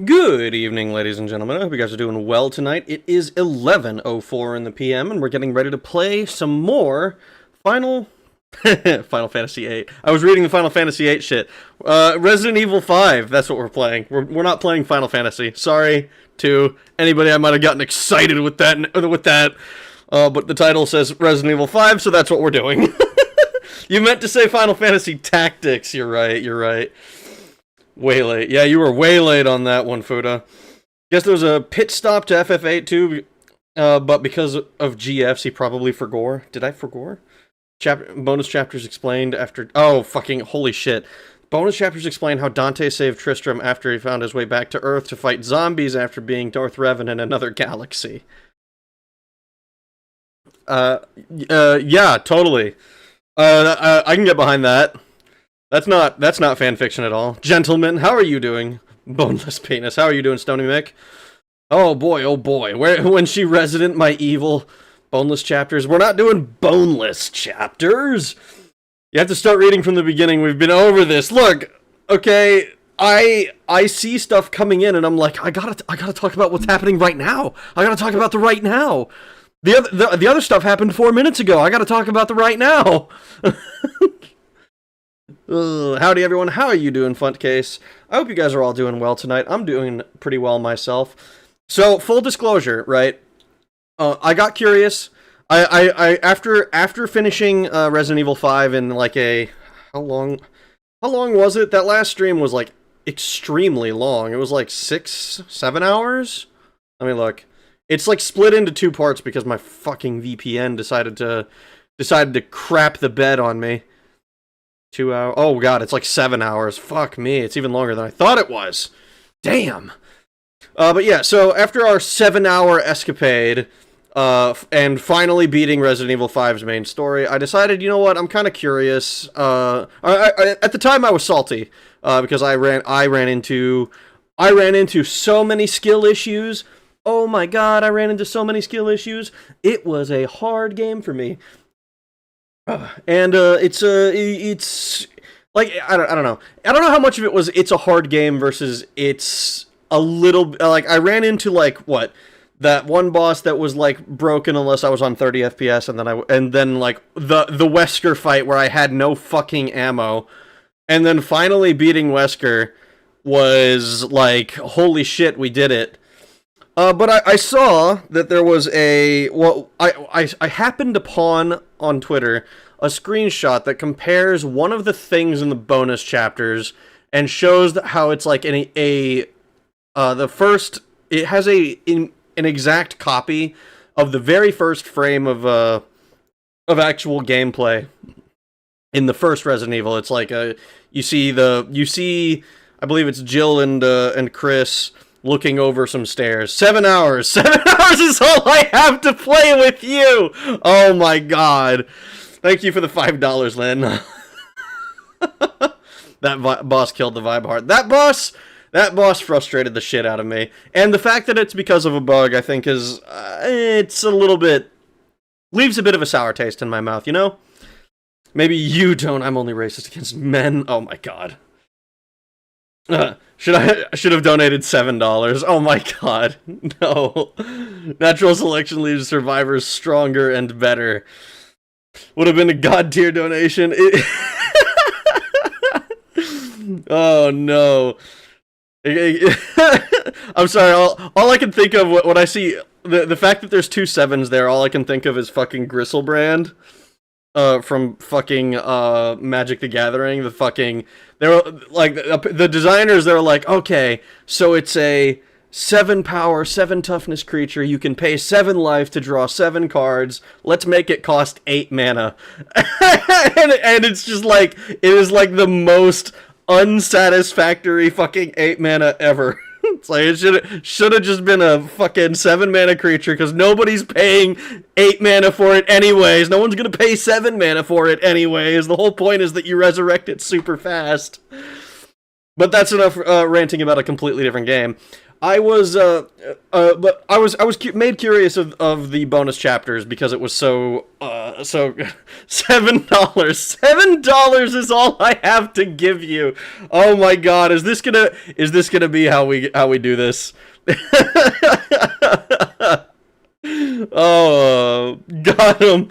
Good evening, ladies and gentlemen. I hope you guys are doing well tonight. It is 11:04 in the PM, and we're getting ready to play some more Final Fantasy VIII. I was reading the Final Fantasy VIII shit. Resident Evil 5, that's what we're playing. We're not playing Final Fantasy. Sorry to anybody I might have gotten excited with that. But the title says Resident Evil 5, so that's what we're doing. You meant to say Final Fantasy Tactics. You're right. Way late. Yeah, you were way late on that one, Fuda. Guess there was a pit stop to FF8 too, but because of GFs, he probably forgore. Did I forgore? Bonus chapters explained after. Oh, fucking holy shit! Bonus chapters explain how Dante saved Tristram after he found his way back to Earth to fight zombies after being Darth Revan in another galaxy. Yeah, totally. I can get behind that. That's not fan fiction at all. Gentlemen, how are you doing? Boneless penis, how are you doing, Stony Mick? Oh boy, when she resident, my evil boneless chapters. We're not doing boneless chapters. You have to start reading from the beginning. We've been over this. Look, okay, I see stuff coming in, and I'm like, I gotta talk about what's happening right now. I gotta talk about the right now. The other stuff happened 4 minutes ago. I gotta talk about the right now. Howdy everyone, how are you doing, Funtcase? I hope you guys are all doing well tonight. I'm doing pretty well myself. So, full disclosure, right? I got curious. I after finishing Resident Evil 5 in like how long was it? That last stream was like extremely long. It was like 6-7 hours. Let me look. It's like split into 2 parts because my fucking VPN decided to crap the bed on me. 2 hours. Oh god, it's like 7 hours. Fuck me, it's even longer than I thought it was. Damn. But yeah, so after our 7-hour escapade, and finally beating Resident Evil 5's main story, I decided, you know what, I'm kind of curious. At the time I was salty, because I ran into so many skill issues. Oh my god, I ran into so many skill issues. It was a hard game for me. And it's like I don't know. I don't know how much of it was it's a hard game versus it's a little like I ran into like what that one boss that was like broken unless I was on 30 FPS, and then like the Wesker fight where I had no fucking ammo, and then finally beating Wesker was like holy shit, we did it. But I saw that there was I happened upon on Twitter a screenshot that compares one of the things in the bonus chapters and shows how it's like it has an exact copy of the very first frame of actual gameplay in the first Resident Evil. It's like you see I believe it's Jill and Chris looking over some stairs. 7 hours. 7 hours is all I have to play with you. Oh my god. Thank you for the $5, Lynn. That boss killed the vibe hard. That boss frustrated the shit out of me. And the fact that it's because of a bug, I think is, it's a little bit, leaves a bit of a sour taste in my mouth, you know? Maybe you don't. I'm only racist against men. Oh my god. I should have donated $7. Oh my god. No. Natural selection leaves survivors stronger and better. Would have been a god tier donation. Oh no. I'm sorry, all I can think of when I see the fact that there's 2 7s there, all I can think of is fucking Gristlebrand. From fucking Magic the Gathering, they were like the designers. They were like, okay, so it's a 7 power, 7 toughness creature. You can pay 7 life to draw 7 cards. Let's make it cost 8 mana, and it's just like it is like the most unsatisfactory fucking 8 mana ever. It's like it should have just been a fucking 7 mana creature because nobody's paying 8 mana for it anyways. No one's gonna pay 7 mana for it anyways. The whole point is that you resurrect it super fast. But that's enough ranting about a completely different game. I was made curious of the bonus chapters because it was so $7. $7 is all I have to give you. Oh my god, is this gonna be how we do this? Oh, got him.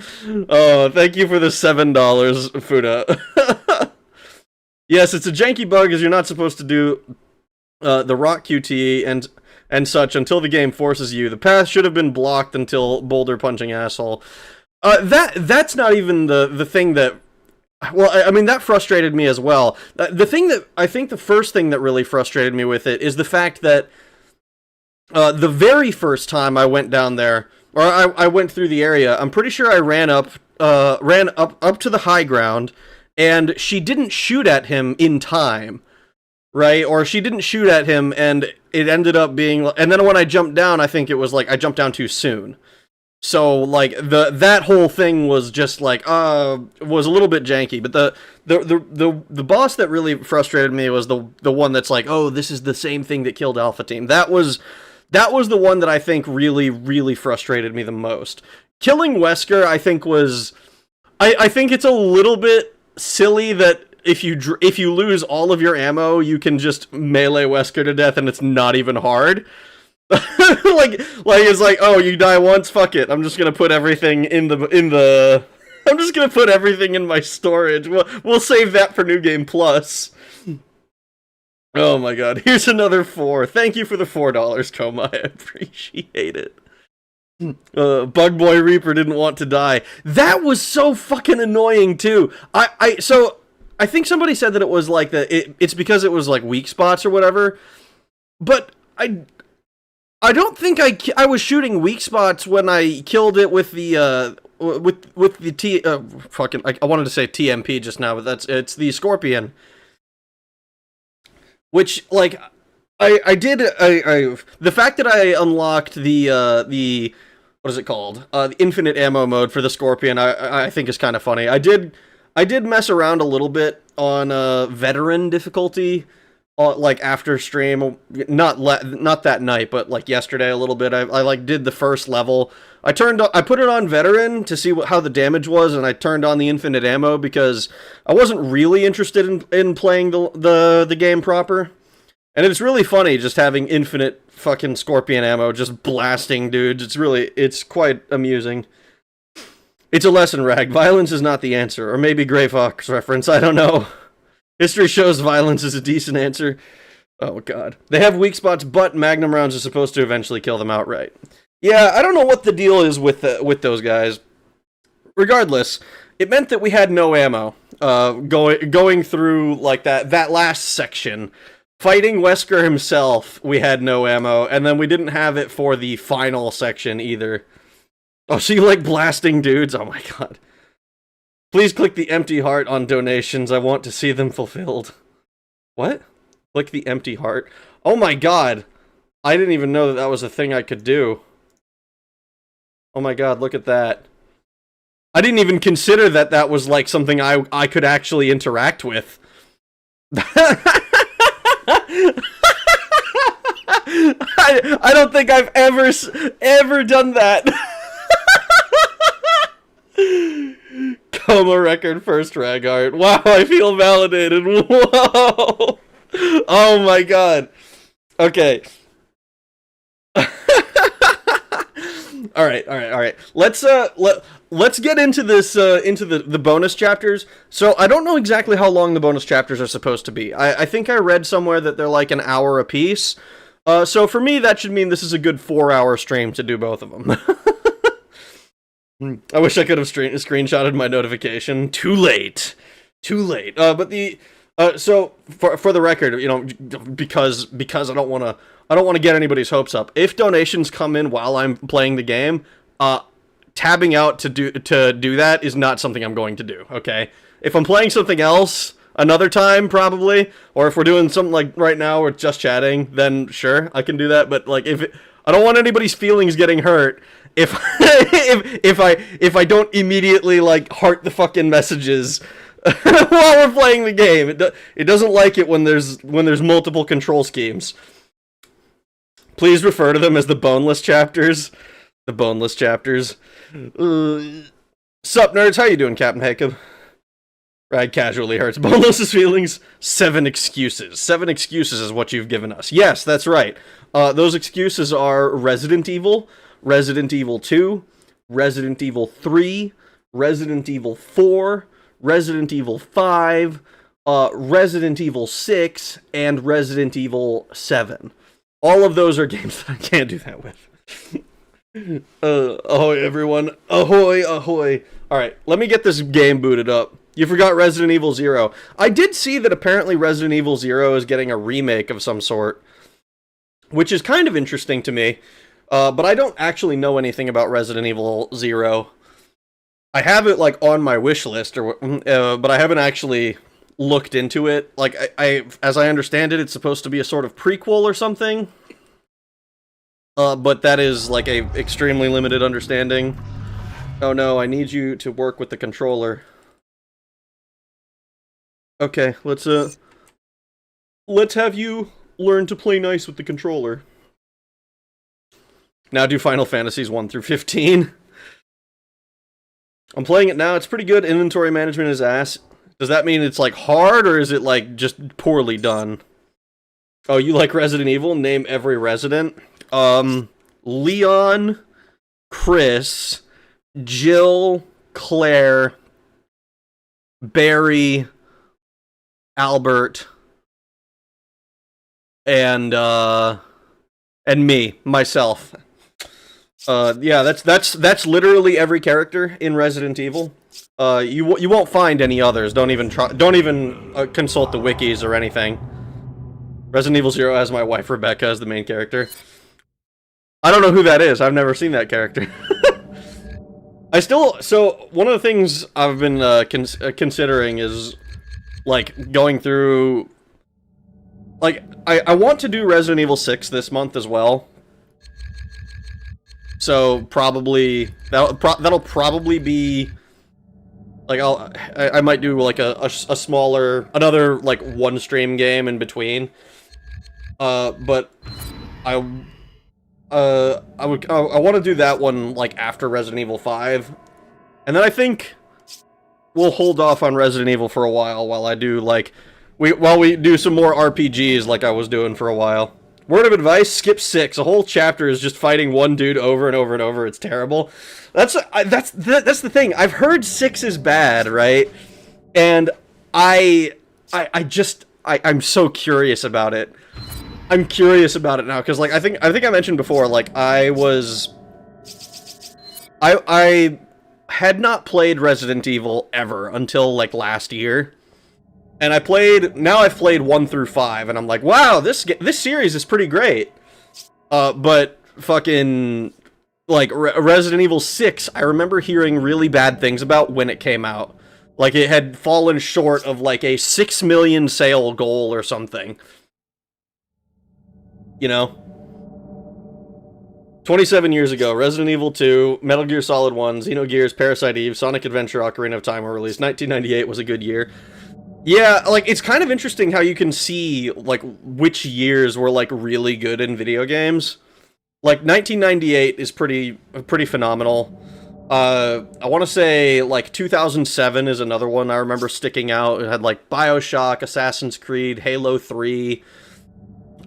Oh, thank you for the $7, Fuda. Yes, it's a janky bug as you're not supposed to do the rock QTE and such until the game forces you. The path should have been blocked until boulder punching asshole. That's not even the thing that. Well, I mean that frustrated me as well. The thing that I think the first thing that really frustrated me with it is the fact that The very first time I went down there, or I went through the area, I'm pretty sure I ran up to the high ground, and she didn't shoot at him in time, right? Or she didn't shoot at him, and it ended up being, and then when I jumped down, I think it was like I jumped down too soon. So like that whole thing was just like was a little bit janky, but the boss that really frustrated me was the one that's like, oh, this is the same thing that killed Alpha Team. That was the one that I think really frustrated me the most. Killing Wesker, I think was I think it's a little bit silly that if you lose all of your ammo, you can just melee Wesker to death and it's not even hard. like it's like, oh, you die once, fuck it. I'm just gonna put everything in the I'm just gonna put everything in my storage. We'll save that for New Game Plus. Oh my god, here's another 4. Thank you for the $4, Coma. I appreciate it. Bug Boy Reaper didn't want to die. That was so fucking annoying too. So I think somebody said that it was like it's because it was like weak spots or whatever. But I don't think I was shooting weak spots when I killed it with the with the fucking I wanted to say TMP just now, but it's the Scorpion. Which like I did the fact that I unlocked the what is it called? The infinite ammo mode for the Scorpion I think is kind of funny. I did mess around a little bit on veteran difficulty. Like after stream, not that night, but like yesterday a little bit. I like did the first level. I put it on veteran to see how the damage was, and I turned on the infinite ammo because I wasn't really interested in playing the game proper. And it's really funny just having infinite fucking Scorpion ammo just blasting dudes. It's quite amusing. It's a lesson, Rag. Violence is not the answer, or maybe Gray Fox reference. I don't know. History shows violence is a decent answer. Oh god. They have weak spots, but Magnum rounds are supposed to eventually kill them outright. Yeah, I don't know what the deal is with those guys. Regardless, it meant that we had no ammo. Going through like that last section, fighting Wesker himself, we had no ammo, and then we didn't have it for the final section either. Oh, so you like blasting dudes? Oh my god. Please click the empty heart on donations. I want to see them fulfilled. What? Click the empty heart. Oh my god. I didn't even know that was a thing I could do. Oh my god, look at that. I didn't even consider that was like something I could actually interact with. I don't think I've ever done that. Coma record first rag art. Wow, I feel validated. Whoa. Oh my god. Okay. All right. Let's get into this into the bonus chapters. So I don't know exactly how long the bonus chapters are supposed to be. I think I read somewhere that they're like an hour a piece. So for me that should mean this is a good 4-hour stream to do both of them. I wish I could have screenshotted my notification. Too late. But the so for the record, you know, because I don't want to get anybody's hopes up. If donations come in while I'm playing the game, tabbing out to do that is not something I'm going to do. Okay, if I'm playing something else another time probably, or if we're doing something like right now we're just chatting, then sure I can do that. But like I don't want anybody's feelings getting hurt. If I don't immediately like heart the fucking messages while we're playing the game, it doesn't like it when there's multiple control schemes. Please refer to them as the boneless chapters. The boneless chapters. Sup nerds, how you doing, Captain Jacob? Rag casually hurts boneless's feelings. 7 excuses. 7 excuses is what you've given us. Yes, that's right. Those excuses are Resident Evil, Resident Evil 2, Resident Evil 3, Resident Evil 4, Resident Evil 5, Resident Evil 6, and Resident Evil 7. All of those are games that I can't do that with. Ahoy, everyone. Ahoy, ahoy. Alright, let me get this game booted up. You forgot Resident Evil 0. I did see that apparently Resident Evil 0 is getting a remake of some sort. which is kind of interesting to me. But I don't actually know anything about Resident Evil 0. I have it like on my wish list, but I haven't actually looked into it. Like as I understand it, it's supposed to be a sort of prequel or something. But that is like a extremely limited understanding. Oh no, I need you to work with the controller. Okay, let's have you learn to play nice with the controller. Now do Final Fantasies 1 through 15. I'm playing it now. It's pretty good. Inventory management is ass. Does that mean it's like hard, or is it like just poorly done? Oh, you like Resident Evil? Name every resident. Leon, Chris, Jill, Claire, Barry, Albert, and me, myself. Yeah, that's literally every character in Resident Evil. You won't find any others. Don't even consult the wikis or anything. Resident Evil 0 has my wife Rebecca as the main character. I don't know who that is. I've never seen that character. So one of the things I've been considering is like going through. Like I want to do Resident Evil 6 this month as well. So probably that'll probably be like I might do like a smaller, another like one stream game in between. But I want to do that one like after Resident Evil 5, and then I think we'll hold off on Resident Evil for a while I do like while we do some more RPGs like I was doing for a while. Word of advice: skip 6. A whole chapter is just fighting one dude over and over and over. It's terrible. That's the thing. I've heard 6 is bad, right? And I'm so curious about it. I'm curious about it now because like I think I mentioned before, like I had not played Resident Evil ever until like last year. And I've played 1 through 5, and I'm like, wow, this series is pretty great. But fucking like Resident Evil 6, I remember hearing really bad things about when it came out. Like it had fallen short of like a 6 million sale goal or something. You know? 27 years ago, Resident Evil 2, Metal Gear Solid 1, Xenogears, Parasite Eve, Sonic Adventure, Ocarina of Time were released. 1998 was a good year. Yeah, like, it's kind of interesting how you can see, like, which years were, like, really good in video games. Like, 1998 is pretty phenomenal. I want to say, like, 2007 is another one I remember sticking out. It had, like, BioShock, Assassin's Creed, Halo 3.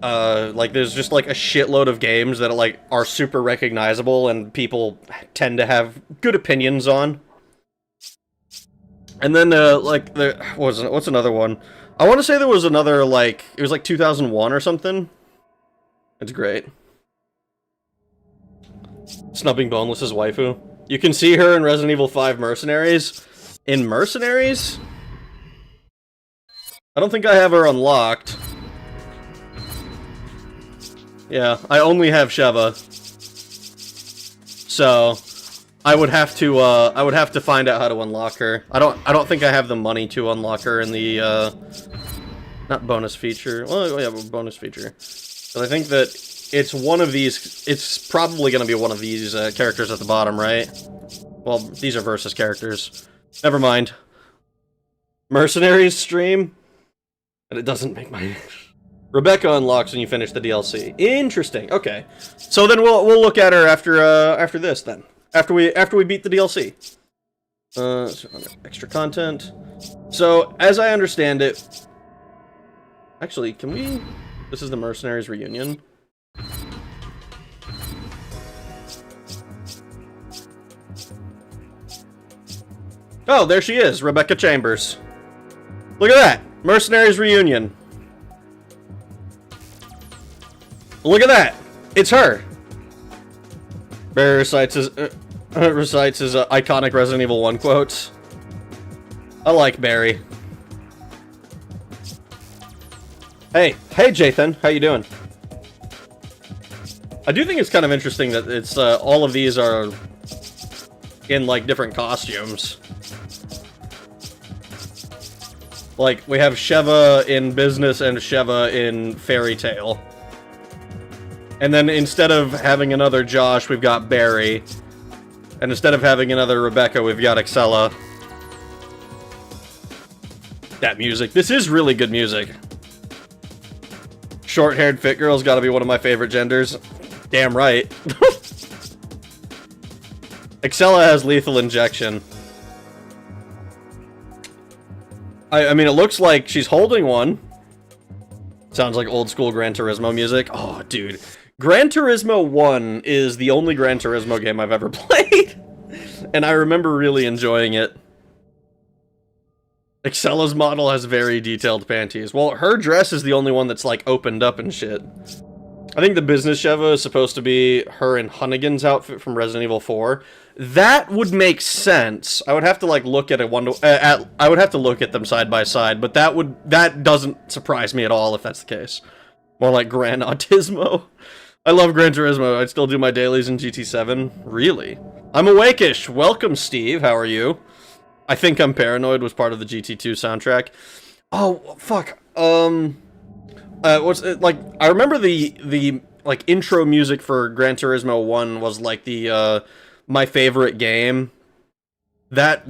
Like, there's just, like, a shitload of games that, like, are super recognizable and people tend to have good opinions on. And then, like, what's another one? I want to say there was another, like, it was like 2001 or something. It's great. Snubbing Boneless's waifu. You can see her in Resident Evil 5 Mercenaries. In Mercenaries? I don't think I have her unlocked. Yeah, I only have Sheva. So I would have to find out how to unlock her. I don't think I have the money to unlock her in the not bonus feature. Well, yeah, bonus feature. But I think that it's one of these. It's probably going to be one of these characters at the bottom, right? Well, these are versus characters. Never mind. Mercenaries stream, and it doesn't make my. Rebecca unlocks when you finish the DLC. Interesting. Okay, so then we'll look at her after this then. After we beat the DLC. So extra content. So, as I understand it... Actually, can we... This is the Mercenaries reunion. Oh, there she is, Rebecca Chambers. Look at that! Mercenaries reunion. Look at that! It's her! Barry recites his iconic Resident Evil 1 quotes. I like Barry. Hey, Jathan, how you doing? I do think it's kind of interesting that it's all of these are in like different costumes. Like we have Sheva in Business and Sheva in Fairy Tale. And then instead of having another Josh, we've got Barry. And instead of having another Rebecca, we've got Excella. That music. This is really good music. Short-haired fit girl's gotta be one of my favorite genders. Damn right. Excella has lethal injection. I mean, it looks like she's holding one. Sounds like old school Gran Turismo music. Oh, dude. Gran Turismo 1 is the only Gran Turismo game I've ever played. And I remember really enjoying it. Excella's model has very detailed panties. Well, her dress is the only one that's, like, opened up and shit. I think the Business Sheva is supposed to be her and Hunnigan's outfit from Resident Evil 4. That would make sense. I would have to, like, look at I would have to look at them side by side, but that doesn't surprise me at all if that's the case. More like Gran Autismo. I love Gran Turismo. I'd still do my dailies in GT7. Really? I'm Awakeish. Welcome, Steve. How are you? I Think I'm Paranoid was part of the GT2 soundtrack. Oh, fuck. What's it, like, I remember the like, intro music for Gran Turismo 1 was, like, the, My Favorite Game. That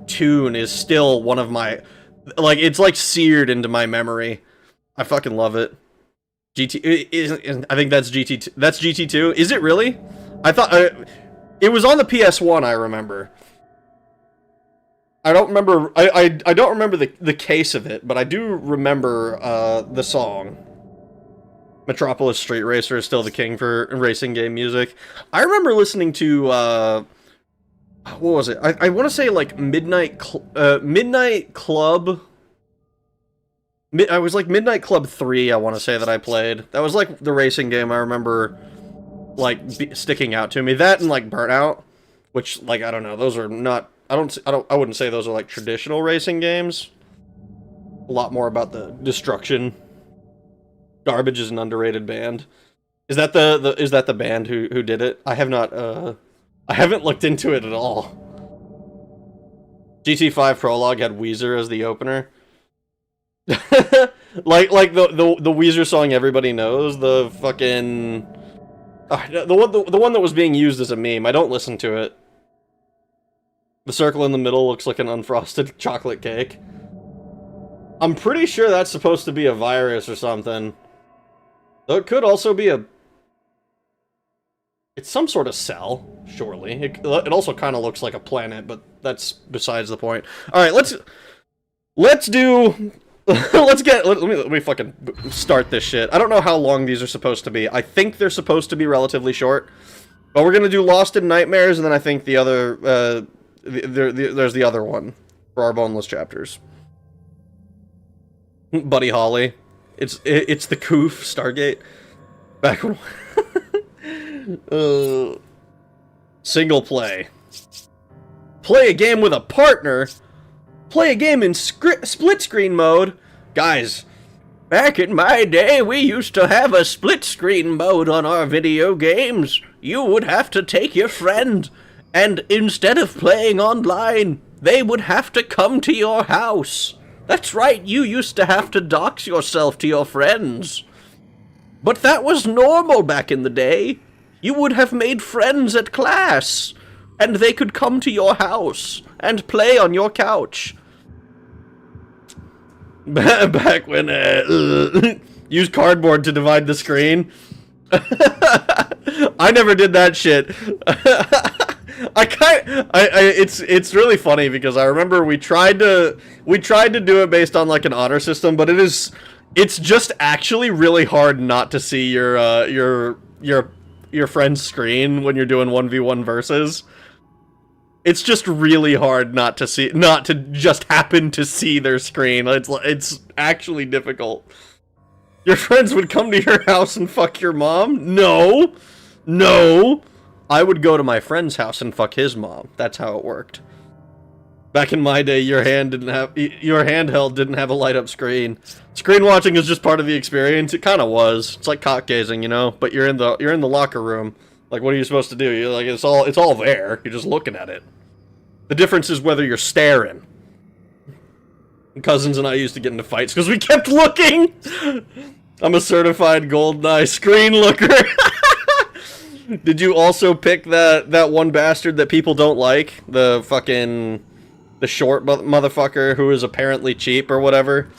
tune is still one of my, like, it's, like, seared into my memory. I fucking love it. I think that's GT2. That's GT2. Is it really? I thought it was on the PS1. I remember. I don't remember. I don't remember the case of it, but I do remember the song. Metropolis Street Racer is still the king for racing game music. I remember listening to what was it? I want to say like Midnight Club. I was like Midnight Club 3, I want to say that I played. That was like the racing game I remember like sticking out to me. That and like Burnout, which like I don't know, those are not I wouldn't say those are like traditional racing games. A lot more about the destruction. Garbage is an underrated band. Is that the band who did it? I have not I haven't looked into it at all. GT5 Prologue had Weezer as the opener. like the Weezer song everybody knows, the fucking the one that was being used as a meme. I don't listen to it. The circle in the middle looks like an unfrosted chocolate cake. I'm pretty sure that's supposed to be a virus or something. Though it could also be it's some sort of cell, surely. It also kind of looks like a planet, but that's besides the point. All right, let's do. Let me fucking start this shit. I don't know how long these are supposed to be. I think they're supposed to be relatively short, but we're gonna do Lost in Nightmares, and then I think the other there's the other one for our boneless chapters. Buddy Holly, it's the Coof Stargate. Back when single play. Play a game with a partner. Play a game in split screen mode. Guys, back in my day, we used to have a split screen mode on our video games. You would have to take your friend, and instead of playing online, they would have to come to your house. That's right, you used to have to dox yourself to your friends. But that was normal back in the day. You would have made friends at class, and they could come to your house and play on your couch. Back when use cardboard to divide the screen. I never did that shit. It's really funny because I remember we tried to do it based on like an honor system, but it's just actually really hard not to see your friend's screen when you're doing 1v1 versus. It's just really hard not to just happen to see their screen. It's actually difficult. Your friends would come to your house and fuck your mom? No. I would go to my friend's house and fuck his mom. That's how it worked. Back in my day, your handheld didn't have a light up screen. Screen watching is just part of the experience. It kind of was. It's like cock gazing, you know. But you're in the locker room. Like, what are you supposed to do? You're like, it's all there. You're just looking at it. The difference is whether you're staring. Cousins and I used to get into fights because we kept looking. I'm a certified GoldenEye screen looker. Did you also pick that one bastard that people don't like? The short motherfucker who is apparently cheap or whatever?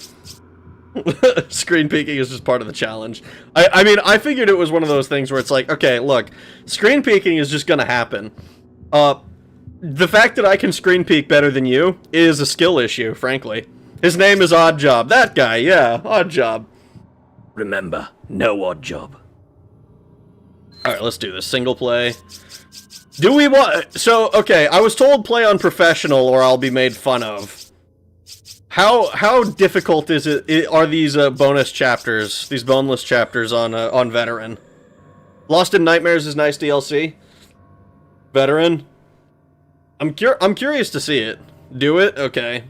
Screen peeking is just part of the challenge. I mean, I figured it was one of those things where it's like, okay, look, screen peeking is just gonna happen. The fact that I can screen peek better than you is a skill issue, frankly. His name is Oddjob. That guy, yeah, Oddjob. Remember, no Oddjob. Alright, let's do this. Single play. Do we want... So, okay, I was told play on professional or I'll be made fun of. How difficult is it? Are these bonus chapters, these boneless chapters on veteran? Lost in Nightmares is nice DLC. Veteran. I'm curious to see it. Do it? Okay.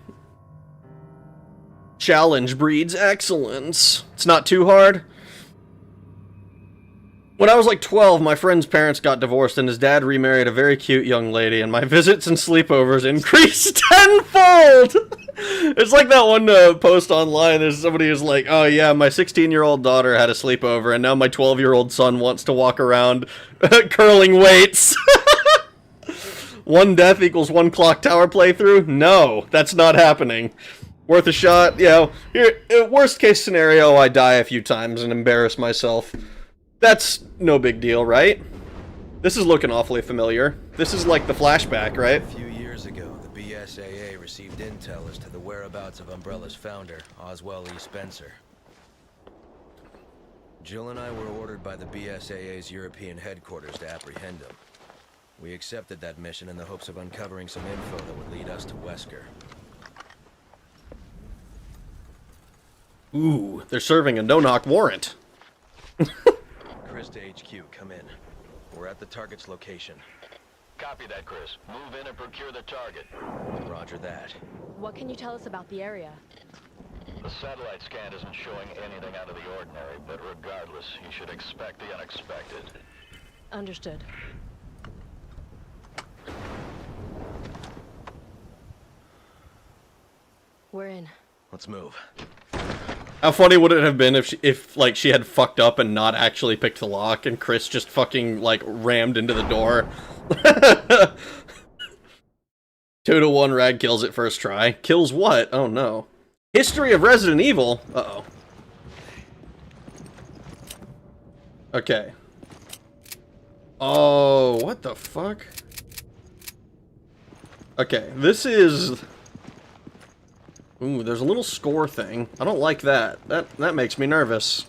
Challenge breeds excellence. It's not too hard. When I was like 12, my friend's parents got divorced and his dad remarried a very cute young lady, and my visits and sleepovers increased tenfold! It's like that one post online, there's somebody who's like, oh yeah, my 16-year-old daughter had a sleepover, and now my 12-year-old son wants to walk around curling weights. One death equals one clock tower playthrough? No, that's not happening. Worth a shot? You know, worst case scenario, I die a few times and embarrass myself. That's no big deal, right? This is looking awfully familiar. This is like the flashback, right? A few years ago, the BSAA received intel as to the whereabouts of Umbrella's founder, Oswell E. Spencer. Jill and I were ordered by the BSAA's European headquarters to apprehend him. We accepted that mission in the hopes of uncovering some info that would lead us to Wesker. Ooh, they're serving a no-knock warrant. Chris to HQ, come in. We're at the target's location. Copy that, Chris. Move in and procure the target. Roger that. What can you tell us about the area? The satellite scan isn't showing anything out of the ordinary, but regardless, you should expect the unexpected. Understood. We're in. Let's move. How funny would it have been if like she had fucked up and not actually picked the lock and Chris just fucking like rammed into the door? 2-1 Rag kills it first try. Kills what? Oh no. History of Resident Evil? Uh-oh. Okay. Oh, what the fuck? Okay, this is... Ooh, there's a little score thing. I don't like that. That makes me nervous.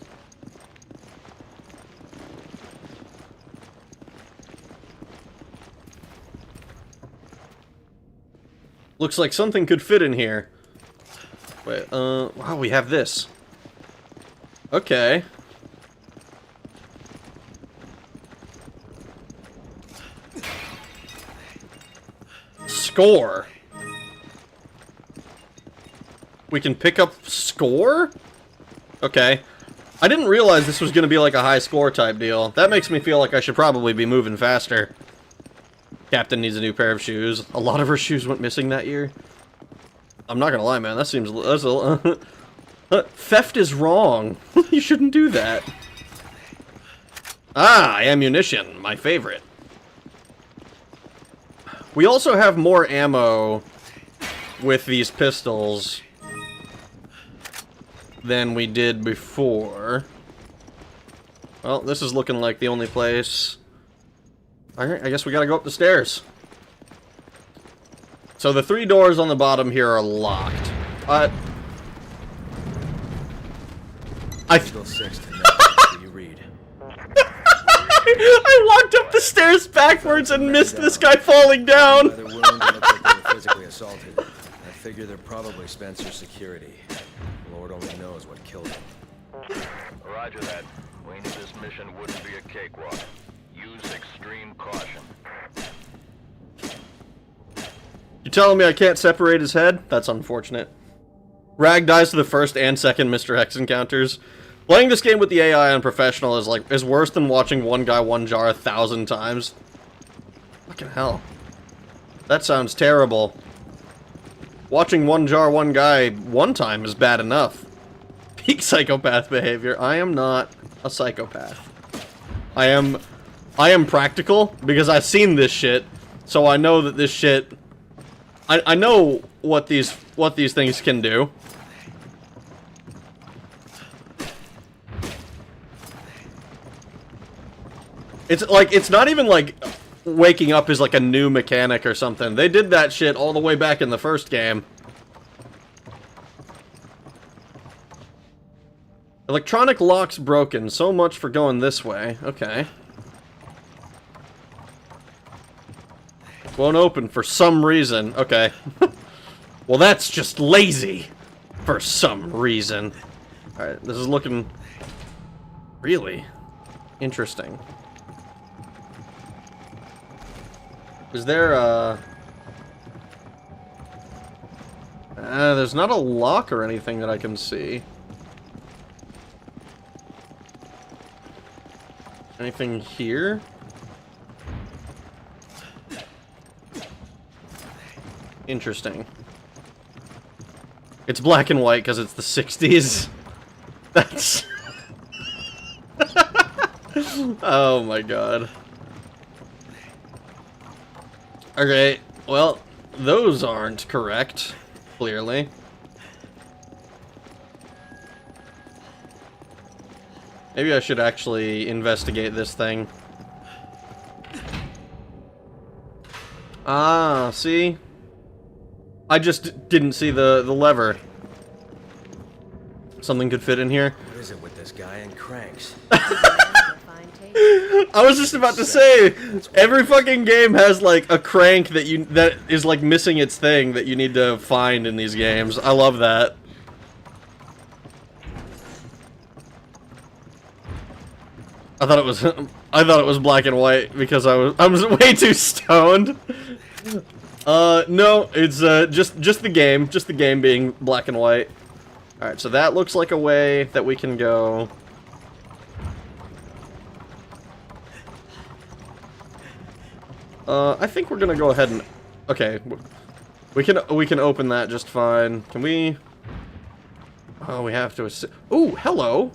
Looks like something could fit in here. Wait, wow, we have this. Okay. Score. We can pick up score? Okay. I didn't realize this was going to be like a high score type deal. That makes me feel like I should probably be moving faster. Captain needs a new pair of shoes. A lot of her shoes went missing that year. I'm not going to lie, man. That seems... That's a, theft is wrong. You shouldn't do that. Ah, ammunition. My favorite. We also have more ammo with these pistols than we did before. Well, this is looking like the only place. Alright, I guess we gotta go up the stairs. So the 3 doors on the bottom here are locked. Still 6 to know. You read. I walked up the stairs backwards and missed this guy falling down. Either wound or look like they were physically assaulted. I figure they're probably Spencer's security. Lord only knows what killed him. Roger that. We knew this mission wouldn't be a cakewalk. Use extreme caution. You telling me I can't separate his head? That's unfortunate. Rag dies to the first and second Mr. X encounters. Playing this game with the AI on professional is worse than watching one guy, one jar 1,000 times. Fucking hell. That sounds terrible. Watching one jar, one guy one time is bad enough. Peak psychopath behavior. I am not a psychopath. I am practical because I've seen this shit, so I know that this shit. I know what these things can do. It's not even like waking up is like a new mechanic or something. They did that shit all the way back in the first game. Electronic lock's broken. So much for going this way. Okay. Won't open for some reason. Okay. Well, that's just lazy. For some reason. Alright, this is looking really interesting. Is there there's not a lock or anything that I can see. Anything here? Interesting. It's black and white because it's the 60s. That's... Oh my god. Okay, well, those aren't correct, clearly. Maybe I should actually investigate this thing. Ah, see? I just didn't see the lever. Something could fit in here. What is it with this guy and cranks? I was just about to say, every fucking game has like a crank that is like missing its thing that you need to find in these games. I love that. I thought it was black and white because I was way too stoned. No, it's just the game being black and white. All right, so that looks like a way that we can go. I think we're gonna go ahead and... Okay, we can open that just fine. Can we... Oh, we have to... Ooh, hello!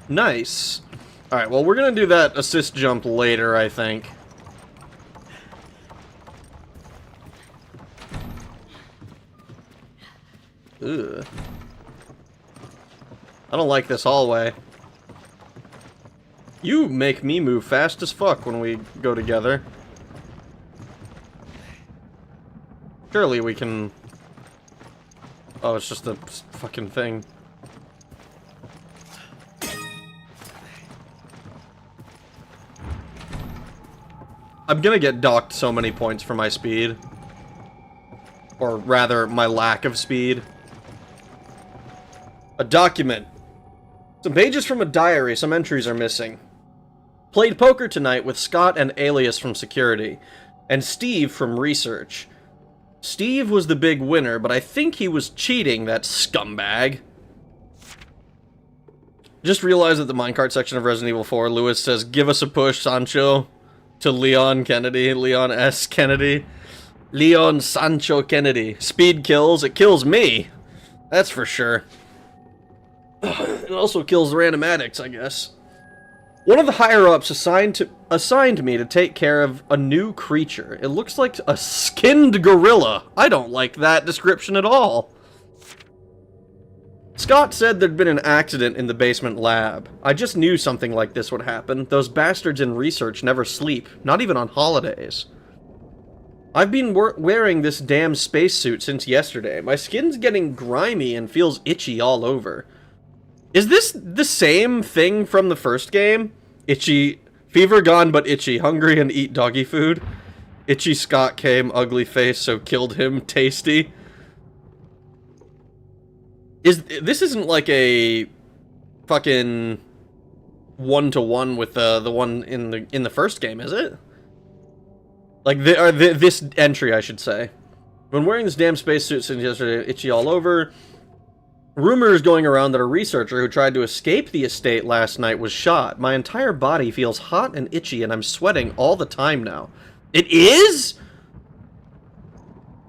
Nice. Alright, well, we're gonna do that assist jump later, I think. Ugh. I don't like this hallway. You make me move fast as fuck when we go together. Surely we can... Oh, it's just a fucking thing. I'm gonna get docked so many points for my speed. Or rather, my lack of speed. A document. Some pages from a diary, some entries are missing. Played poker tonight with Scott and Alias from security, and Steve from research. Steve was the big winner, but I think he was cheating, that scumbag. Just realized that the minecart section of Resident Evil 4, Lewis says, "Give us a push, Sancho," to Leon Kennedy, Leon S. Kennedy. Leon Sancho Kennedy. Speed kills, it kills me. That's for sure. It also kills random addicts, I guess. One of the higher-ups assigned me to take care of a new creature. It looks like a skinned gorilla. I don't like that description at all. Scott said there'd been an accident in the basement lab. I just knew something like this would happen. Those bastards in research never sleep, not even on holidays. I've been wearing this damn spacesuit since yesterday. My skin's getting grimy and feels itchy all over. Is this the same thing from the first game? Itchy, fever gone but itchy, hungry and eat doggy food. Itchy Scott came, ugly face, so killed him, tasty. This isn't like a fucking 1-to-1 with the one in the first game, is it? Like this entry, I should say. When wearing this damn spacesuit since yesterday, itchy all over. Rumors going around that a researcher who tried to escape the estate last night was shot. My entire body feels hot and itchy, and I'm sweating all the time now. It is?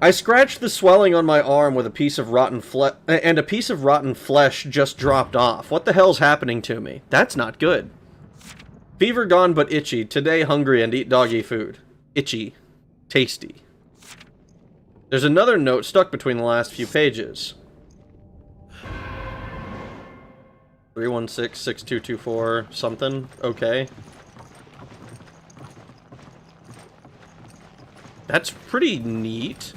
I scratched the swelling on my arm with a piece of rotten flesh, and a piece of rotten flesh just dropped off. What the hell's happening to me? That's not good. Fever gone but itchy. Today hungry and eat doggy food. Itchy. Tasty. There's another note stuck between the last few pages. 316-6224 something. Okay. That's pretty neat.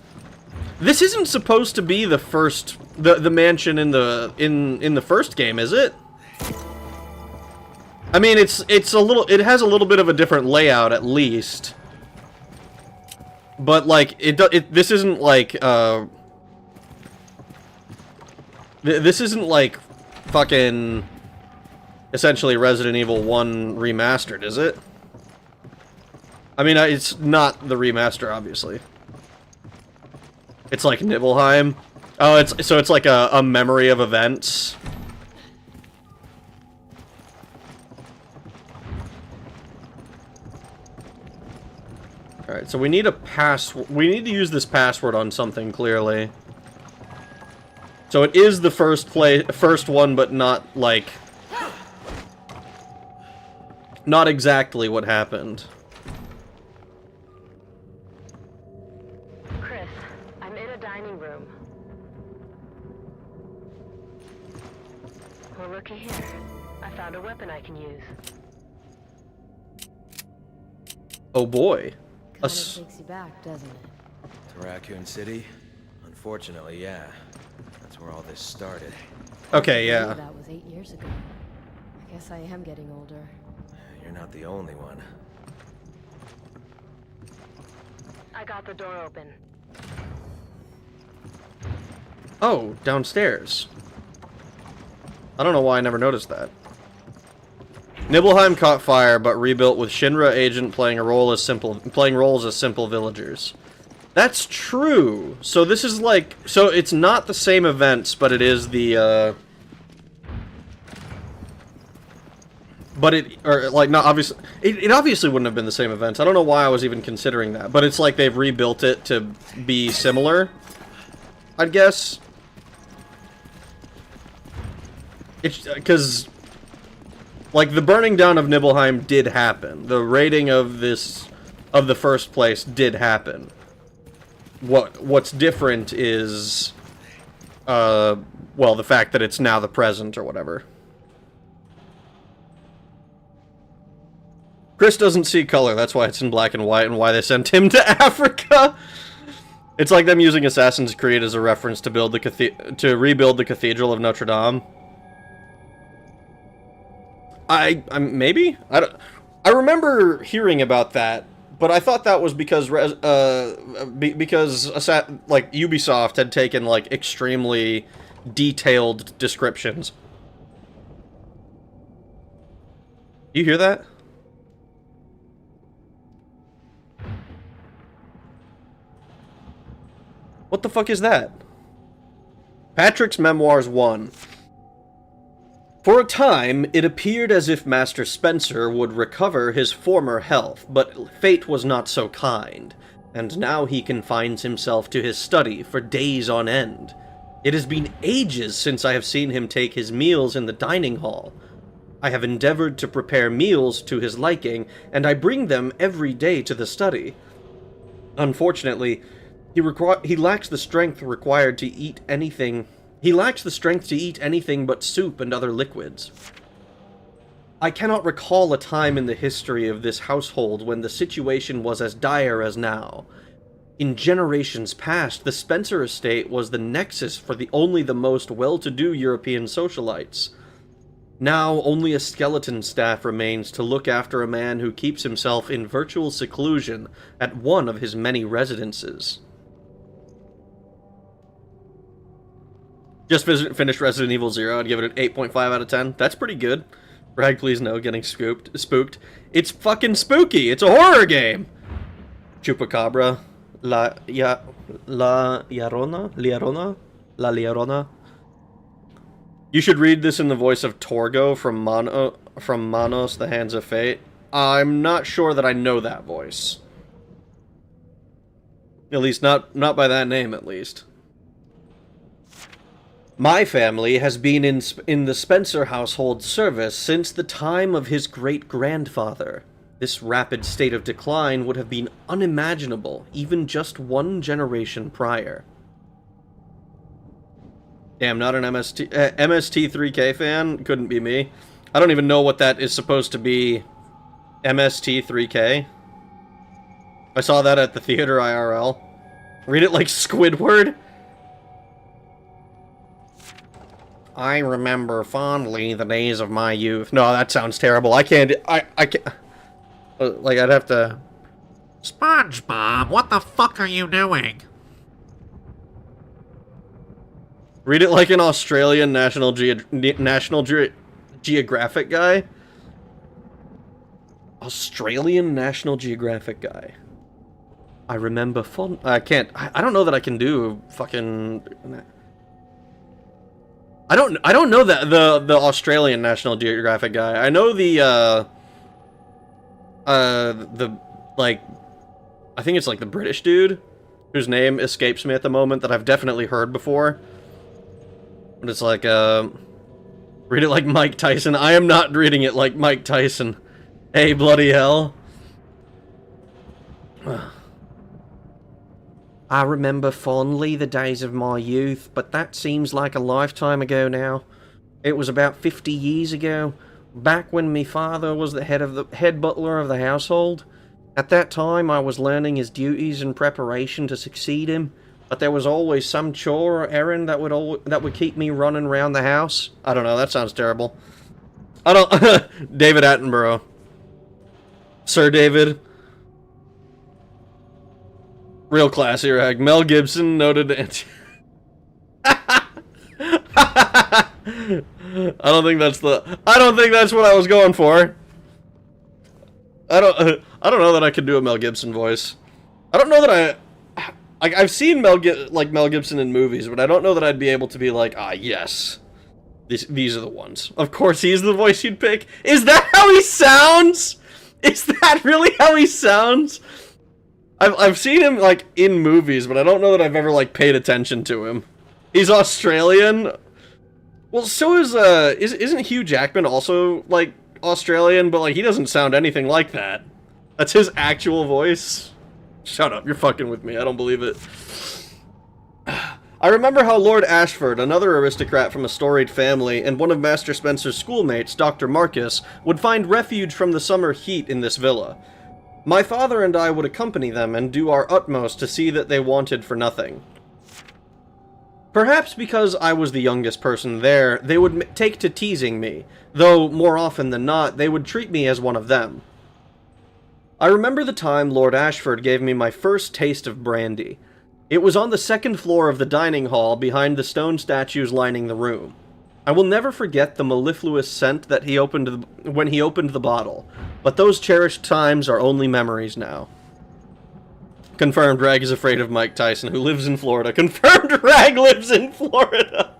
This isn't supposed to be the first the mansion in the first game, is it? I mean, it has a little bit of a different layout at least. But like this isn't like this isn't like fucking essentially Resident Evil 1 remastered, is it? I mean, it's not the remaster, obviously. It's like Nibelheim. Oh, it's like a memory of events. All right, so we need we need to use this password on something clearly. So it is the first one, but not like not exactly what happened. Chris, I'm in a dining room. Well, looky here. I found a weapon I can use. Oh boy. Kind of takes you back, doesn't it? To Raccoon City? Unfortunately, yeah. That's where all this started. Okay, yeah. That was 8 years ago. I guess I am getting older. You're not the only one. I got the door open. Oh, downstairs. I don't know why I never noticed that. Nibelheim caught fire, but rebuilt with Shinra agent playing roles as simple villagers. That's true. So this is like, so it's not the same events, but it is the but it, or like, not obviously, it obviously wouldn't have been the same events. I don't know why I was even considering that, but it's like they've rebuilt it to be similar, I'd guess. It's because, like, the burning down of Nibelheim did happen. The raiding of the first place did happen. What's different is, well, the fact that it's now the present or whatever. Chris doesn't see color, that's why it's in black and white, and why they sent him to Africa. It's like them using Assassin's Creed as a reference to rebuild the Cathedral of Notre Dame. Maybe? I remember hearing about that, but I thought that was because like Ubisoft had taken like extremely detailed descriptions. You hear that? What the fuck is that? Patrick's Memoirs 1. For a time, it appeared as if Master Spencer would recover his former health, but fate was not so kind, and now he confines himself to his study for days on end. It has been ages since I have seen him take his meals in the dining hall. I have endeavored to prepare meals to his liking, and I bring them every day to the study. Unfortunately, he lacks the strength required to eat anything. He lacks the strength to eat anything but soup and other liquids. I cannot recall a time in the history of this household when the situation was as dire as now. In generations past, the Spencer estate was the nexus for only the most well-to-do European socialites. Now, only a skeleton staff remains to look after a man who keeps himself in virtual seclusion at one of his many residences. Just finished Resident Evil 0. I'd give it an 8.5 out of 10. That's pretty good. Rag, please no, getting spooked. It's fucking spooky. It's a horror game. Chupacabra. La Llorona. You should read this in the voice of Torgo from Manos, The Hands of Fate. I'm not sure that I know that voice. At least not by that name, at least. My family has been in the Spencer household service since the time of his great-grandfather. This rapid state of decline would have been unimaginable even just one generation prior. Damn, not an MST3K fan? Couldn't be me. I don't even know what that is supposed to be. MST3K? I saw that at the theater IRL. Read it like Squidward? I remember fondly the days of my youth. No, that sounds terrible. I can't... I can't... Like, I'd have to... SpongeBob, what the fuck are you doing? Read it like an Australian National Geographic guy? Australian National Geographic guy. I remember fond... I can't... I don't know that I can do fucking... I don't know that the Australian National Geographic guy. I know the like, I think it's like the British dude whose name escapes me at the moment that I've definitely heard before. But it's like read it like Mike Tyson. I am not reading it like Mike Tyson. Hey, bloody hell. I remember fondly the days of my youth, but that seems like a lifetime ago now. It was about 50 years ago, back when my father was the head butler of the household. At that time, I was learning his duties in preparation to succeed him, but there was always some chore or errand that would keep me running around the house. I don't know, that sounds terrible. I don't... David Attenborough. Sir David... Real classy, Rag. Mel Gibson, noted anti... I don't think that's what I was going for. I don't know that I could do a Mel Gibson voice. I don't know that I've seen Mel Gibson in movies, but I don't know that I'd be able to be like, ah, yes. These are the ones. Of course he's the voice you'd pick. Is that how he sounds? Is that really how he sounds? I've seen him, like, in movies, but I don't know that I've ever, like, paid attention to him. He's Australian. Well, so isn't Hugh Jackman also, like, Australian, but, like, he doesn't sound anything like that. That's his actual voice. Shut up, you're fucking with me, I don't believe it. I remember how Lord Ashford, another aristocrat from a storied family, and one of Master Spencer's schoolmates, Dr. Marcus, would find refuge from the summer heat in this villa. My father and I would accompany them and do our utmost to see that they wanted for nothing. Perhaps because I was the youngest person there, they would take to teasing me, though more often than not, they would treat me as one of them. I remember the time Lord Ashford gave me my first taste of brandy. It was on the second floor of the dining hall behind the stone statues lining the room. I will never forget the mellifluous scent that when he opened the bottle, but those cherished times are only memories now. Confirmed, Rag is afraid of Mike Tyson, who lives in Florida. Confirmed, Rag lives in Florida!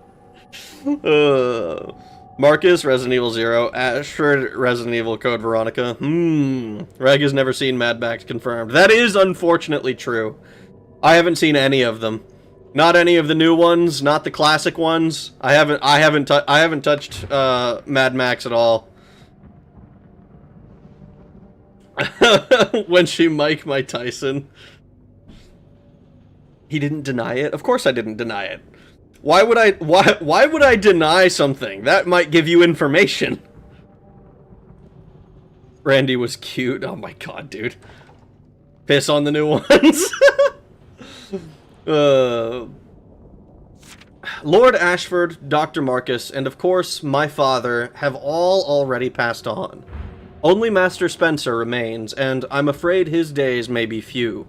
Marcus, Resident Evil 0. Ashford, Resident Evil Code Veronica. Rag has never seen Mad Max. Confirmed. That is unfortunately true. I haven't seen any of them. Not any of the new ones, not the classic ones. I haven't touched Mad Max at all. When she Mike Tyson. He didn't deny it? Of course I didn't deny it. Why would I deny something? That might give you information. Randy was cute. Oh my god, dude. Piss on the new ones. Lord Ashford, Dr. Marcus, and of course, my father, have all already passed on. Only Master Spencer remains, and I'm afraid his days may be few.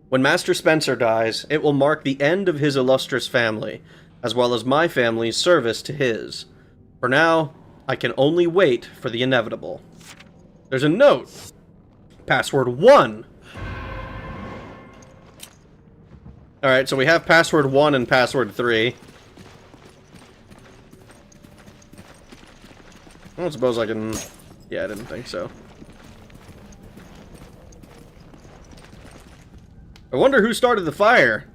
When Master Spencer dies, it will mark the end of his illustrious family, as well as my family's service to his. For now, I can only wait for the inevitable. There's a note. Password 1. Alright, so we have password 1 and password 3. I don't suppose I can... Yeah, I didn't think so. I wonder who started the fire.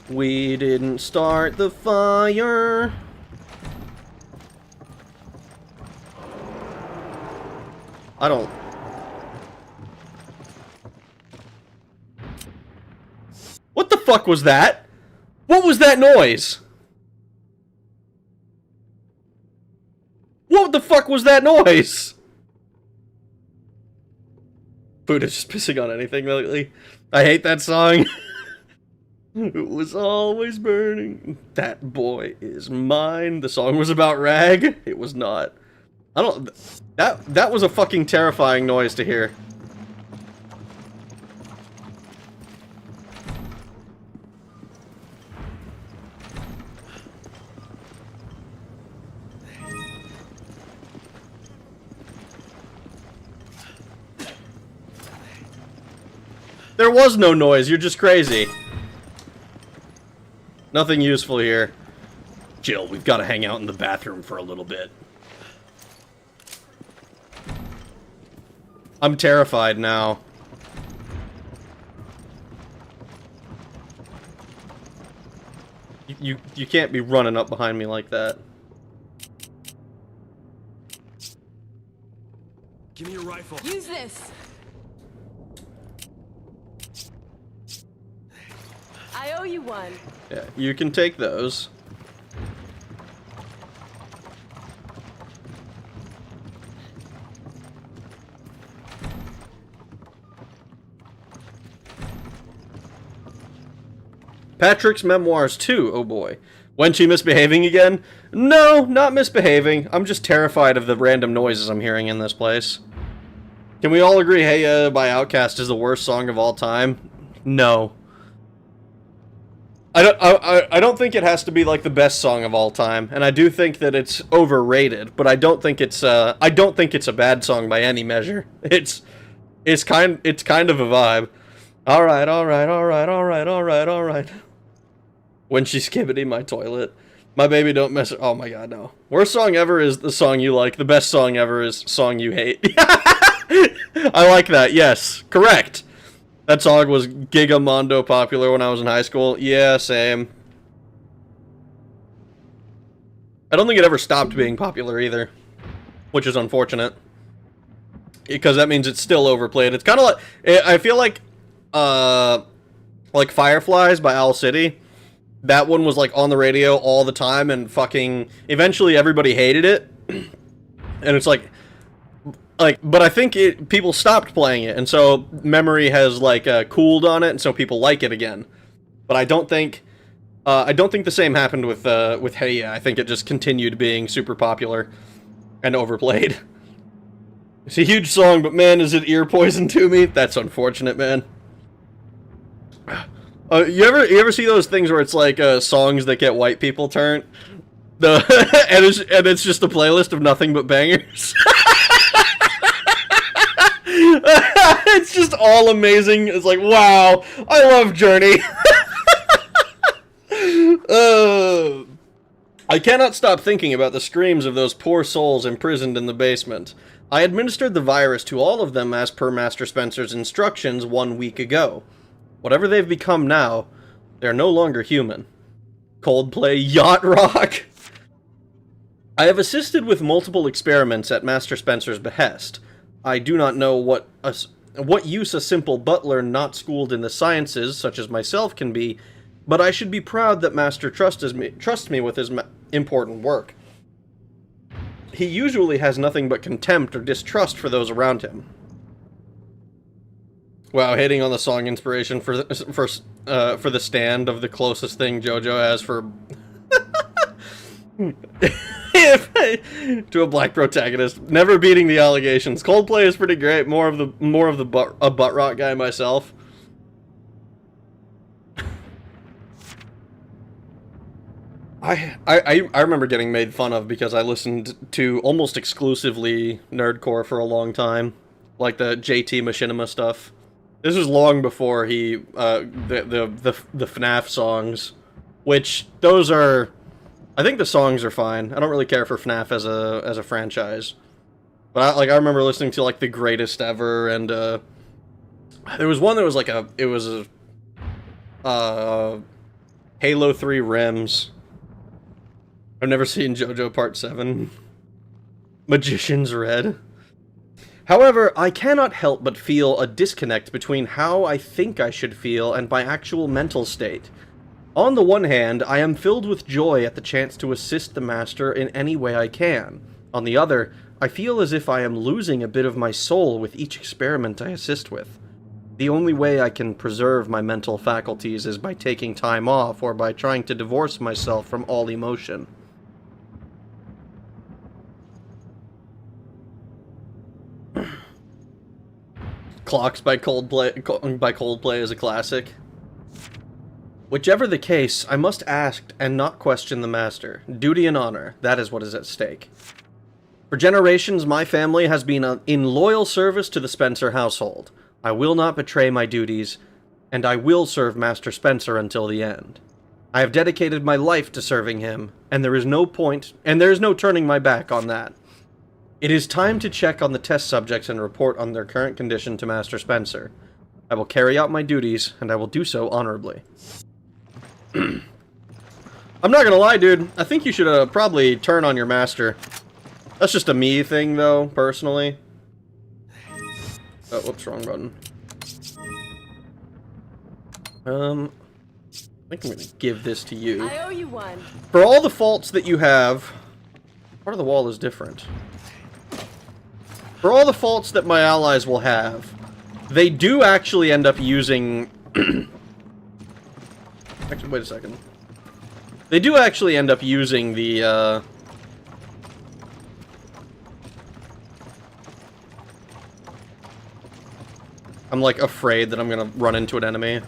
We didn't start the fire. I don't... What the fuck was that? What was that noise? What the fuck was that noise? Buddha's just pissing on anything lately. I hate that song. It was always burning. That boy is mine. The song was about Rag. It was not. I don't... That was a fucking terrifying noise to hear. There was no noise, you're just crazy. Nothing useful here. Jill, we've got to hang out in the bathroom for a little bit. I'm terrified now. You can't be running up behind me like that. Give me your rifle. Use this! I owe you one. Yeah, you can take those. Patrick's Memoirs 2, oh boy. When she misbehaving again? No, not misbehaving. I'm just terrified of the random noises I'm hearing in this place. Can we all agree Hey by Outkast is the worst song of all time? No. I don't think it has to be like the best song of all time, and I do think that it's overrated, but I don't think it's a bad song by any measure. It's kind of a vibe. Alright. When she skibbity my toilet. My baby don't mess... Oh my god, no. Worst song ever is the song you like. The best song ever is song you hate. I like that, yes. Correct. That song was gigamondo popular when I was in high school. Yeah, same. I don't think it ever stopped being popular either. Which is unfortunate. Because that means it's still overplayed. It's kind of like... I feel like Fireflies by Owl City. That one was like on the radio all the time and fucking... Eventually everybody hated it. And it's like... but I think people stopped playing it, and so memory has cooled on it, and so people like it again. But I don't think the same happened with Hey Ya. I think it just continued being super popular and overplayed. It's a huge song, but man, is it ear poison to me? That's unfortunate, man. You ever see those things where it's like songs that get white people turned? And it's just a playlist of nothing but bangers. It's just all amazing. It's like, wow, I love Journey. I cannot stop thinking about the screams of those poor souls imprisoned in the basement. I administered the virus to all of them as per Master Spencer's instructions 1 week ago. Whatever they've become now, they're no longer human. Coldplay Yacht Rock. I have assisted with multiple experiments at Master Spencer's behest. I do not know what use a simple butler not schooled in the sciences, such as myself, can be, but I should be proud that Master trusts me with his important work. He usually has nothing but contempt or distrust for those around him. Wow, hitting on the song inspiration for the stand of the closest thing JoJo has for to a black protagonist. Never beating the allegations. Coldplay is pretty great. More of the butt rock guy myself. I remember getting made fun of because I listened to almost exclusively nerdcore for a long time, like the JT Machinima stuff. This was long before he the FNAF songs, which those are, I think the songs are fine. I don't really care for FNAF as a franchise, but I remember listening to like The Greatest Ever, and there was one that was like Halo 3 Rims. I've never seen JoJo Part 7. Magician's Red. However, I cannot help but feel a disconnect between how I think I should feel and my actual mental state. On the one hand, I am filled with joy at the chance to assist the Master in any way I can. On the other, I feel as if I am losing a bit of my soul with each experiment I assist with. The only way I can preserve my mental faculties is by taking time off or by trying to divorce myself from all emotion. Clocks by Coldplay is a classic. Whichever the case, I must act and not question the Master. Duty and honor, that is what is at stake. For generations, my family has been in loyal service to the Spencer household. I will not betray my duties, and I will serve Master Spencer until the end. I have dedicated my life to serving him, and there is no turning my back on that. It is time to check on the test subjects and report on their current condition to Master Spencer. I will carry out my duties, and I will do so honorably. I'm not gonna lie, dude. I think you should probably turn on your master. That's just a me thing, though, personally. Oh, whoops, wrong button. I think I'm gonna give this to you. I owe you one. For all the faults that you have, part of the wall is different. For all the faults that my allies will have, they do actually end up using... Actually, wait a second. They do actually end up using the, I'm, like, afraid that I'm gonna run into an enemy.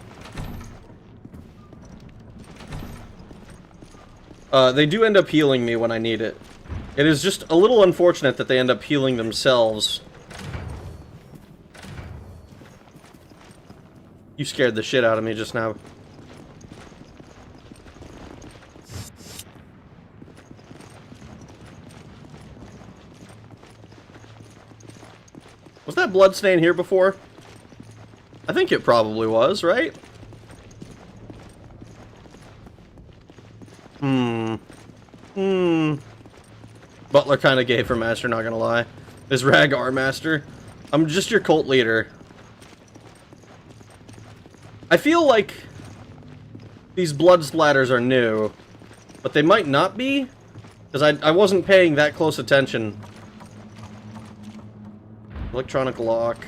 They do end up healing me when I need it. It is just a little unfortunate that they end up healing themselves. You scared the shit out of me just now. Was that bloodstain here before? I think it probably was, right? Butler kind of gay for Master, not gonna lie. Is Rag our Master? I'm just your cult leader. I feel like these blood splatters are new, but they might not be, because I wasn't paying that close attention. Electronic lock.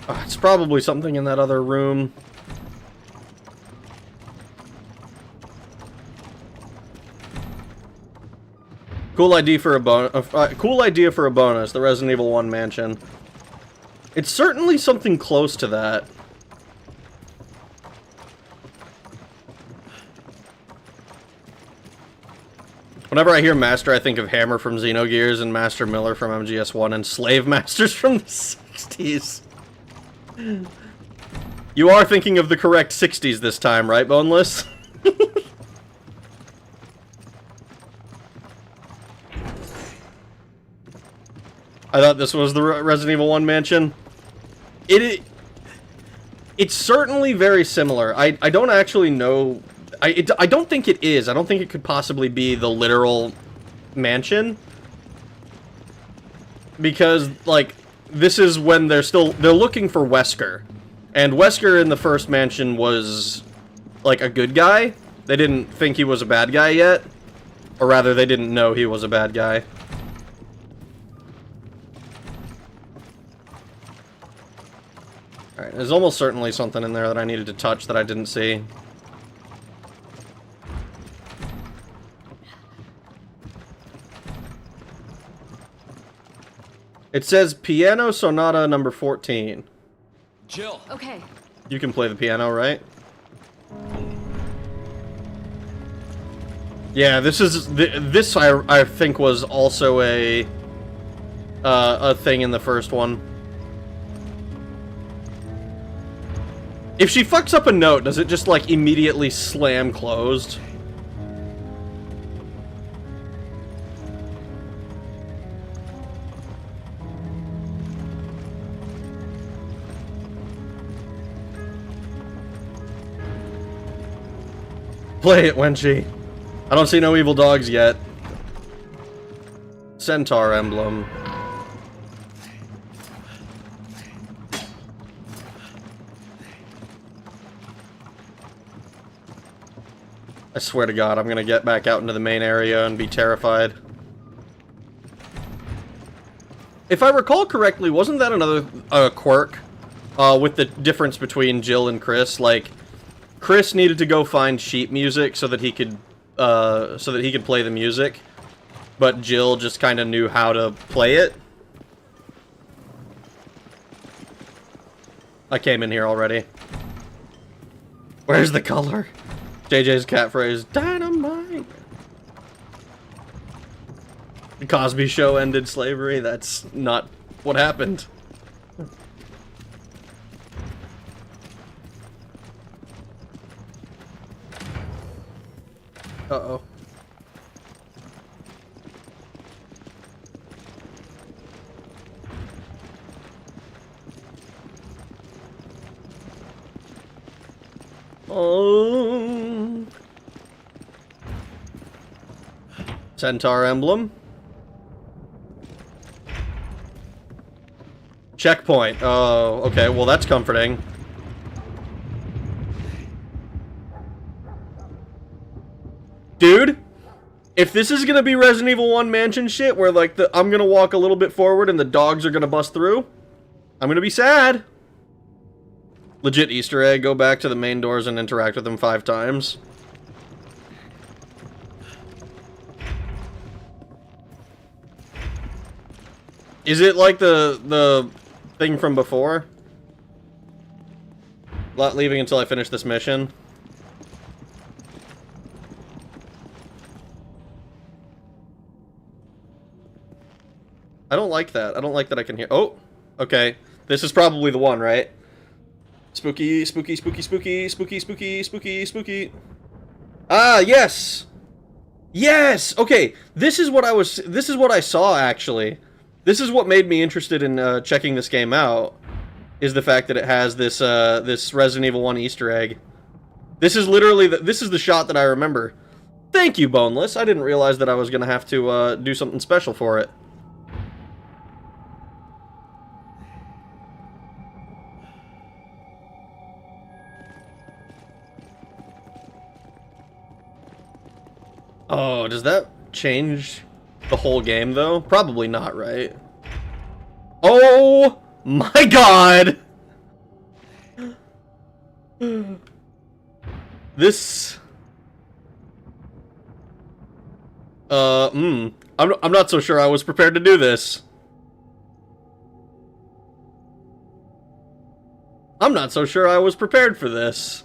It's probably something in that other room. Cool idea for a bonus. The Resident Evil 1 mansion. It's certainly something close to that. Whenever I hear Master, I think of Hammer from Xenogears and Master Miller from MGS1 and Slave Masters from the 60s. You are thinking of the correct 60s this time, right, Boneless? I thought this was the Resident Evil 1 mansion. It's certainly very similar. I don't actually know... I don't think it is. I don't think it could possibly be the literal mansion. Because, like, this is when they're looking for Wesker. And Wesker in the first mansion was, like, a good guy. They didn't think he was a bad guy yet. Or rather, they didn't know he was a bad guy. Alright, there's almost certainly something in there that I needed to touch that I didn't see. It says Piano Sonata number 14. Jill. Okay. You can play the piano, right? Yeah, this I think was also a thing in the first one. If she fucks up a note, does it just like immediately slam closed? Play it, Wenchi. I don't see no evil dogs yet. Centaur emblem. I swear to God, I'm gonna get back out into the main area and be terrified. If I recall correctly, wasn't that another quirk with the difference between Jill and Chris? Like, Chris needed to go find sheet music so that he could play the music, but Jill just kind of knew how to play it. I came in here already. Where's the color? JJ's catphrase, dynamite. The Cosby Show ended slavery. That's not what happened. Uh-oh. Oh. Centaur emblem. Checkpoint. Oh, okay. Well, that's comforting. Dude, if this is gonna be Resident Evil 1 mansion shit, where like I'm gonna walk a little bit forward and the dogs are gonna bust through, I'm gonna be sad. Legit Easter egg, go back to the main doors and interact with them 5 times. Is it like the thing from before? Not leaving until I finish this mission. I don't like that. I don't like that I can hear. Oh, okay. This is probably the one, right? Spooky, spooky, spooky, spooky, spooky, spooky, spooky, spooky. Ah, yes! Yes! Okay, this is what I saw, actually. This is what made me interested in checking this game out, is the fact that it has this this Resident Evil 1 Easter egg. This is literally this is the shot that I remember. Thank you, Boneless. I didn't realize that I was gonna have to do something special for it. Oh, does that change the whole game, though? Probably not, right? Oh my God! This... I'm not so sure I was prepared to do this. I'm not so sure I was prepared for this.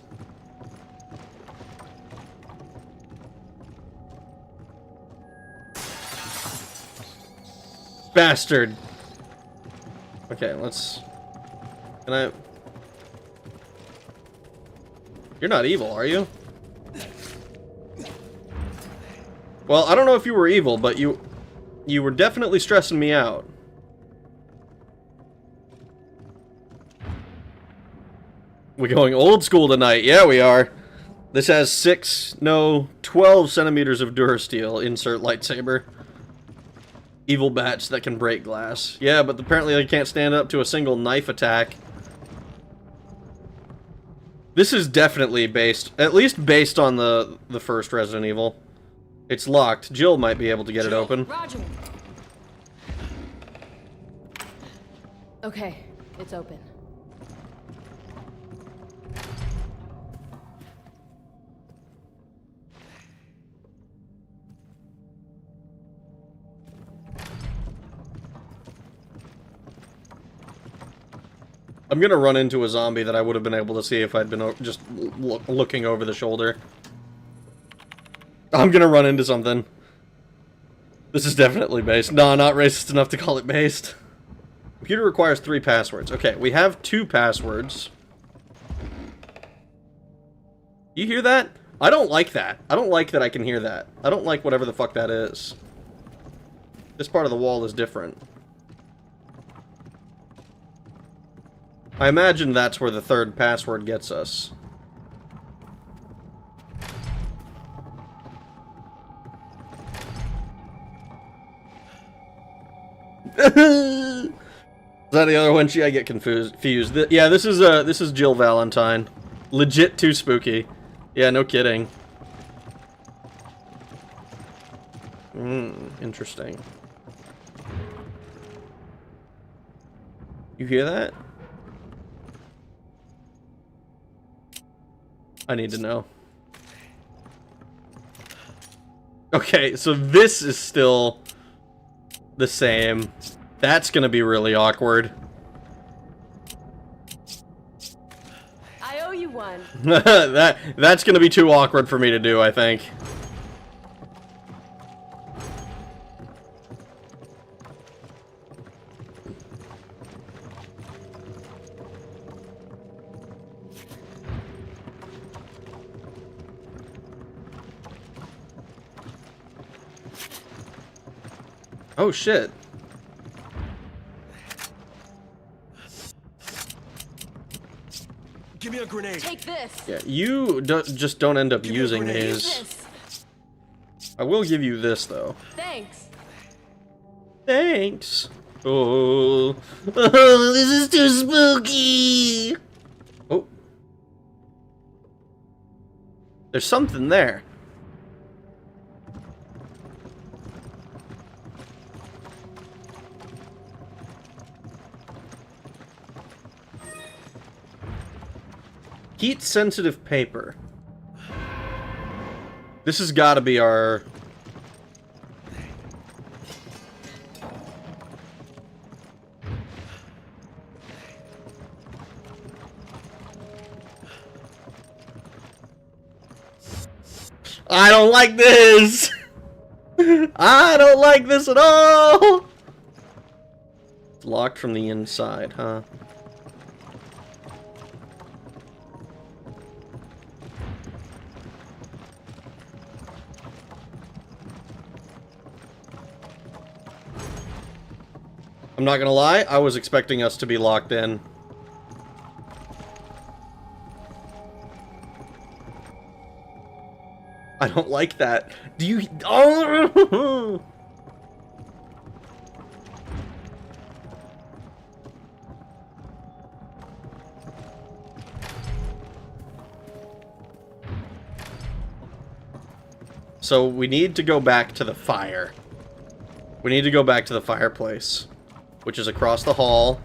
Bastard. Okay, let's... Can I... You're not evil, are you? Well, I don't know if you were evil, but you were definitely stressing me out. We're going old school tonight. Yeah, we are. This has 12 centimeters of Durasteel. Insert lightsaber. Evil bats that can break glass. Yeah, but apparently they can't stand up to a single knife attack. This is definitely based, at least based on the first Resident Evil. It's locked. Jill might be able to get it open. Roger. Okay, it's open. I'm gonna run into a zombie that I would have been able to see if I'd been just looking over the shoulder. I'm gonna run into something. This is definitely based. No, not racist enough to call it based. Computer requires 3 passwords. Okay, we have 2 passwords. You hear that? I don't like that. I don't like that I can hear that. I don't like whatever the fuck that is. This part of the wall is different. I imagine that's where the 3rd password gets us. Is that the other one? I get confused. Yeah, this is Jill Valentine. Legit too spooky. Yeah, no kidding. Interesting. You hear that? I need to know. Okay, so this is still the same. That's gonna be really awkward. I owe you one. That's gonna be too awkward for me to do, I think. Oh shit. Give me a grenade. Take this. Yeah, you just don't end up using Use these. this. I will give you this, though. Thanks. Thanks. Oh, this is too spooky. Oh. There's something there. Heat-sensitive paper. This has got to be our... I don't like this! I don't like this at all! It's locked from the inside, huh? I'm not gonna lie, I was expecting us to be locked in. I don't like that. Do you... Oh! So we need to go back to the fire. We need to go back to the fireplace, which is across the hall.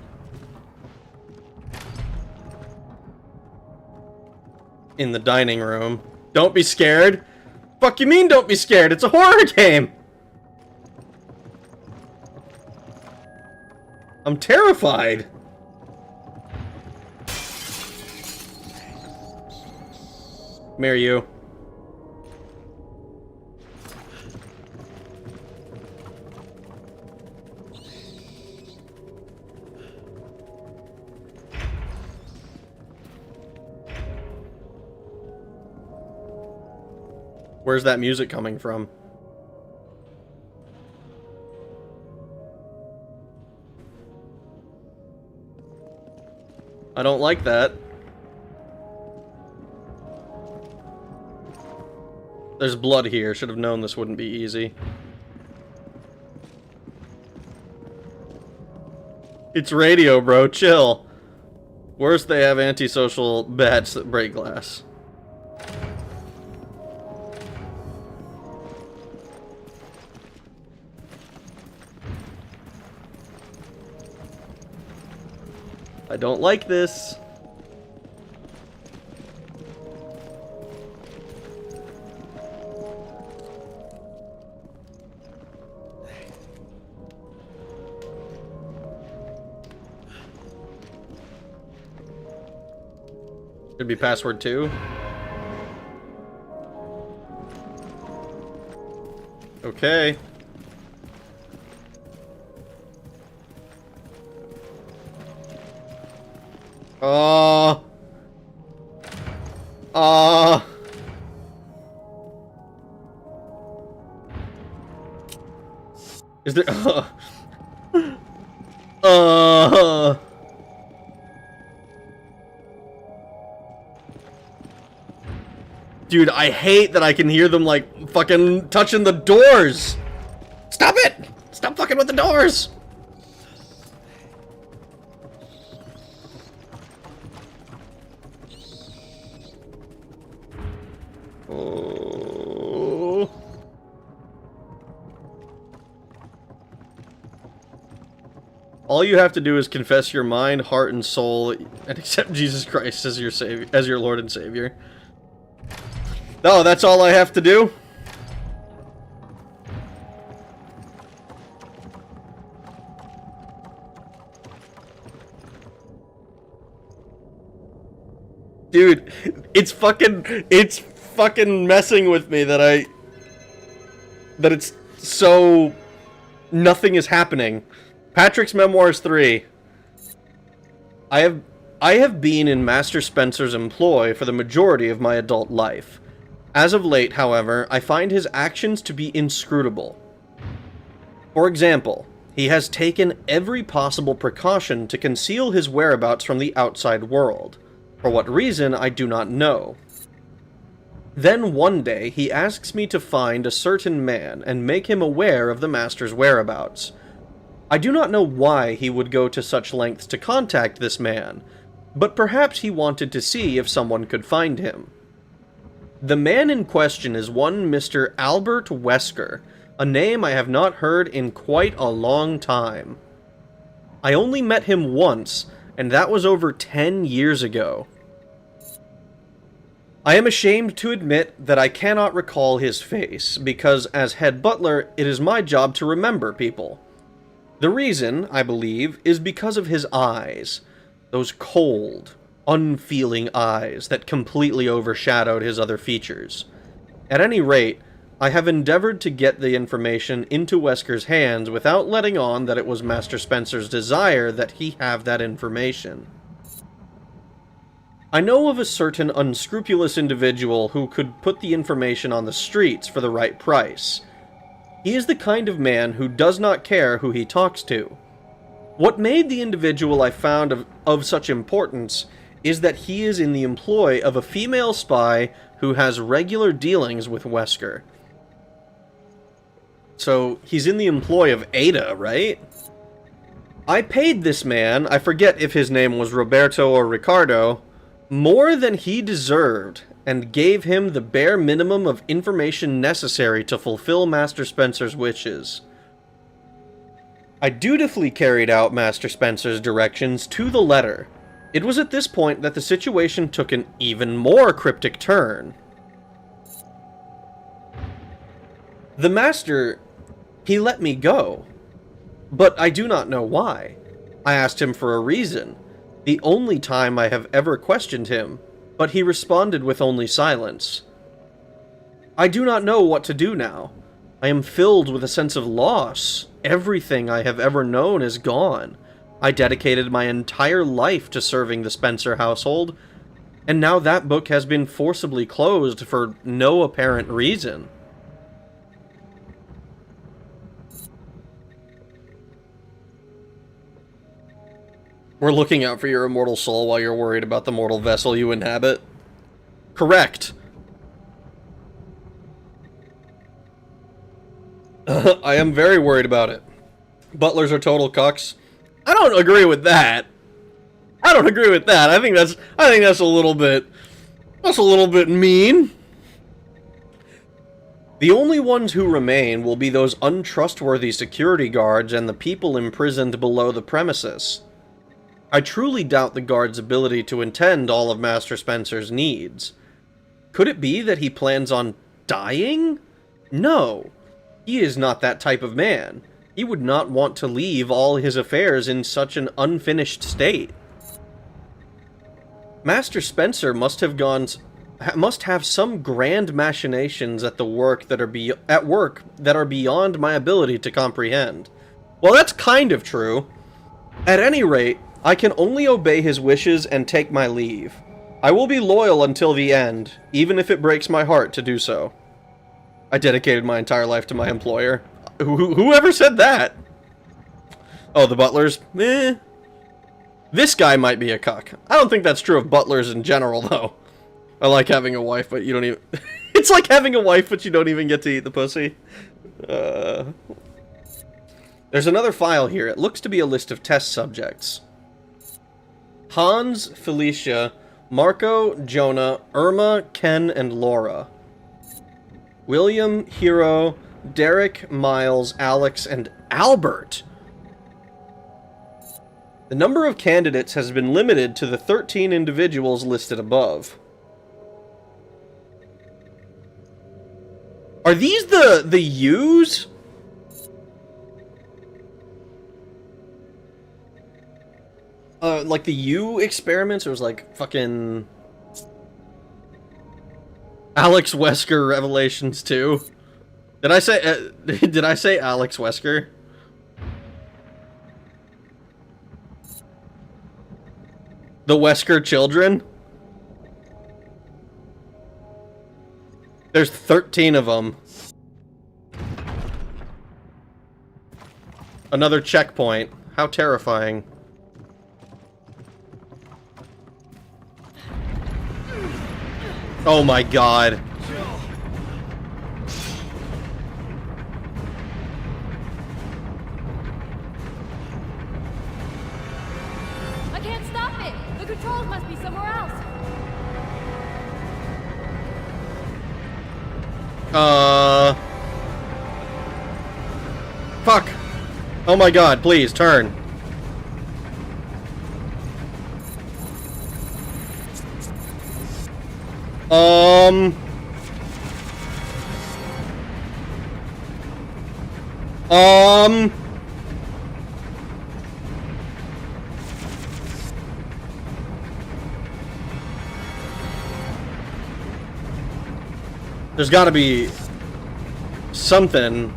In the dining room. Don't be scared. Fuck you mean don't be scared? It's a horror game. I'm terrified. Marry you. Where's that music coming from? I don't like that. There's blood here. Should have known this wouldn't be easy. It's radio, bro. Chill. Worse, they have antisocial bats that break glass. I don't like this. Should be password 2. Okay. Is there... Dude, I hate that I can hear them, like, fucking touching the doors! Stop it! Stop fucking with the doors! Oh. All you have to do is confess your mind, heart, and soul, and accept Jesus Christ as your savior, as your Lord and Savior. Oh, that's all I have to do? Dude, it's fucking messing with me that it's so nothing is happening. Patrick's Memoirs 3. I have been in Master Spencer's employ for the majority of my adult life. As of late, however, I find his actions to be inscrutable. For example, he has taken every possible precaution to conceal his whereabouts from the outside world. For what reason, I do not know. Then one day, he asks me to find a certain man and make him aware of the Master's whereabouts. I do not know why he would go to such lengths to contact this man, but perhaps he wanted to see if someone could find him. The man in question is one Mr. Albert Wesker, a name I have not heard in quite a long time. I only met him once, and that was over 10 years ago. I am ashamed to admit that I cannot recall his face, because as head butler, it is my job to remember people. The reason, I believe, is because of his eyes. Those cold, unfeeling eyes that completely overshadowed his other features. At any rate, I have endeavored to get the information into Wesker's hands without letting on that it was Master Spencer's desire that he have that information. I know of a certain unscrupulous individual who could put the information on the streets for the right price. He is the kind of man who does not care who he talks to. What made the individual I found of such importance is that he is in the employ of a female spy who has regular dealings with Wesker. So, he's in the employ of Ada, right? I paid this man, I forget if his name was Roberto or Ricardo, more than he deserved, and gave him the bare minimum of information necessary to fulfill Master Spencer's wishes. I dutifully carried out Master Spencer's directions to the letter. It was at this point that the situation took an even more cryptic turn. The Master, he let me go. But I do not know why. I asked him for a reason, the only time I have ever questioned him, but he responded with only silence. I do not know what to do now. I am filled with a sense of loss. Everything I have ever known is gone. I dedicated my entire life to serving the Spencer household, and now that book has been forcibly closed for no apparent reason. We're looking out for your immortal soul while you're worried about the mortal vessel you inhabit. Correct. I am very worried about it. Butlers are total cucks. I don't agree with that. I don't agree with that. I think that's a little bit mean. The only ones who remain will be those untrustworthy security guards and the people imprisoned below the premises. I truly doubt the guard's ability to attend all of Master Spencer's needs. Could it be that he plans on dying? No. He is not that type of man. He would not want to leave all his affairs in such an unfinished state. Master Spencer must have some grand machinations at work that are beyond my ability to comprehend. Well, that's kind of true. At any rate, I can only obey his wishes and take my leave. I will be loyal until the end, even if it breaks my heart to do so. I dedicated my entire life to my employer. Whoever said that? Oh, the butlers? Meh. This guy might be a cuck. I don't think that's true of butlers in general, though. I like having a wife, but you don't even... It's like having a wife, but you don't even get to eat the pussy. There's another file here. It looks to be a list of test subjects. Hans, Felicia, Marco, Jonah, Irma, Ken, and Laura. William, Hero, Derek, Miles, Alex, and Albert. The number of candidates has been limited to the 13 individuals listed above. Are these the U's? Like the U experiments, or was like fucking Alex Wesker Revelations 2? Did I say Alex Wesker? The Wesker children? There's 13 of them. Another checkpoint. How terrifying. Oh my god. I can't stop it! The controls must be somewhere else! Fuck! Oh my god, please, turn. There's gotta be something.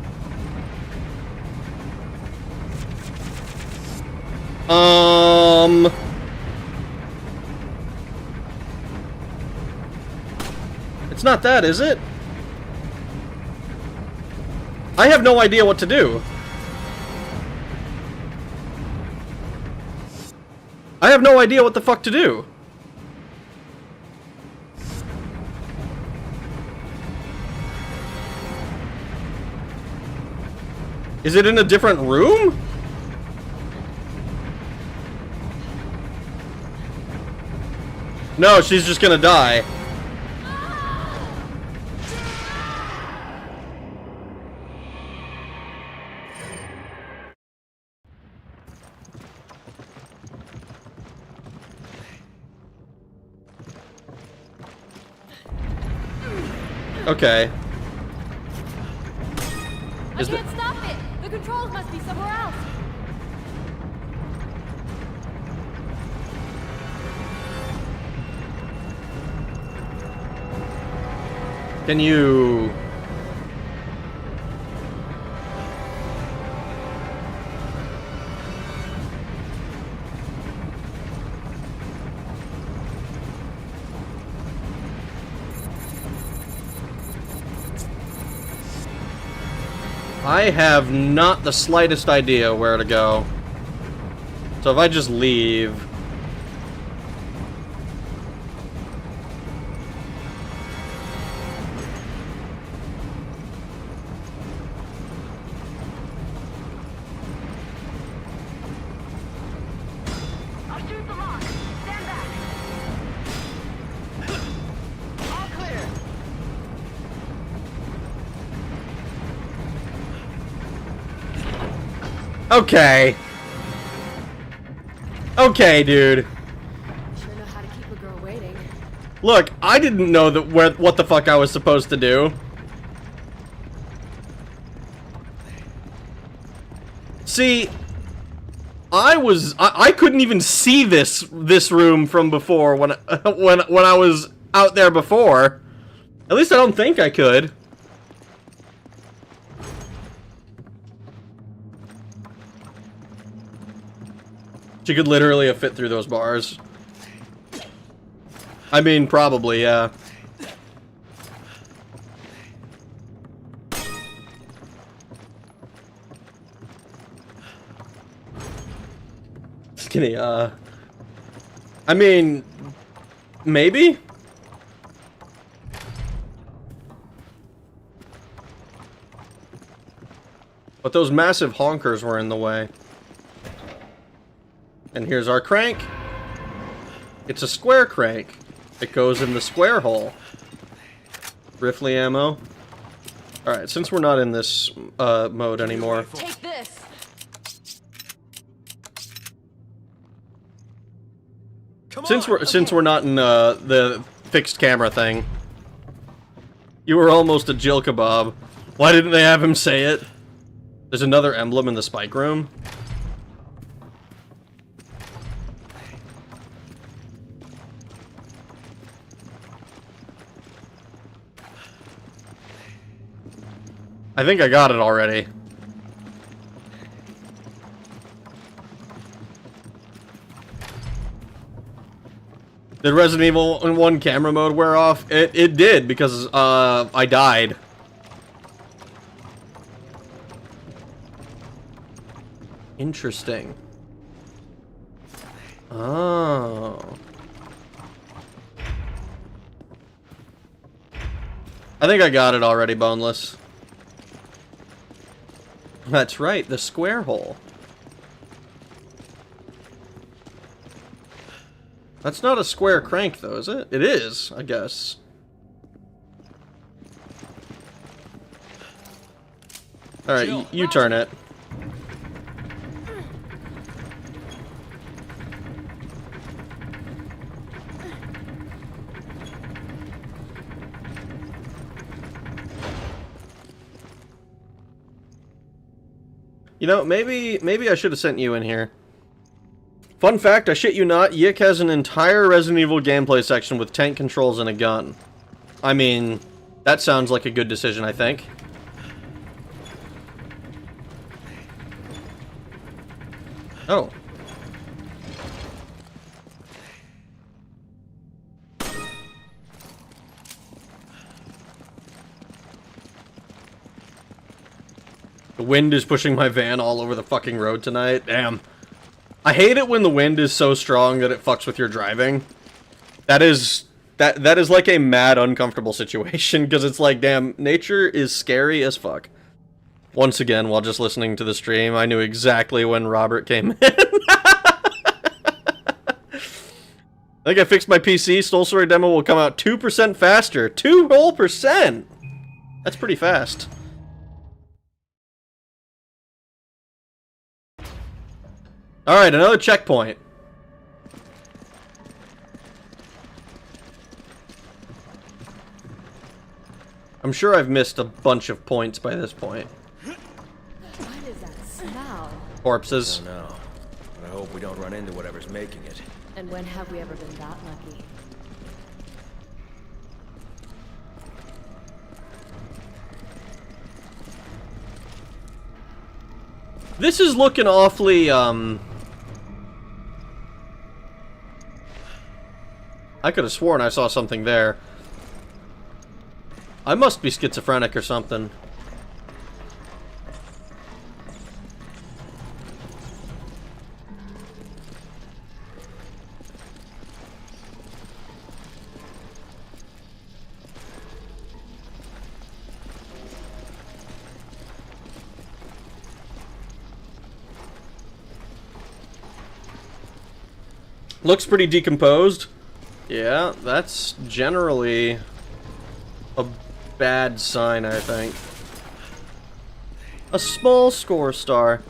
It's not that, is it? I have no idea what to do. I have no idea what the fuck to do. Is it in a different room? No, she's just gonna die. Okay. I can't stop it! The controls must be somewhere else! Can you... I have not the slightest idea where to go. So if I just leave... I'll shoot the lock. Stand back. All clear. Okay. Okay, dude. Sure know how to keep a girl waiting. Look, I didn't know that what the fuck I was supposed to do. See, I couldn't even see this room from before when I was out there before. At least I don't think I could. She could literally have fit through those bars. I mean, probably, yeah. Skinny, I mean, maybe? But those massive honkers were in the way. And here's our crank. It's a square crank. It goes in the square hole. Rifle ammo. Alright, since we're not in this mode anymore. Take this! Since we're not in the fixed camera thing. You were almost a Jill kebab. Why didn't they have him say it? There's another emblem in the spike room. I think I got it already. Did Resident Evil 1 camera mode wear off? It did, because I died. Interesting. Oh. I think I got it already, Boneless. That's right, the square hole. That's not a square crank, though, is it? It is, I guess. Alright, you turn it. You know, maybe I should have sent you in here. Fun fact, I shit you not, Yik has an entire Resident Evil gameplay section with tank controls and a gun. I mean, that sounds like a good decision, I think. Oh. The wind is pushing my van all over the fucking road tonight. Damn. I hate it when the wind is so strong that it fucks with your driving. That is like a mad uncomfortable situation, because it's like, damn, nature is scary as fuck. Once again, while just listening to the stream, I knew exactly when Robert came in. I think I fixed my PC. Soul Story demo will come out 2% faster. 2 whole %! That's pretty fast. Alright, another checkpoint. I'm sure I've missed a bunch of points by this point. What is that smell? Corpses. I don't know, but I hope we don't run into whatever's making it. And when have we ever been that lucky? This is looking awfully, I could have sworn I saw something there. I must be schizophrenic or something. Looks pretty decomposed. Yeah, that's generally a bad sign, I think. A small score star.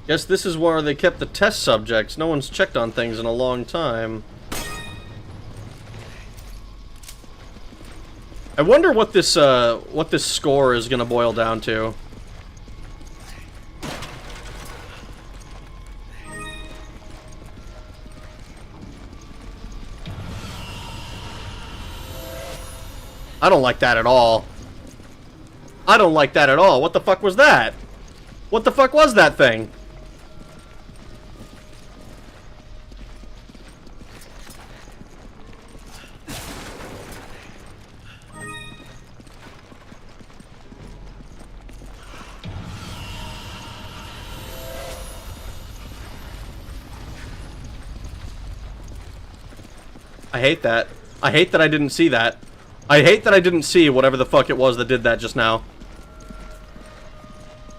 Guess this is where they kept the test subjects. No one's checked on things in a long time. I wonder what this score is gonna boil down to. I don't like that at all. I don't like that at all. What the fuck was that? What the fuck was that thing? I hate that. I hate that I didn't see that. I hate that I didn't see whatever the fuck it was that did that just now.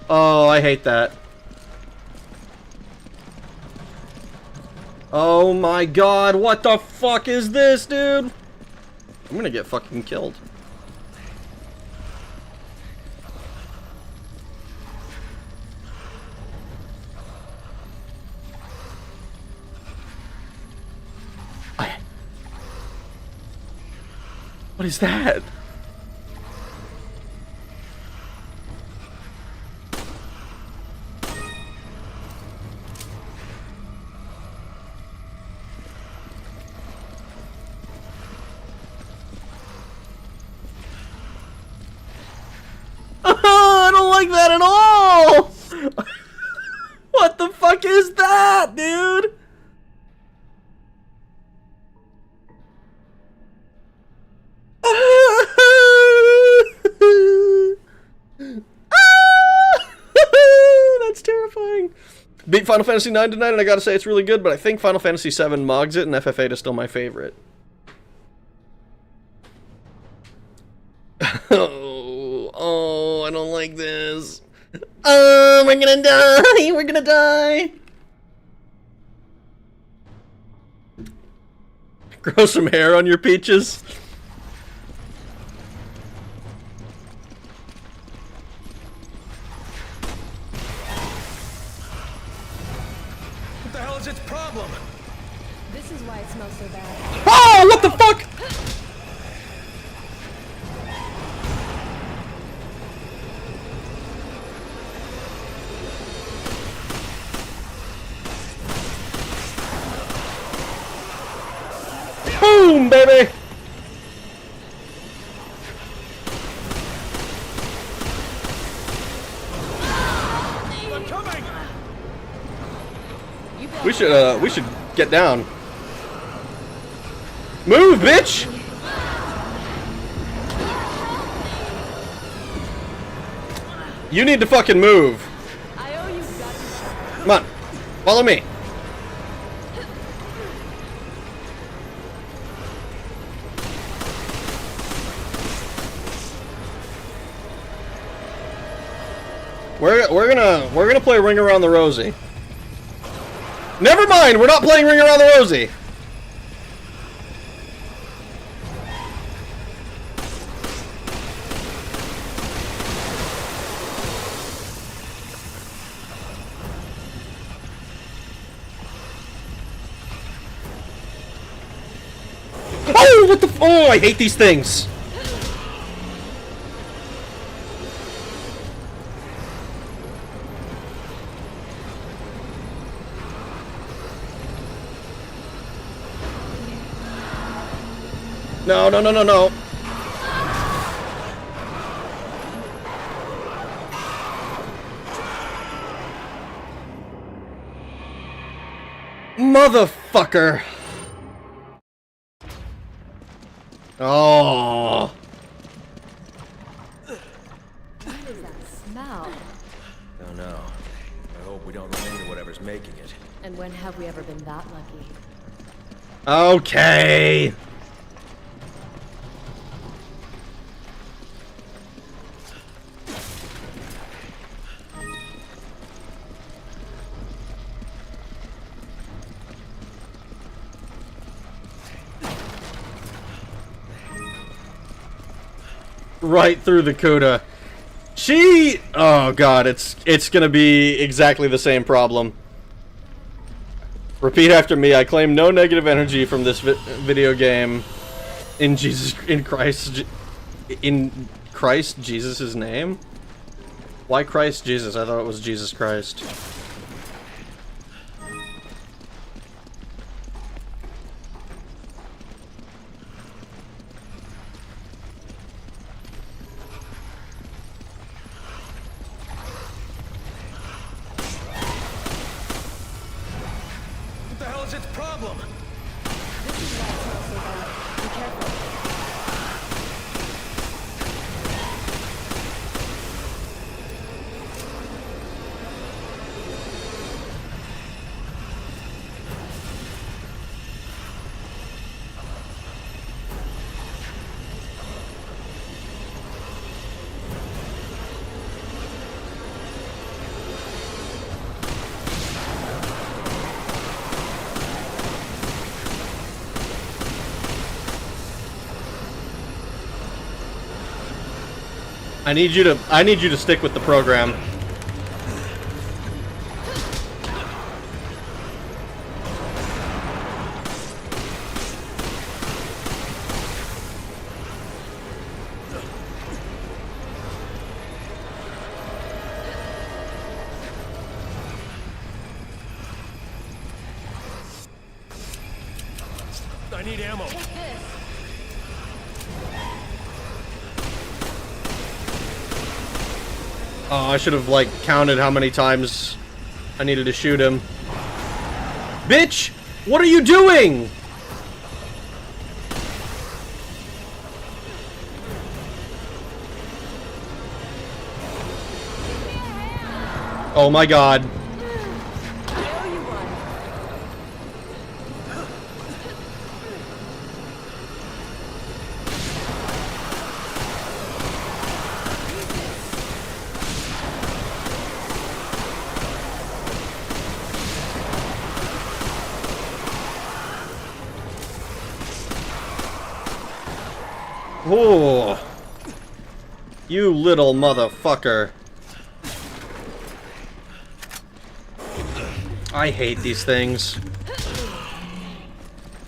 Oh, I hate that. Oh my god, what the fuck is this, dude? I'm gonna get fucking killed. What is that? I don't like that at all! What the fuck is that, dude? That's terrifying. Beat Final Fantasy IX tonight, and I gotta say it's really good, but I think Final Fantasy VII mogs it, and FF8 is still my favorite. Oh, I don't like this. Oh, we're gonna die! We're gonna die! Grow some hair on your peaches. What the hell is its problem? This is why it smells so bad. Oh, what the fuck? Boom, baby! I'm coming! We should get down. Move, bitch! You need to fucking move. I owe you guts. Come on, follow me. We're gonna play Ring Around the Rosie. Never mind, we're not playing Ring Around the Rosie. Oh, what the oh, I hate these things. No, no, no, no, no. Motherfucker. Oh. What is that smell? Oh no. I hope we don't run into whatever's making it. And when have we ever been that lucky? Okay. Right through the Cuda. She... Oh god, it's gonna be exactly the same problem. Repeat after me. I claim no negative energy from this video game. In Christ Jesus' name? Why Christ Jesus? I thought it was Jesus Christ. What's its problem? This is why it smells so bad. Be careful. I need you to stick with the program. I need ammo. Take this. Oh, I should have, like, counted how many times I needed to shoot him. Bitch! What are you doing? Oh my god. I owe you one. Oh. You little motherfucker. I hate these things.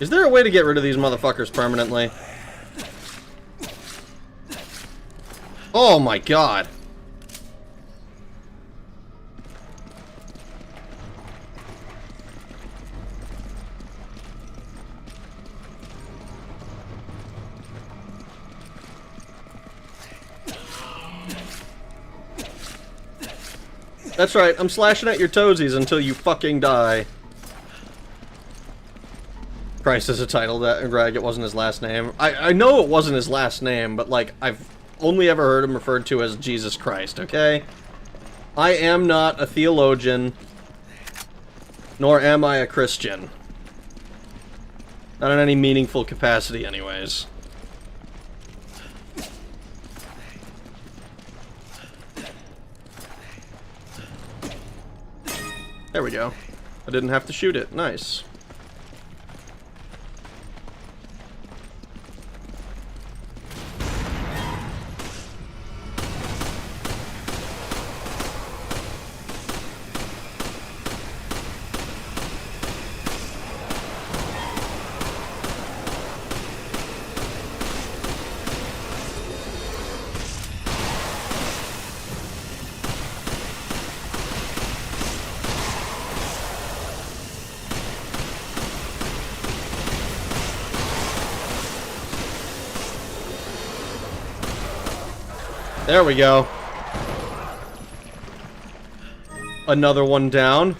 Is there a way to get rid of these motherfuckers permanently? Oh my god. That's right, I'm slashing at your toesies until you fucking die. Christ is a title, that Greg, it wasn't his last name. I know it wasn't his last name, but like, I've only ever heard him referred to as Jesus Christ, okay? I am not a theologian, nor am I a Christian. Not in any meaningful capacity, anyways. There we go. I didn't have to shoot it. Nice. There we go. Another one down.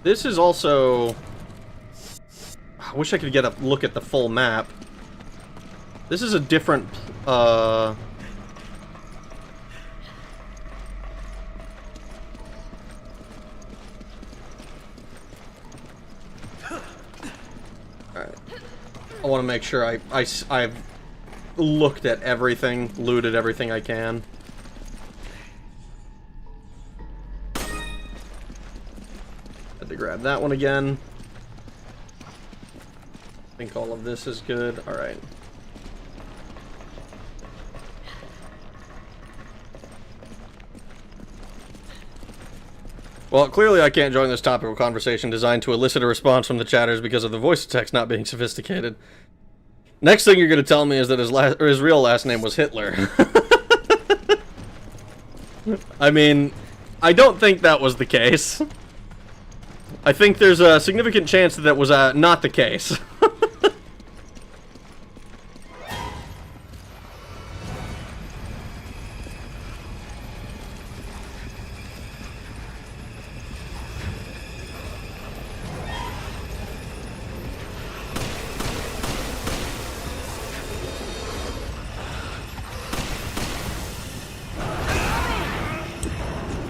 This is also... I wish I could get a look at the full map. This is a different, Alright. I want to make sure I've looked at everything, looted everything I can. Had to grab that one again. I think all of this is good. Alright. Well, clearly I can't join this topical conversation designed to elicit a response from the chatters because of the voice text not being sophisticated. Next thing you're going to tell me is that his real last name was Hitler. I mean, I don't think that was the case. I think there's a significant chance that was not the case.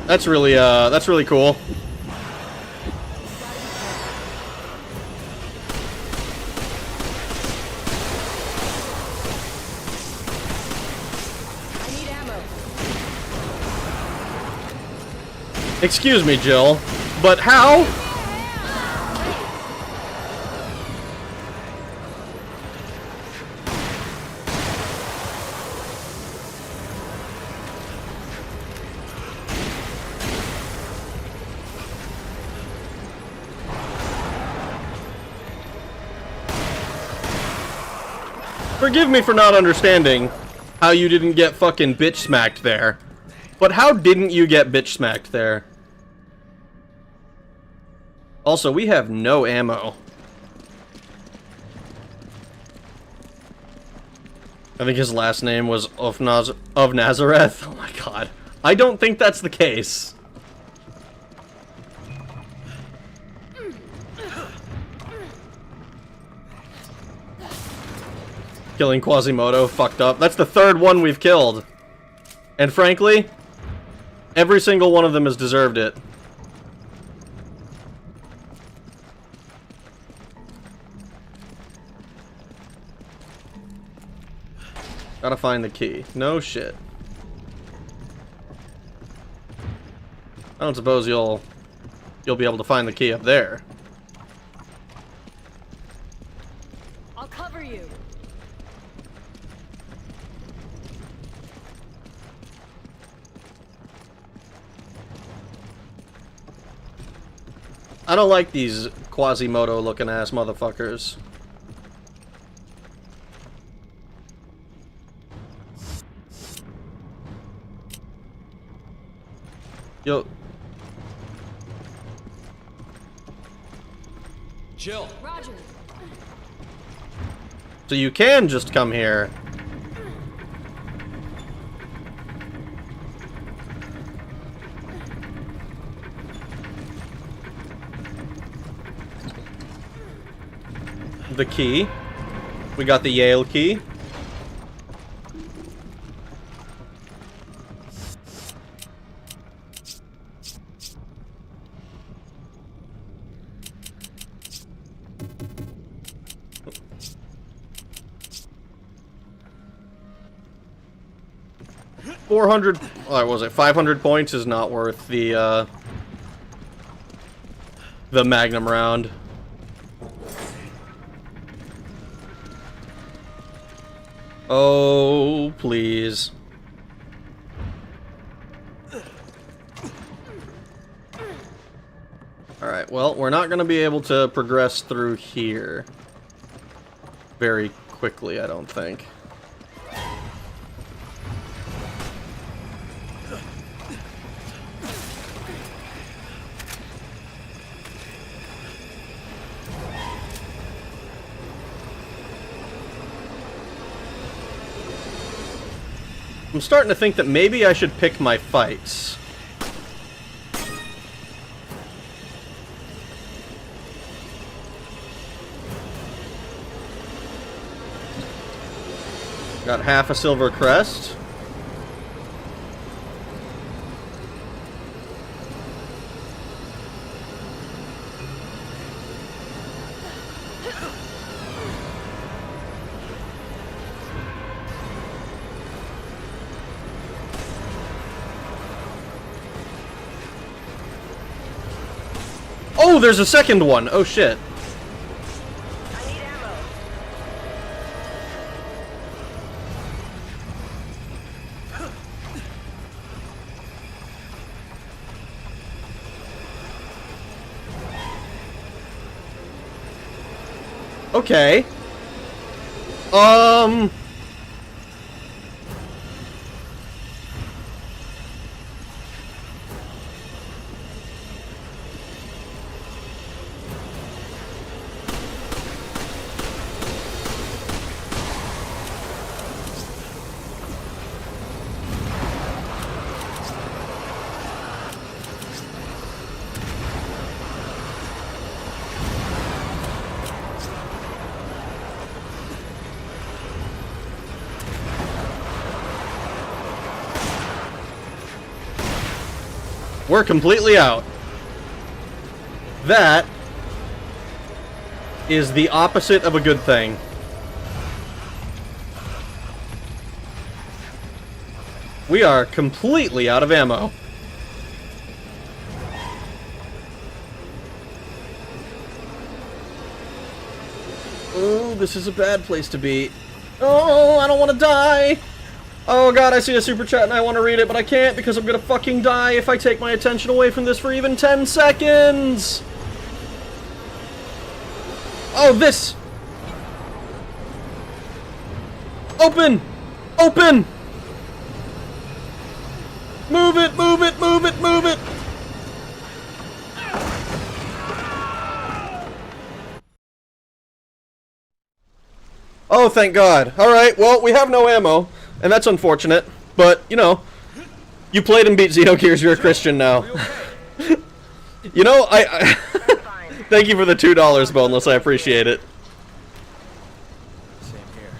That's really cool. I need ammo. Excuse me, Jill, but how? Forgive me for not understanding how you didn't get fucking bitch smacked there. But how didn't you get bitch smacked there? Also, we have no ammo. I think his last name was of Nazareth. Oh my god. I don't think that's the case. Killing Quasimodo, fucked up. That's the third one we've killed. And frankly, every single one of them has deserved it. Gotta find the key. No shit. I don't suppose you'll be able to find the key up there. I'll cover you. I don't like these Quasimodo looking ass motherfuckers. Yo. Jill. Roger. So you can just come here. The key. We got the Yale key. What was it? 500 points is not worth the Magnum round. Oh, please. Alright, well, we're not going to be able to progress through here very quickly, I don't think. I'm starting to think that maybe I should pick my fights. Got half a silver crest. Oh, there's a second one. Oh shit. I need ammo. Okay. We're completely out. That is the opposite of a good thing. We are completely out of ammo. Oh, this is a bad place to be. Oh, I don't want to die. Oh god, I see a super chat and I want to read it, but I can't because I'm gonna fucking die if I take my attention away from this for even 10 seconds! Oh, this! Open! Open! Move it, move it, move it, move it! Oh, thank god. Alright, well, we have no ammo. And that's unfortunate, but, you know, you played and beat Xenogears, you're a Christian now. You know, I thank you for the $2, Boneless, I appreciate it. Same here.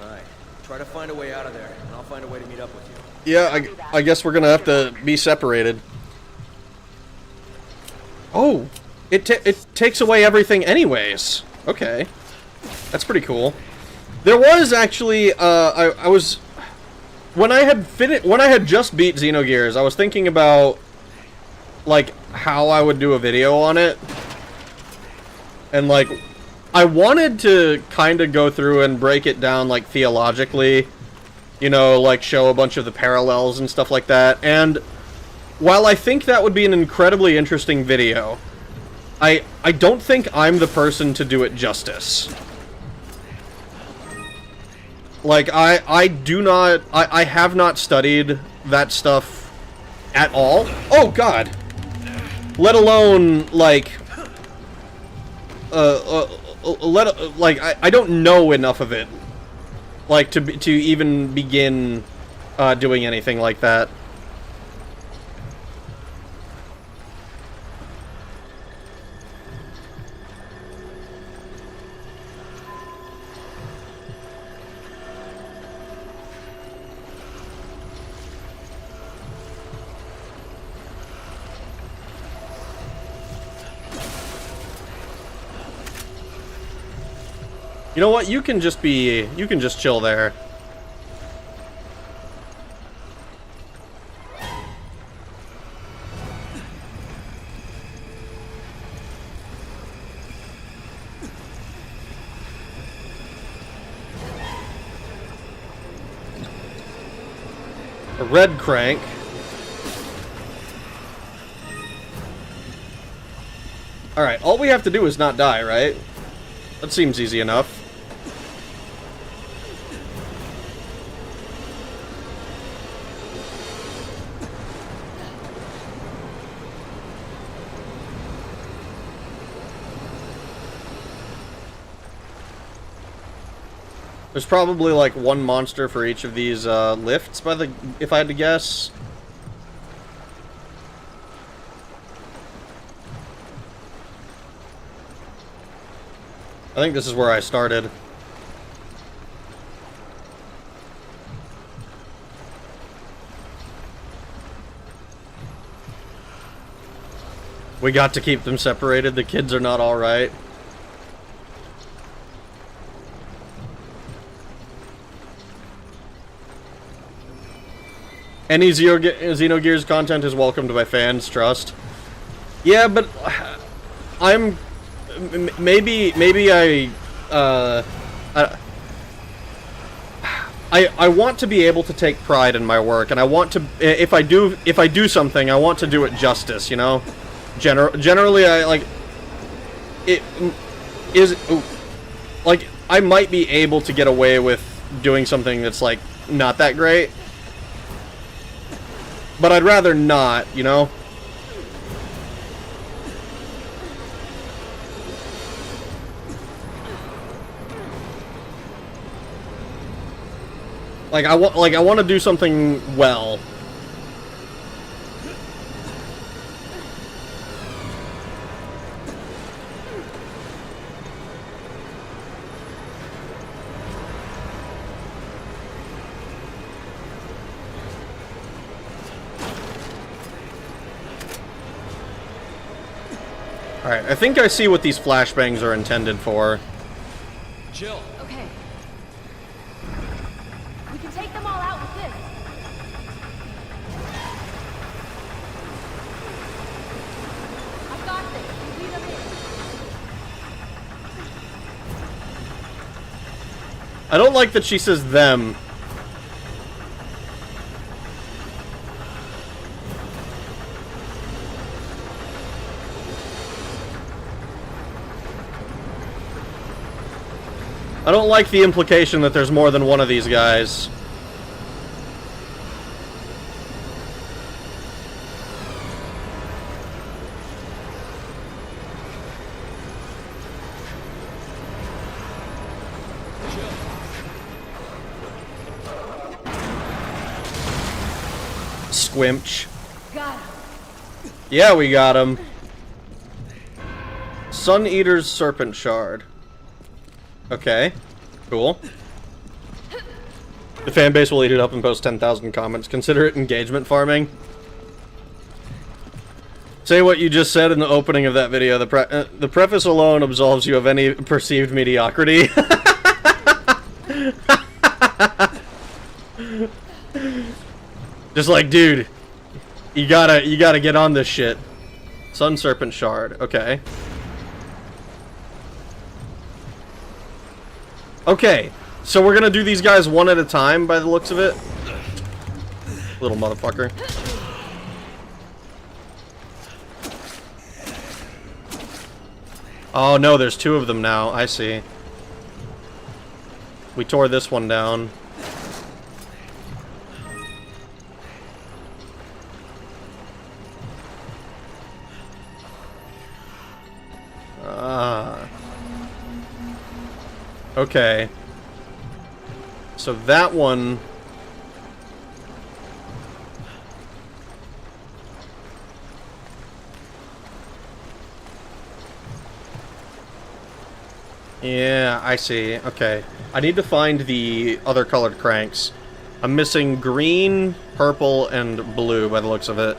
Alright, try to find a way out of there, and I'll find a way to meet up with you. Yeah, I guess we're gonna have to be separated. Oh, it takes away everything anyways. Okay, that's pretty cool. There was actually, I was, when I had just beat Xenogears, I was thinking about, like, how I would do a video on it. And, like, I wanted to kind of go through and break it down, like, theologically. You know, like, show a bunch of the parallels and stuff like that. And while I think that would be an incredibly interesting video, I don't think I'm the person to do it justice. Like, I have not studied that stuff at all. Oh, God! Let alone, like, I don't know enough of it, like, to even begin, doing anything like that. You know what? You can just chill there. A red crank. Alright, all we have to do is not die, right? That seems easy enough. There's probably like one monster for each of these lifts if I had to guess. I think this is where I started. We got to keep them separated. The kids are not alright. Any Xenogears content is welcomed by fans, trust. Yeah, but I'm maybe I want to be able to take pride in my work, and I want to, if I do something, I want to do it justice, you know. Generally, I like it is like I might be able to get away with doing something that's like not that great. But I'd rather not, you know? Like I want to do something well. Alright, I think I see what these flashbangs are intended for. Jill. Okay. We can take them all out with this. I've got this. You lead them in. I don't like that she says them. I don't like the implication that there's more than one of these guys. Squimch. Got him. Yeah, we got him. Sun Eater's Serpent Shard. Okay, cool. The fan base will eat it up and post 10,000 comments. Consider it engagement farming. Say what you just said in the opening of that video. The preface alone absolves you of any perceived mediocrity. Just like, dude, you gotta get on this shit. Sun Serpent Shard. Okay. Okay, so we're gonna do these guys one at a time by the looks of it. Little motherfucker. Oh no, there's two of them now. I see. We tore this one down. Okay. So that one... Yeah, I see. Okay. I need to find the other colored cranks. I'm missing green, purple, and blue by the looks of it.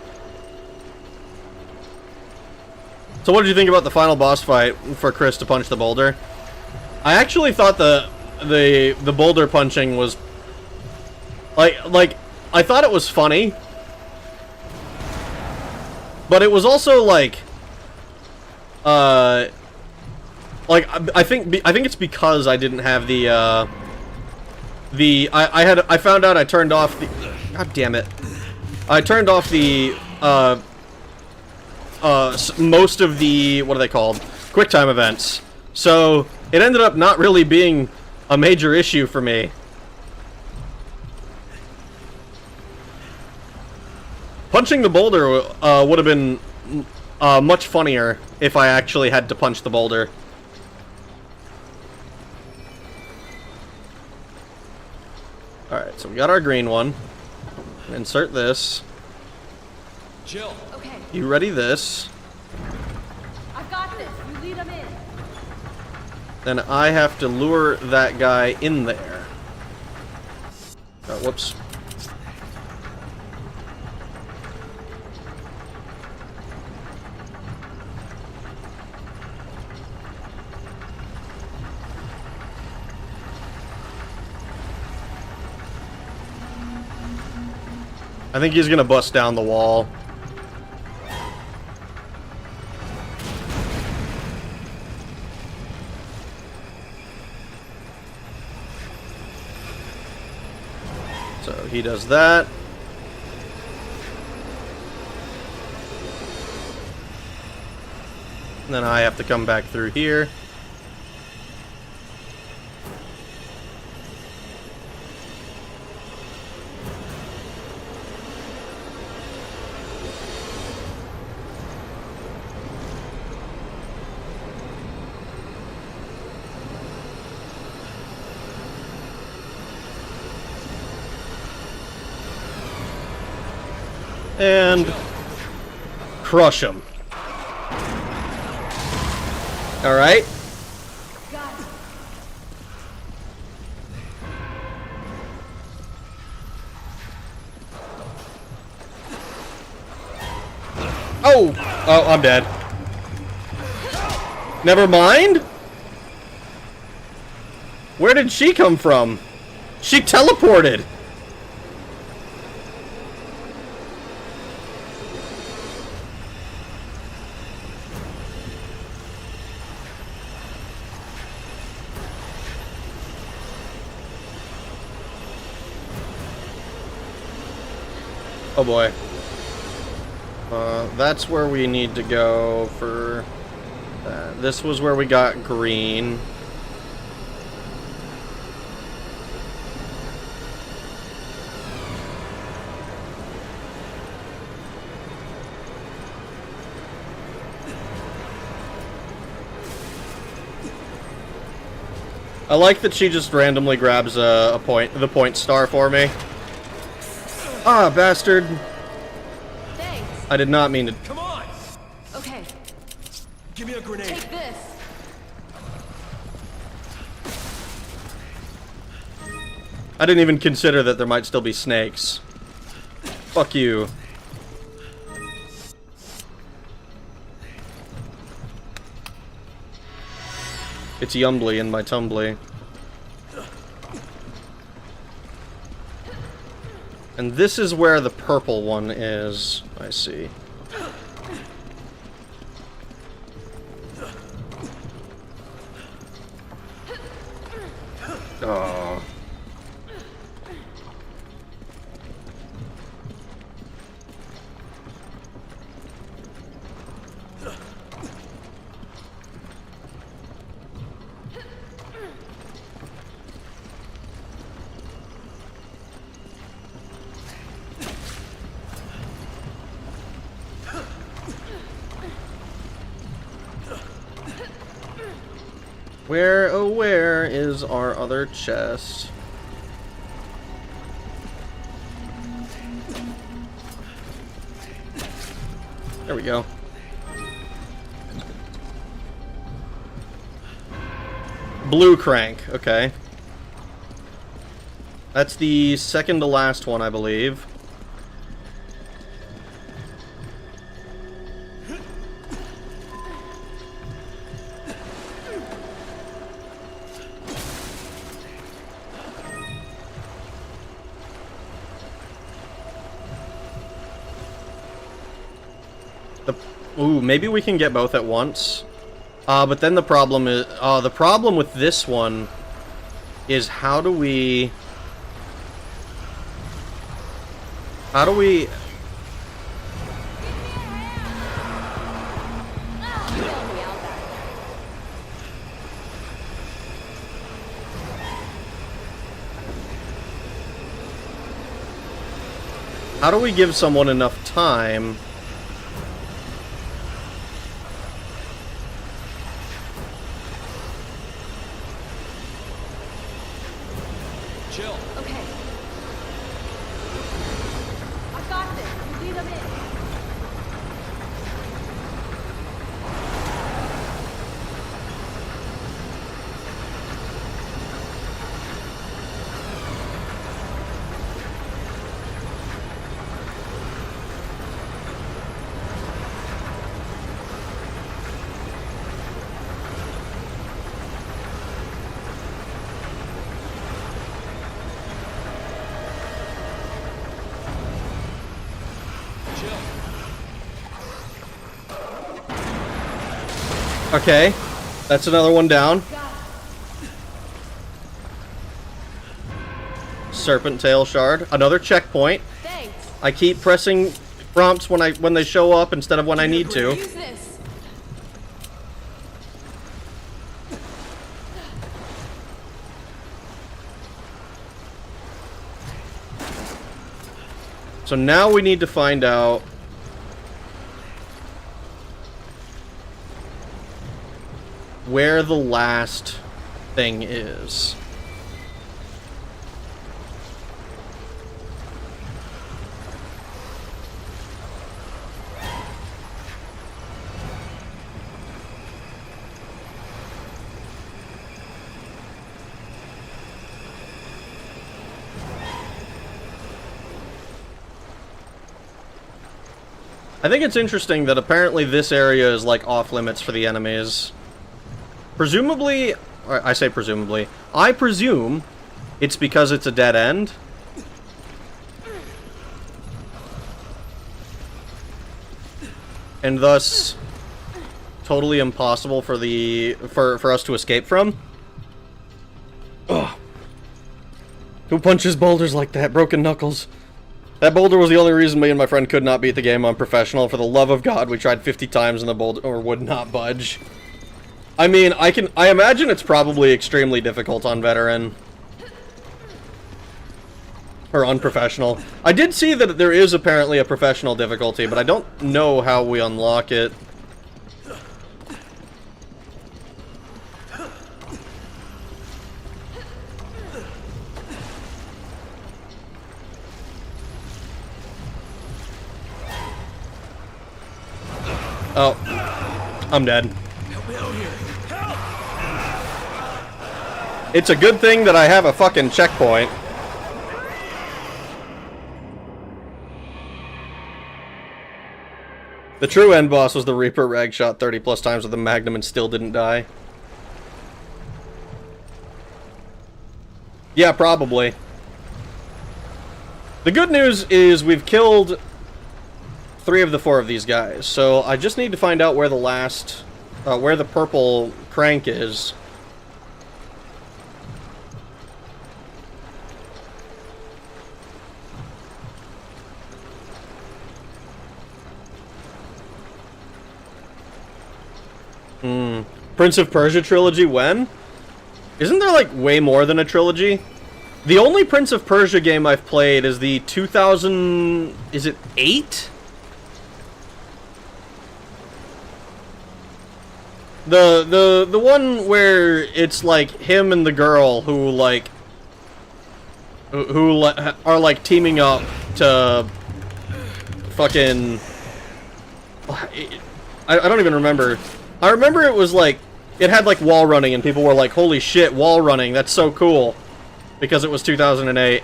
So what did you think about the final boss fight for Chris to punch the boulder? I actually thought the boulder punching was like I thought it was funny, but it was also like I think it's because I didn't have I found out I turned off the, god damn it, I turned off the most of the, what are they called, QuickTime events, so it ended up not really being a major issue for me. Punching the boulder would have been much funnier if I actually had to punch the boulder. Alright, so we got our green one. Insert this. Jill. Okay. You ready this. I've got this. You lead them in. Then I have to lure that guy in there. Oh, whoops. I think he's gonna bust down the wall. So he does that. And then I have to come back through here. And crush him. All right. Got it. Oh, I'm dead. Never mind? Where did she come from? She teleported! Oh boy. That's where we need to go for that. This was where we got green. I like that she just randomly grabs the point star for me. Ah, bastard. Thanks. I did not mean to. Come on! Okay, Give me a grenade. take this. I didn't even consider that there might still be snakes. Fuck you. It's Yumbly in my tumbly. And this is where the purple one is. I see. Oh. Where, oh where is our other chest? There we go. Blue crank, okay. That's the second to last one, I believe. Ooh, maybe we can get both at once. But then the problem is, the problem with this one is how do we... How do we give someone enough time? Jill, Okay. I got this. You lead them in. Jill. Okay, that's another one down. Serpent tail shard, another checkpoint. Thanks. I keep pressing prompts when they show up instead of when I need to. Use this. So now we need to find out where the last thing is. I think it's interesting that apparently this area is like off limits for the enemies. Presumably, or I say presumably, I presume it's because it's a dead end. And thus, totally impossible for for us to escape from. Ugh. Who punches boulders like that? Broken knuckles. That boulder was the only reason me and my friend could not beat the game on professional. For the love of God, we tried 50 times and the boulder would not budge. I mean, I imagine it's probably extremely difficult on veteran. Or unprofessional. I did see that there is apparently a professional difficulty, but I don't know how we unlock it. Oh. I'm dead. Help me out here. It's a good thing that I have a fucking checkpoint. The true end boss was the Reaper rag shot 30 plus times with the Magnum and still didn't die. Yeah, probably. The good news is we've killed 3 of the 4 of these guys, so I just need to find out where the last, where the purple crank is. Prince of Persia trilogy when? Isn't there like way more than a trilogy? The only Prince of Persia game I've played is the 2000... is it 8? The one where it's like him and the girl who like... who are like teaming up to... fucking... I don't even remember. I remember it was like... it had like wall running and people were like, holy shit, wall running, that's so cool. Because it was 2008.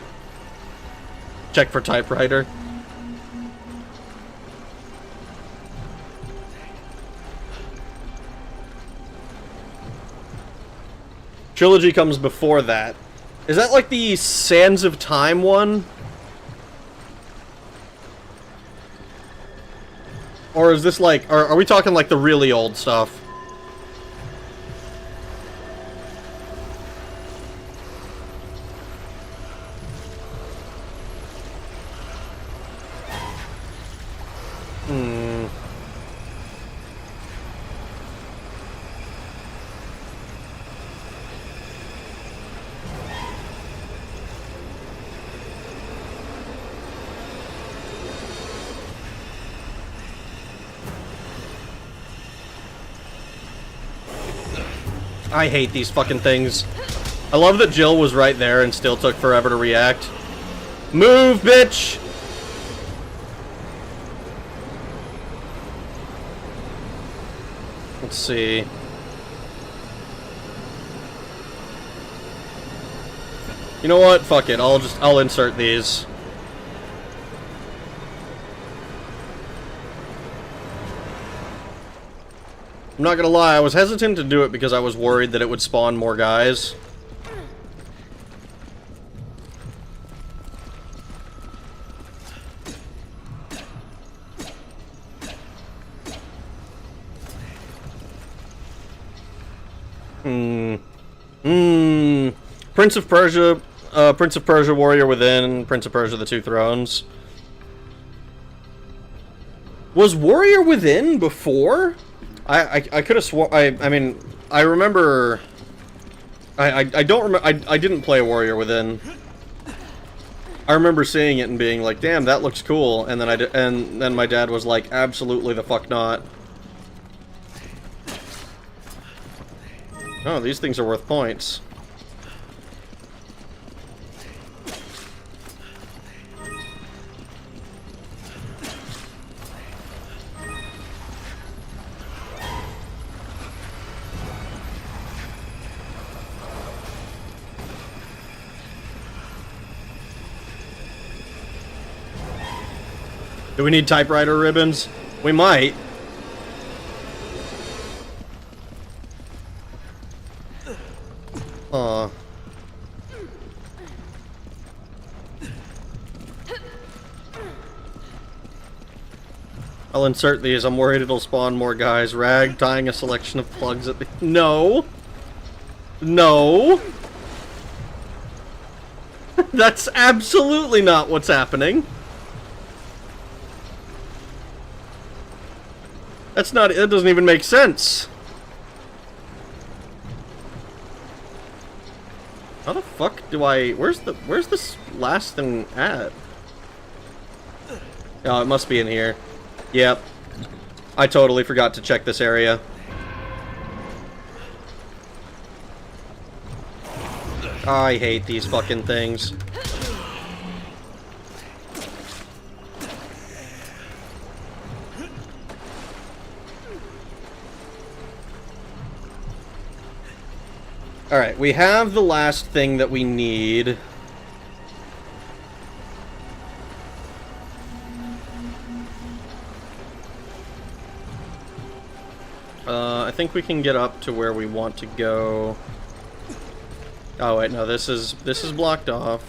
Check for typewriter. Trilogy comes before that. Is that like the Sands of Time one? Or is this like, are we talking like the really old stuff? I hate these fucking things. I love that Jill was right there and still took forever to react. Move, bitch! Let's see. You know what? Fuck it. I'll insert these. I'm not gonna lie, I was hesitant to do it because I was worried that it would spawn more guys. Prince of Persia, Warrior Within, Prince of Persia: The Two Thrones. Was Warrior Within before? I could have swore. I mean, I remember. I don't remember. I didn't play Warrior Within. I remember seeing it and being like, "Damn, that looks cool," and then and then my dad was like, "Absolutely the fuck not." Oh, these things are worth points. Do we need typewriter ribbons? We might. I'll insert these. I'm worried it'll spawn more guys. Rag tying a selection of plugs at the... No! No! That's absolutely not what's happening. That's not... That doesn't even make sense. How the fuck do I... Where's this last thing at? Oh, it must be in here. Yep. I totally forgot to check this area. I hate these fucking things. Alright, we have the last thing that we need. I think we can get up to where we want to go. Oh wait, no, this is blocked off.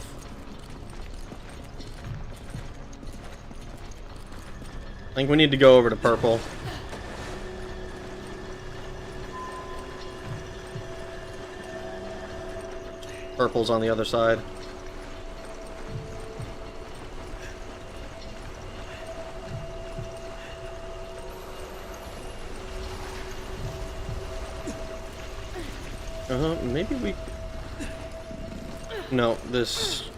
I think we need to go over to purple. Purple's on the other side. Maybe we... No, this...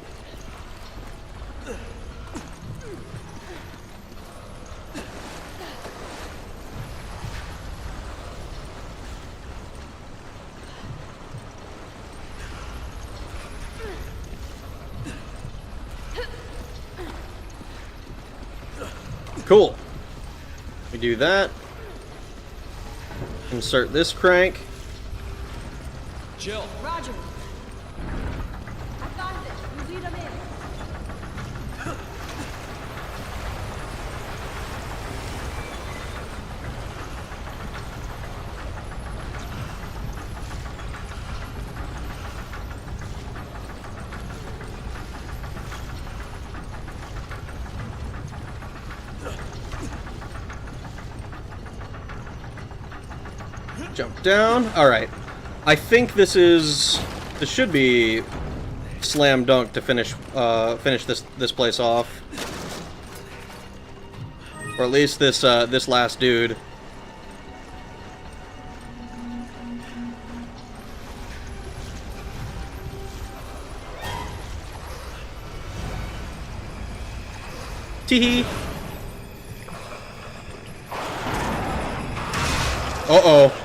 Cool. We do that. Insert this crank. Jill. Roger. I found it. You lead them in. Jump down. Alright. I think this should be slam dunk to finish this place off. Or at least this last dude. Teehee. Uh-oh.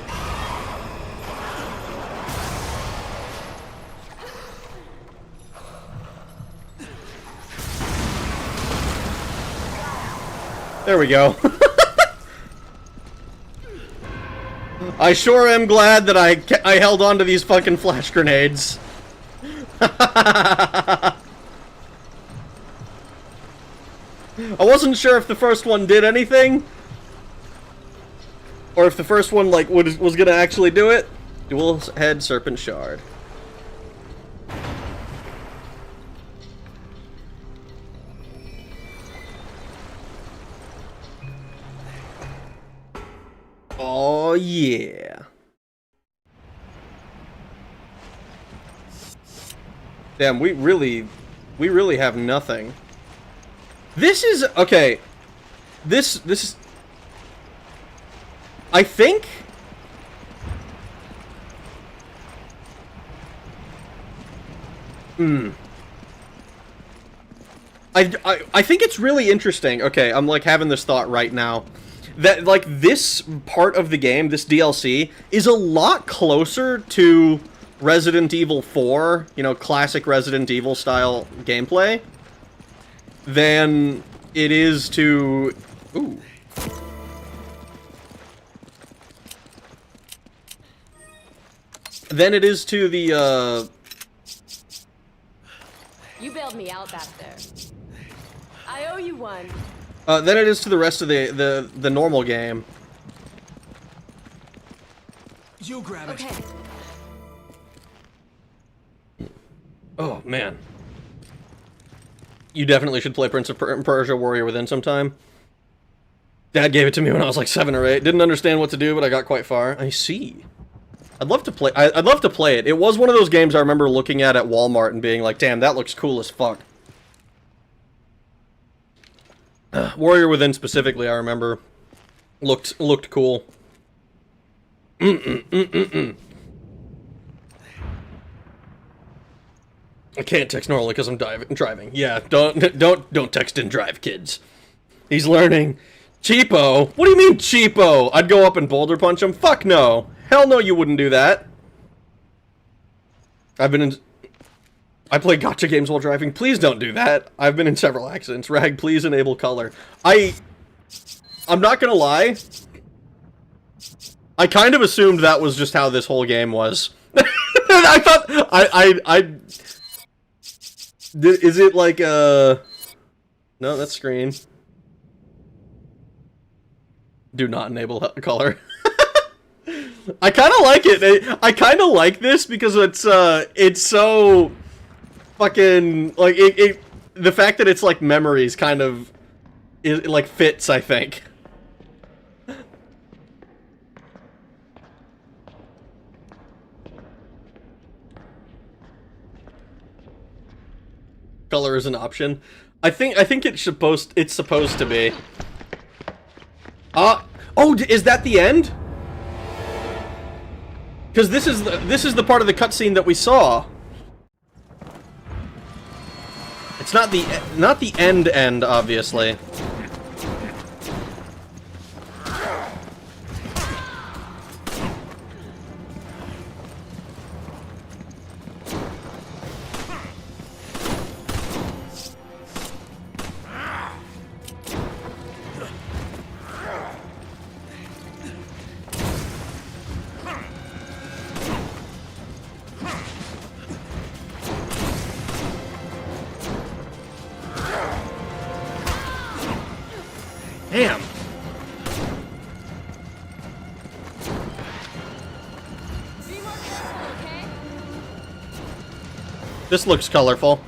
There we go. I sure am glad that I held on to these fucking flash grenades. I wasn't sure if the first one did anything, or if the first one like was gonna actually do it. Dual head serpent shard. Oh yeah. Damn, we really have nothing. This is okay. This is I think I think it's really interesting. Okay, I'm like having this thought right now. That, like, this part of the game, this DLC, is a lot closer to Resident Evil 4, you know, classic Resident Evil style gameplay, than it is to... Ooh. Than it is to the, You bailed me out back there. I owe you one. than it is to the rest of the normal game. You grab it. Okay. Oh, man. You definitely should play Prince of Persia Warrior Within sometime. Dad gave it to me when I was like 7 or 8. Didn't understand what to do, but I got quite far. I see. I'd love to play. I'd love to play it. It was one of those games I remember looking at Walmart and being like, "Damn, that looks cool as fuck." Warrior Within specifically, I remember looked cool. I can't text normally because I'm driving. Yeah, don't text and drive, kids. He's learning. Cheapo? What do you mean cheapo? I'd go up and boulder punch him? Fuck no. Hell no, you wouldn't do that. I play gacha games while driving. Please don't do that. I've been in several accidents. Rag, please enable color. I'm not gonna lie. I kind of assumed that was just how this whole game was. I thought is it like no, that's screen. Do not enable color. I kind of like it. I kind of like this because it's so fucking like the fact that it's like memories kind of it like fits, I think. Color is an option. I think it's supposed to be. Oh, is that the end? Because this is the part of the cutscene that we saw. It's not the end, obviously. Damn. This looks colorful.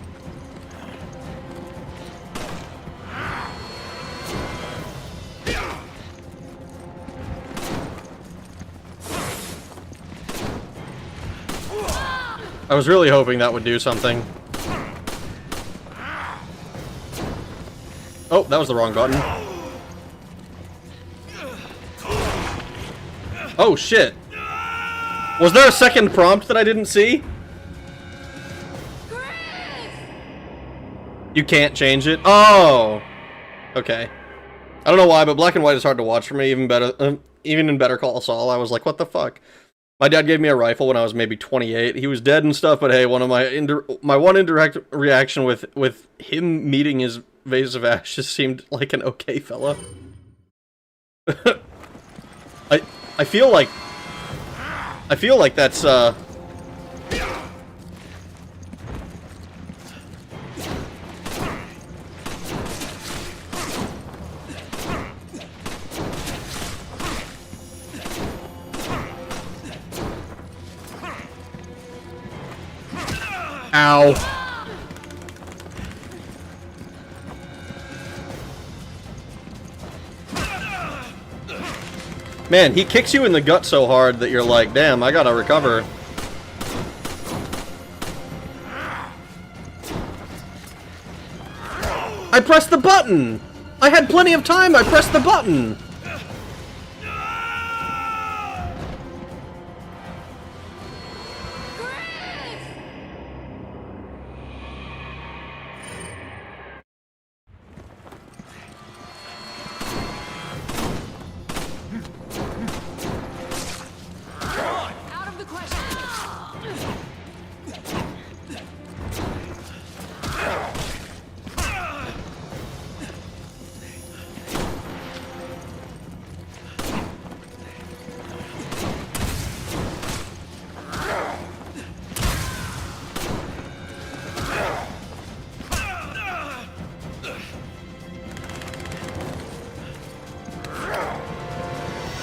I was really hoping that would do something. Oh, that was the wrong button. Oh, shit. Was there a second prompt that I didn't see? You can't change it? Oh! Okay. I don't know why, but black and white is hard to watch for me, even in Better Call Saul. I was like, what the fuck? My dad gave me a rifle when I was maybe 28. He was dead and stuff, but hey, one of my one indirect reaction with him meeting his vase of ashes seemed like an okay fella. I feel like that's Ow. Man, he kicks you in the gut so hard that you're like, damn, I gotta recover. I pressed the button! I had plenty of time, I pressed the button!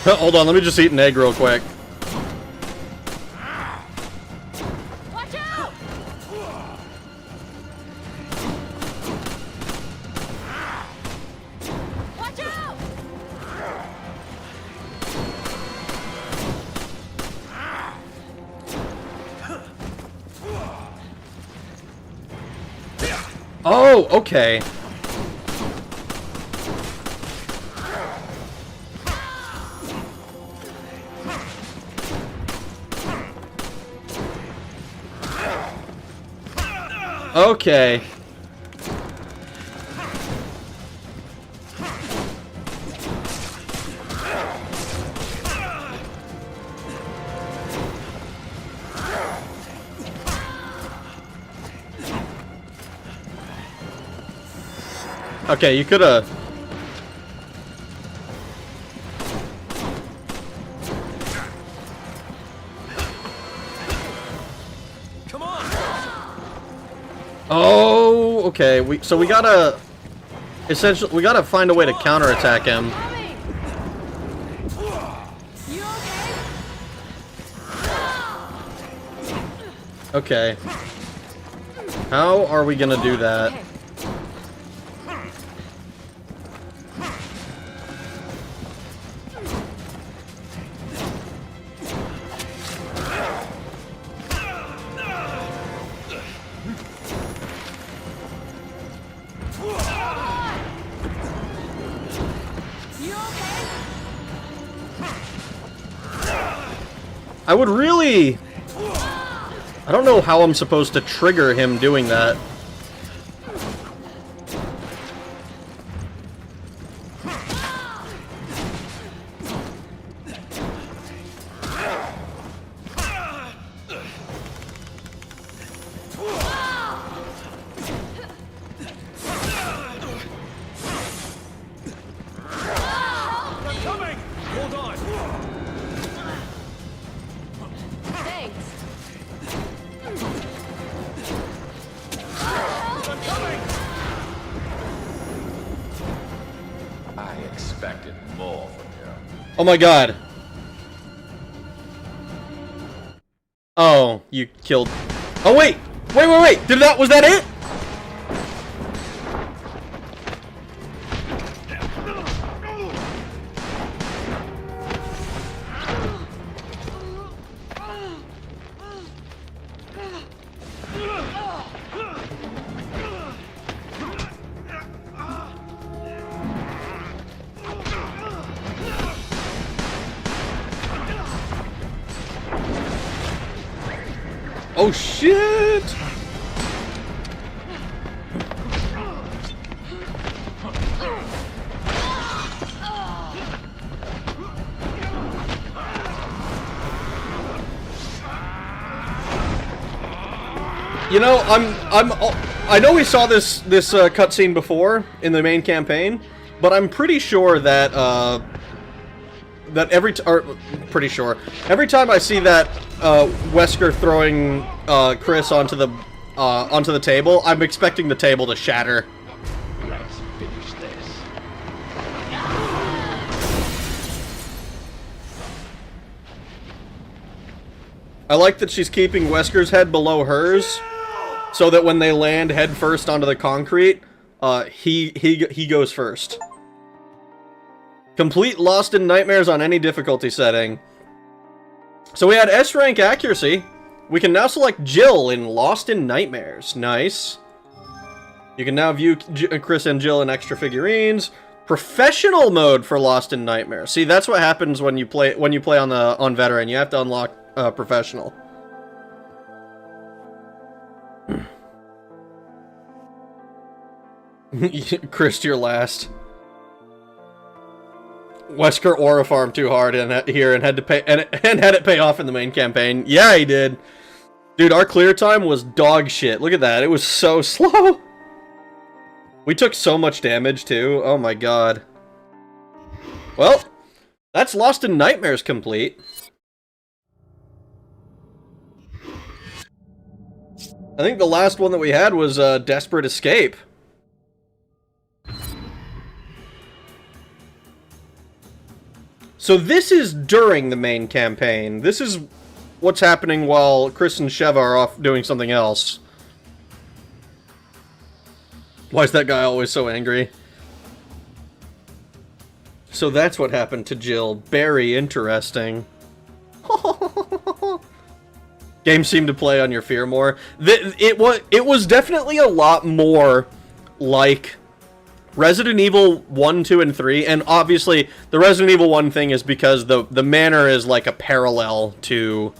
Hold on, let me just eat an egg real quick. Watch out! Watch out! Oh, okay. Okay. Okay, you coulda... Come on! Oh, okay. So we gotta... Essentially, we gotta find a way to counterattack him. You Okay. okay? How are we gonna do that? Okay. You okay? I would really... I don't know how I'm supposed to trigger him doing that. I'm coming! Hold on! Thanks. I'm coming! I expected more from you. Oh my god. Oh, you killed... Oh wait! Wait! Was that it? Oh shit! You know, I know we saw this cutscene before in the main campaign, but I'm pretty sure that every time I see that Wesker throwing Chris onto the table, I'm expecting the table to shatter. Let's finish this. I like that she's keeping Wesker's head below hers, so that when they land head first onto the concrete, he goes first. Complete Lost in Nightmares on any difficulty setting. So we had S rank accuracy. We can now select Jill in Lost in Nightmares. Nice. You can now view Chris and Jill in extra figurines. Professional mode for Lost in Nightmares. See, that's what happens when you play on veteran. You have to unlock professional. Chris, you're last. Wesker aura farmed too hard here and had to pay and had it pay off in the main campaign. Yeah, he did. Dude, our clear time was dog shit. Look at that. It was so slow. We took so much damage too. Oh my god. Well, that's Lost in Nightmares complete. I think the last one that we had was Desperate Escape. So this is during the main campaign. This is what's happening while Chris and Sheva are off doing something else. Why is that guy always so angry? So that's what happened to Jill. Very interesting. Games seem to play on your fear more. It was definitely a lot more like Resident Evil 1, 2, and 3, and obviously the Resident Evil 1 thing is because the manor is like a parallel to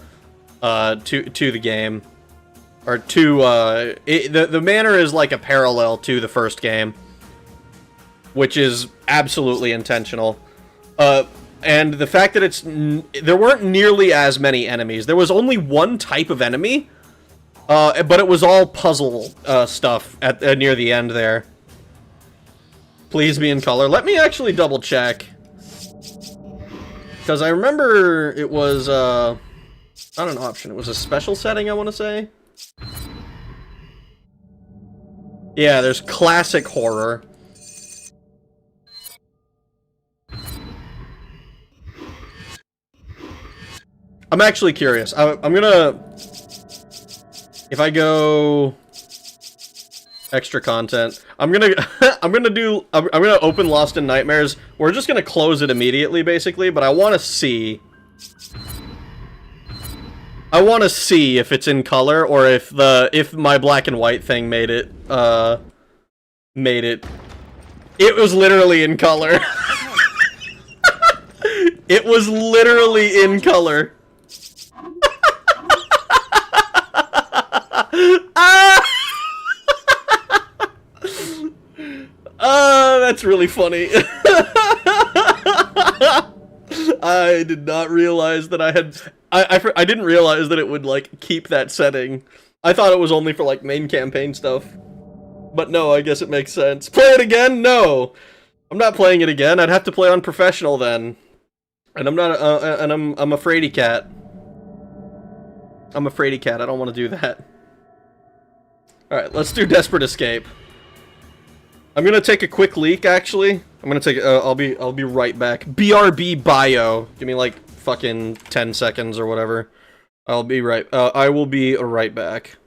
the game, or to the manor is like a parallel to the first game, which is absolutely intentional. And the fact that there weren't nearly as many enemies. There was only one type of enemy, but it was all puzzle stuff at near the end there. Please be in color. Let me actually double check, because I remember it was not an option. It was a special setting, I want to say. Yeah, there's classic horror. I'm actually curious. I'm gonna... If I go... extra content, I'm gonna open Lost in Nightmares. We're just gonna close it immediately, basically, but I want to see if it's in color, or if my black and white thing made it. It was literally in color. It was literally in color. That's really funny. I did not realize that I had... I didn't realize that it would, like, keep that setting. I thought it was only for, like, main campaign stuff. But no, I guess it makes sense. Play it again? No! I'm not playing it again. I'd have to play on professional then. And I'm not... I'm a fraidy cat. I'm a fraidy cat. I don't want to do that. Alright, let's do Desperate Escape. I'm gonna take a quick leak, actually. I'm gonna take... I'll be right back. BRB bio. Give me, like, fucking 10 seconds or whatever. I will be right back.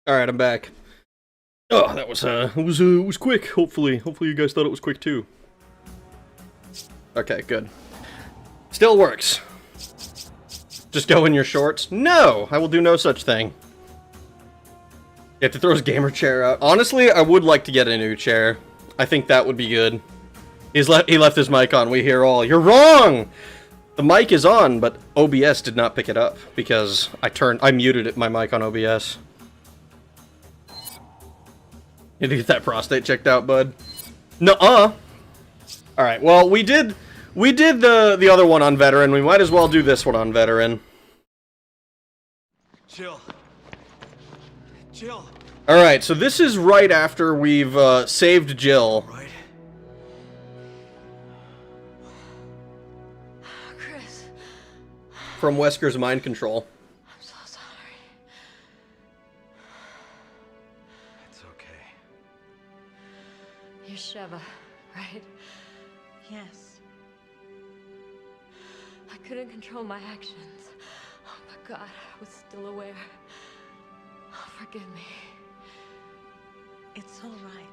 Alright, I'm back. Oh, that was, it was quick. Hopefully you guys thought it was quick too. Okay, good. Still works. Just go in your shorts? No! I will do no such thing. You have to throw his gamer chair out. Honestly, I would like to get a new chair. I think that would be good. He left his mic on. We hear all. You're wrong! The mic is on, but OBS did not pick it up because I muted my mic on OBS. You need to get that prostate checked out, bud. Nuh-uh. Alright, well, we did the other one on Veteran. We might as well do this one on Veteran. Jill. Jill. Alright, so this is right after we've saved Jill. Right. Chris, From Wesker's mind control. I'm so sorry. It's okay. You're Sheva, right? Yes. I couldn't control my actions. Oh my god, I was still aware. Oh, forgive me. It's all right.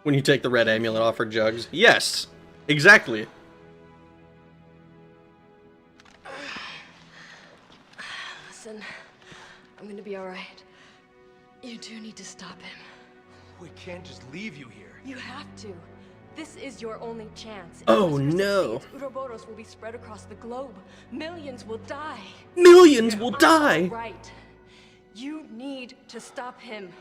When you take the red amulet off her jugs. Yes! Exactly. Listen, I'm gonna be alright. You do need to stop him. We can't just leave you here. You have to. This is your only chance. If Oh, Wesker no. succeeds, Uroboros will be spread across the globe. Millions will die. Millions will die! Right. You need to stop him.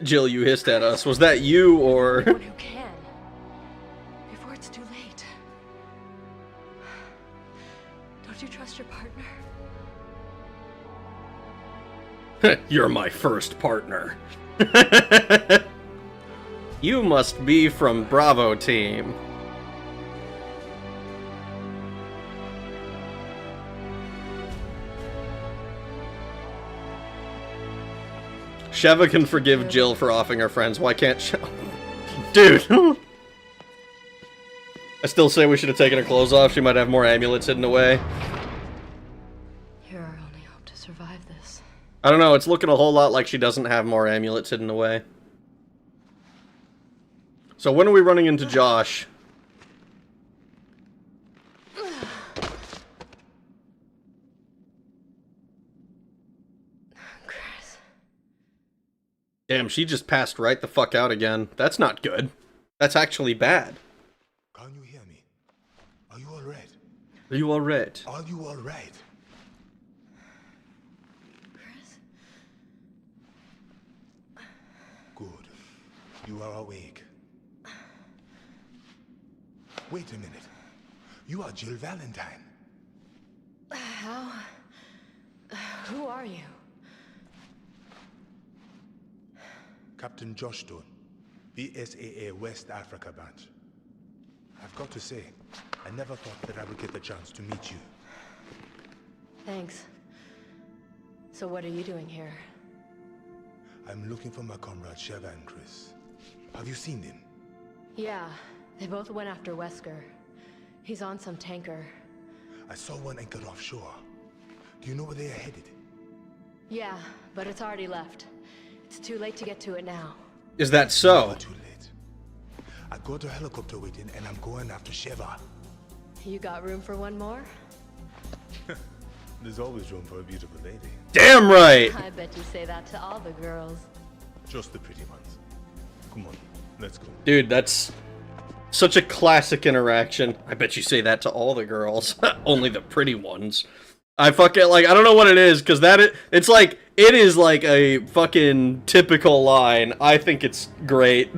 Jill, you hissed at us. Was that you or... Anyone who can. Before it's too late. Don't you trust your partner? You're my first partner. You must be from Bravo Team. Sheva can forgive Jill for offing her friends. Why can't Sheva? Dude! I still say we should have taken her clothes off. She might have more amulets hidden away. You're our only hope to survive this. I don't know, it's looking a whole lot like she doesn't have more amulets hidden away. So when are we running into Josh? Chris. Damn, she just passed right the fuck out again. That's not good. That's actually bad. Can you hear me? Are you alright? Are you alright? Are you alright? Chris? Good. You are awake. Wait a minute. You are Jill Valentine. How? Who are you? Captain Josh Stone, BSAA West Africa Branch. I've got to say, I never thought that I would get the chance to meet you. Thanks. So what are you doing here? I'm looking for my comrade Sheva and Chris. Have you seen them? Yeah, they both went after Wesker. He's on some tanker. I saw one anchored offshore. Do you know where they are headed? Yeah, but it's already left. It's too late to get to it now. Is that so? Never too late. I got a helicopter waiting and I'm going after Sheva. You got room for one more? There's always room for a beautiful lady. Damn right! I bet you say that to all the girls. Just the pretty ones. Come on, let's go. Dude, that's such a classic interaction. I bet you say that to all the girls. Only the pretty ones. I fucking, like, I don't know what it is, because it's like, it is like a fucking typical line. I think it's great.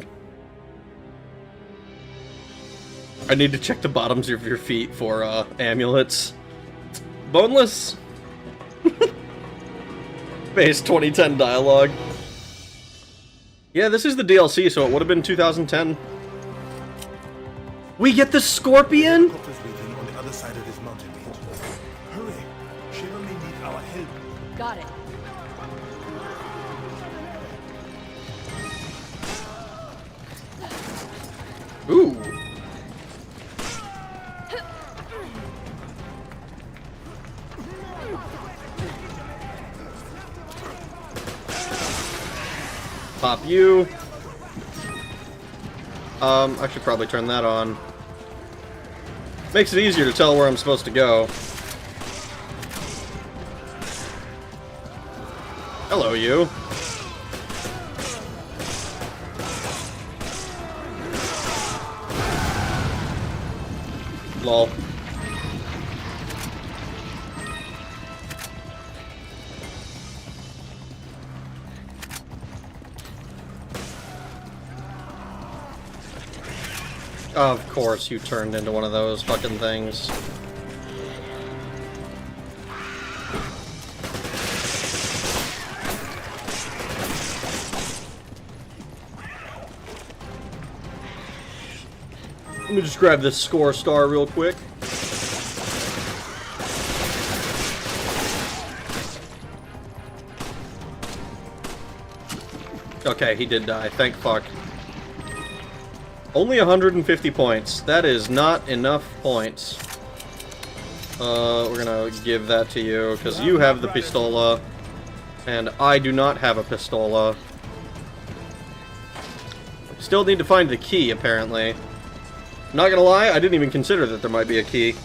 I need to check the bottoms of your feet for, amulets. Boneless? Base 2010 dialogue. Yeah, this is the DLC, so it would have been 2010. We get the Scorpion? Helicopter's waiting on the other side of this mountain range. Hurry! Sheva may need our help. Got it. Ooh. Pop you. I should probably turn that on. Makes it easier to tell where I'm supposed to go. Hello, you. Lol. Of course you turned into one of those fucking things. Let me just grab this score star real quick. Okay, he did die. Thank fuck. Only 150 points. That is not enough points. We're gonna give that to you, because you have the pistola, and I do not have a pistola. Still need to find the key, apparently. Not gonna lie, I didn't even consider that there might be a key.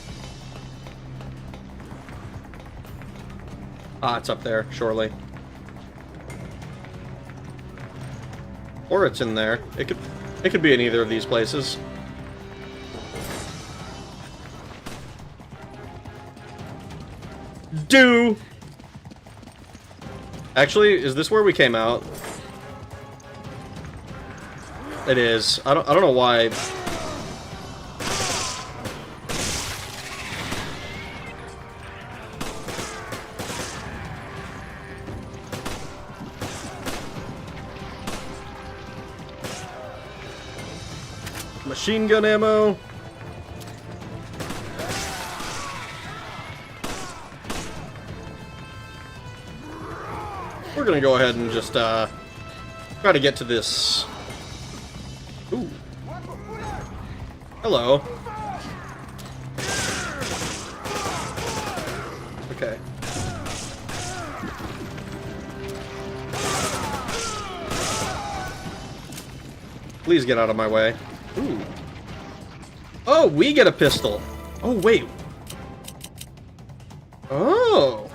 Ah, it's up there, surely. Or it's in there. It could be in either of these places. Actually, is this where we came out? It is. I don't know why. Machine gun ammo. We're gonna go ahead and just try to get to this. Ooh. Hello. Okay. Please get out of my way. Ooh. Oh, we get a pistol. Oh, wait. Oh.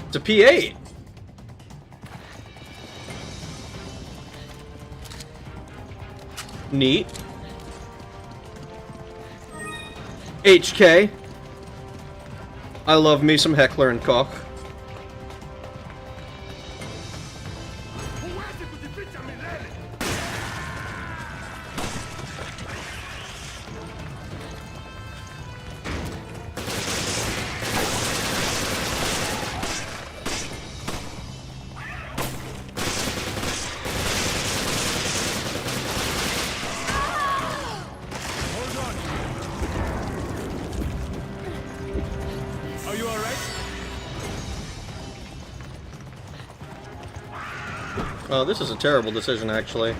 It's a P8. Neat. HK. I love me some Heckler and Koch. Oh, this is a terrible decision, actually.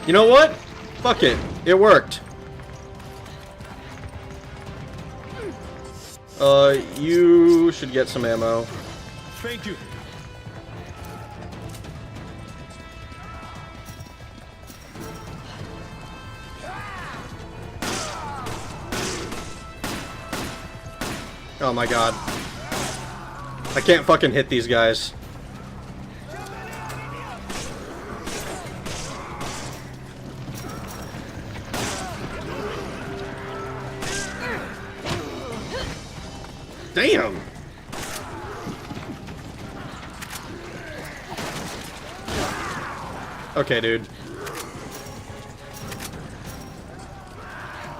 You know what? Fuck it. It worked. You should get some ammo. Thank you. Oh my god. I can't fucking hit these guys. Damn! Okay, dude.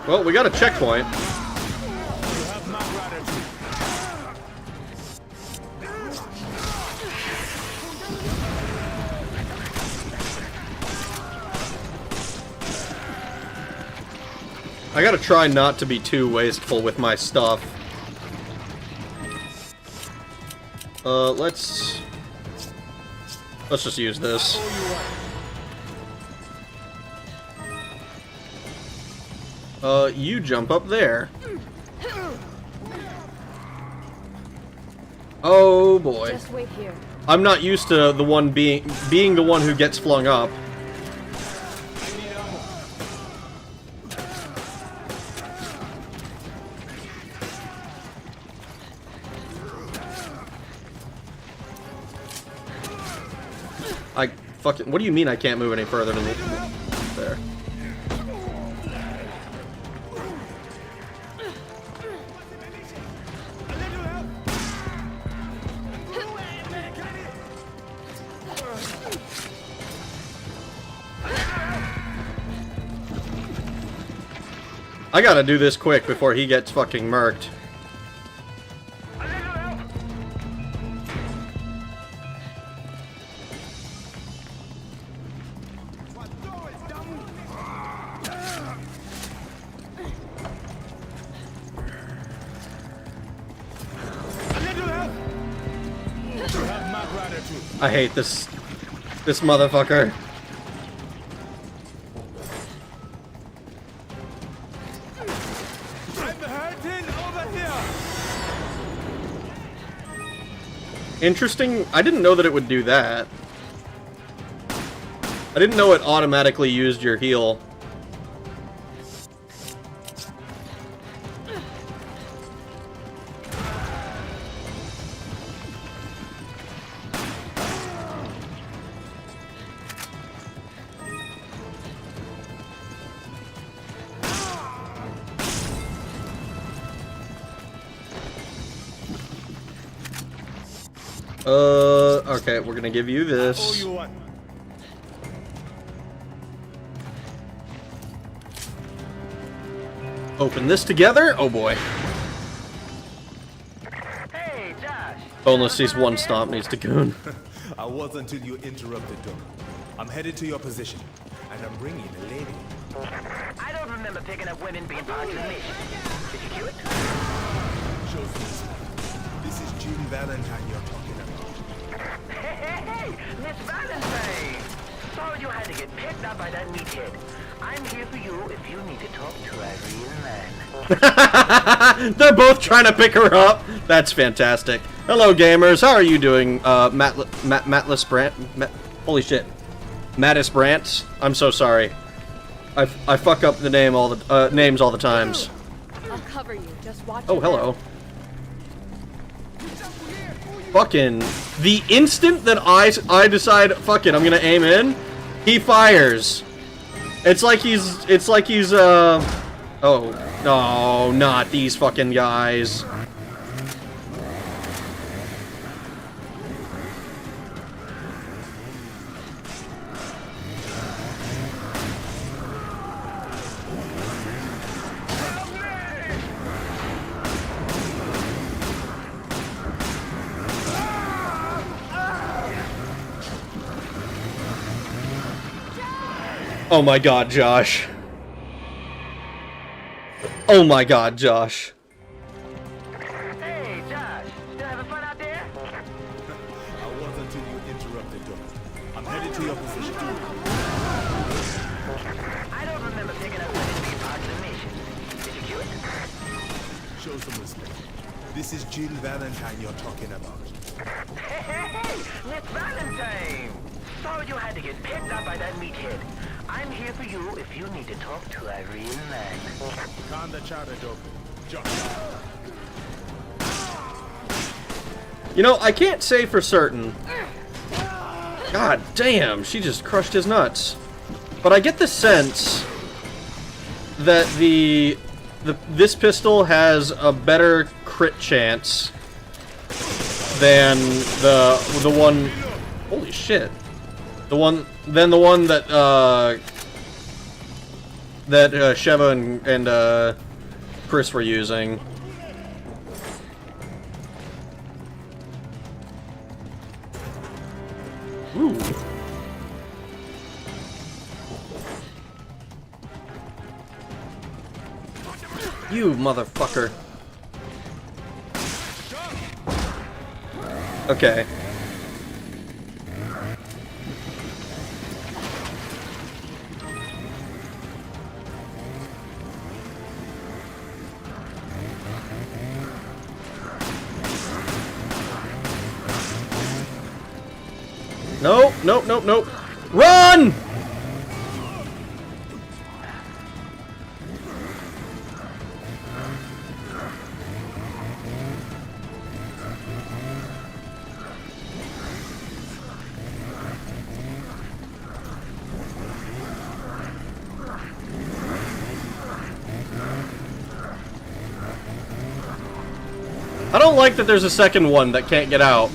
Well, we got a checkpoint. I gotta try not to be too wasteful with my stuff. Let's just use this. You jump up there. Oh boy. Just wait here. I'm not used to the one being the one who gets flung up. What do you mean I can't move any further than there? I gotta do this quick before he gets fucking murked. I hate this motherfucker. Interesting. I didn't know that it would do that. I didn't know it automatically used your heal. Okay, we're gonna give you Oh, this. you what? Open this together. Oh boy. Hey, Josh. Boneless sees one stomp needs to goon. I was until you interrupted, Doc. I'm headed to your position, and I'm bringing a lady. I don't remember picking up women being part of the mission. Did you cute? Show some respect. This is Jill Valentine you're talking about. Hey, Miss Valentine! Sorry you had to get picked up by that meathead. I'm here for you if you need to talk to a real man. They're both trying to pick her up. That's fantastic. Hello, gamers. How are you doing? Mattless Brant. Holy shit. Mattis Brant. I'm so sorry. I fuck up the name all the names all the times. I'll cover you. Just watch. Oh, hello. Fucking the instant that I decide, fuck it, I'm gonna aim in, he fires. It's like he's oh no, not these fucking guys. Oh my god, Josh. Oh my god, Josh. Hey, Josh. Still having fun out there? I was until you interrupted, Doc. I'm headed to your position. I don't remember picking up women being part of the mission. Did you cute? Show some respect. This is Jill Valentine you're talking about. Hey, Miss Valentine! Sorry you had to get picked up by that meathead. I'm here for you if you need to talk to a real man. Calm the chatter, Doc. Josh. You know, I can't say for certain. God damn, she just crushed his nuts. But I get the sense that this pistol has a better crit chance than the one. Holy shit! The one that Sheva and Chris were using. Ooh. You motherfucker. Okay. Nope, nope, nope, nope. Run! I don't like that there's a second one that can't get out.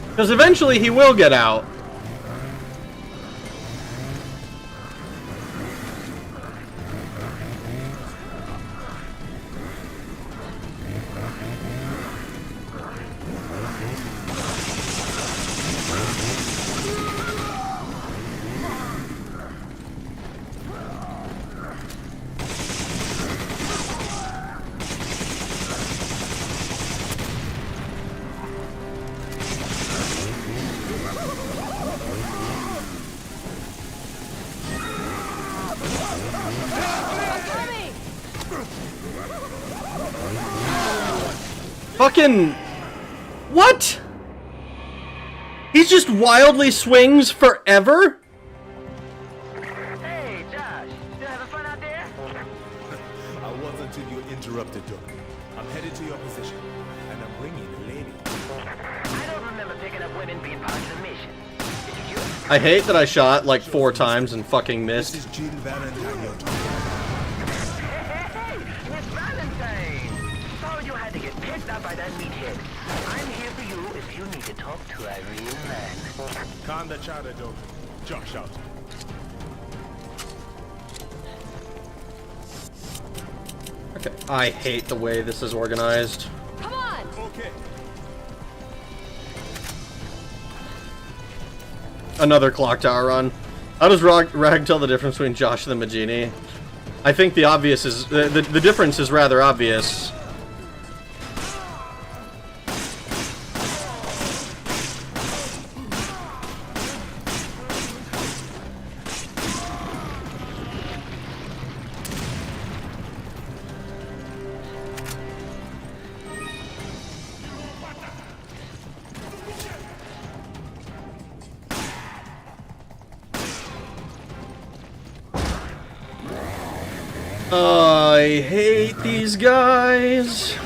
Because eventually he will get out. Fucking... What? He just wildly swings forever? Hey, Josh. Still having fun out there? I hate that I shot like 4 times and fucking missed. This is Jill Valentine you're talking about. Hey, Miss Valentine! So you had to get picked up by that meathead. I'm here for you if you need to talk to a real man. Calm the chatter, Doc. Josh out. Okay. I hate the way this is organized. Come on! Okay. Another clock tower run. How does Rag tell the difference between Josh and the Majini? I think the obvious is the difference is rather obvious. I hate these guys.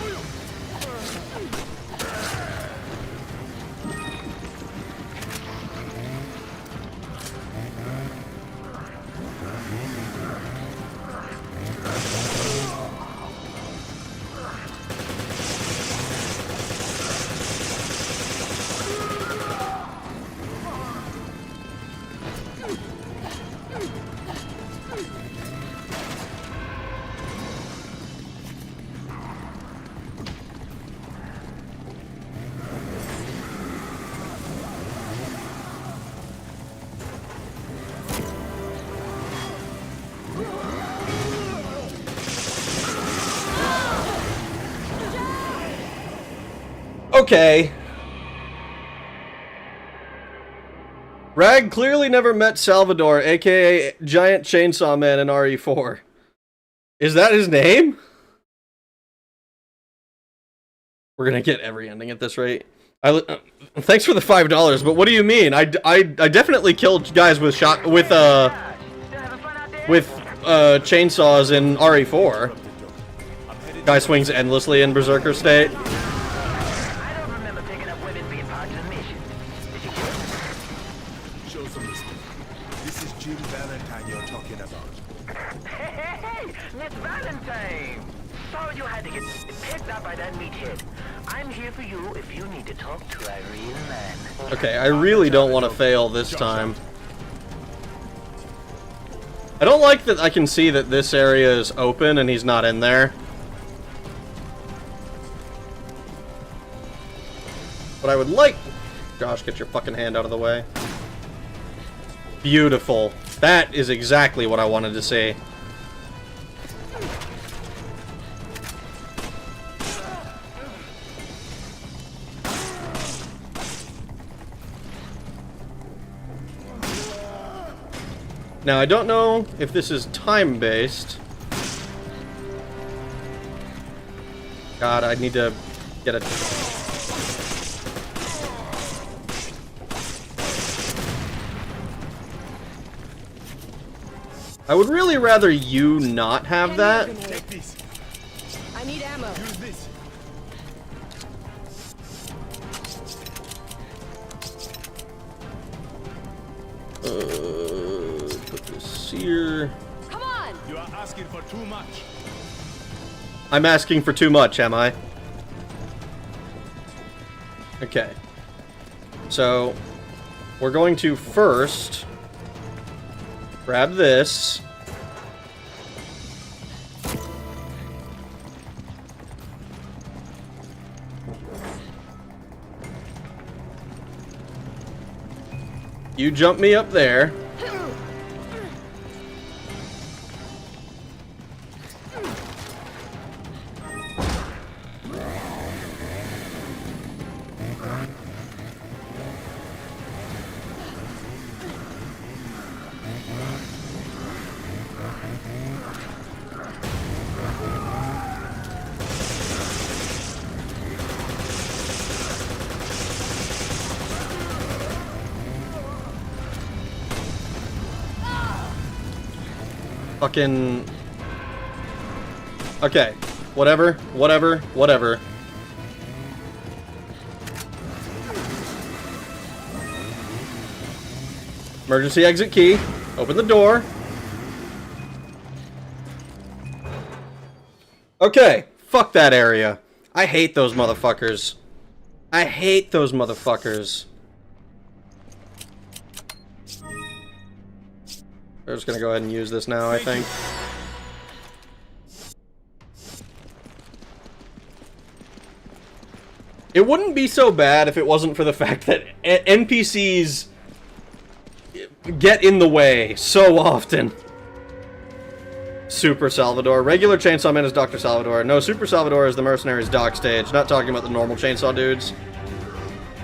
Okay. Rag clearly never met Salvador, aka Giant Chainsaw Man in RE4. Is that his name? We're gonna get every ending at this rate. Thanks for the $5, but what do you mean? I definitely killed guys with chainsaws in RE4. Guy swings endlessly in Berserker state. I don't remember picking up women being part of the mission. Did you kill them? Show some respect. This is Jill Valentine you're talking about. Hey, Miss Valentine! So you had to get picked up by that meathead. I'm here for you if you need to talk to a real man. Okay, I really don't want to fail this time. I don't like that I can see that this area is open and he's not in there. But I would like... Josh, get your fucking hand out of the way. Beautiful. That is exactly what I wanted to see. Now, I don't know if this is time-based. God, I need to get a... I would really rather you not have that. Take this. I need ammo. Use this. Put this here. Come on! You are asking for too much. I'm asking for too much, am I? Okay. So, we're going to first grab this. You jump me up there. Fucking... Okay. Whatever. Emergency exit key. Open the door. Okay, fuck that area. I hate those motherfuckers. I hate those motherfuckers. We're just gonna go ahead and use this now, I think. It wouldn't be so bad if it wasn't for the fact that NPCs get in the way so often. Super Salvador. Regular Chainsaw Man is Dr. Salvador. No, Super Salvador is the Mercenaries dock stage. Not talking about the normal Chainsaw dudes.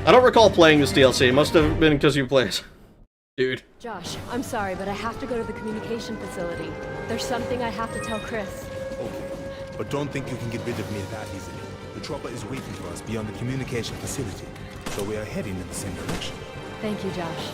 I don't recall playing this DLC. Must have been because you played. Dude. Josh, I'm sorry, but I have to go to the communication facility. There's something I have to tell Chris. Okay, but don't think you can get rid of me that easily. The chopper is waiting for us beyond the communication facility, so we are heading in the same direction. Thank you, Josh.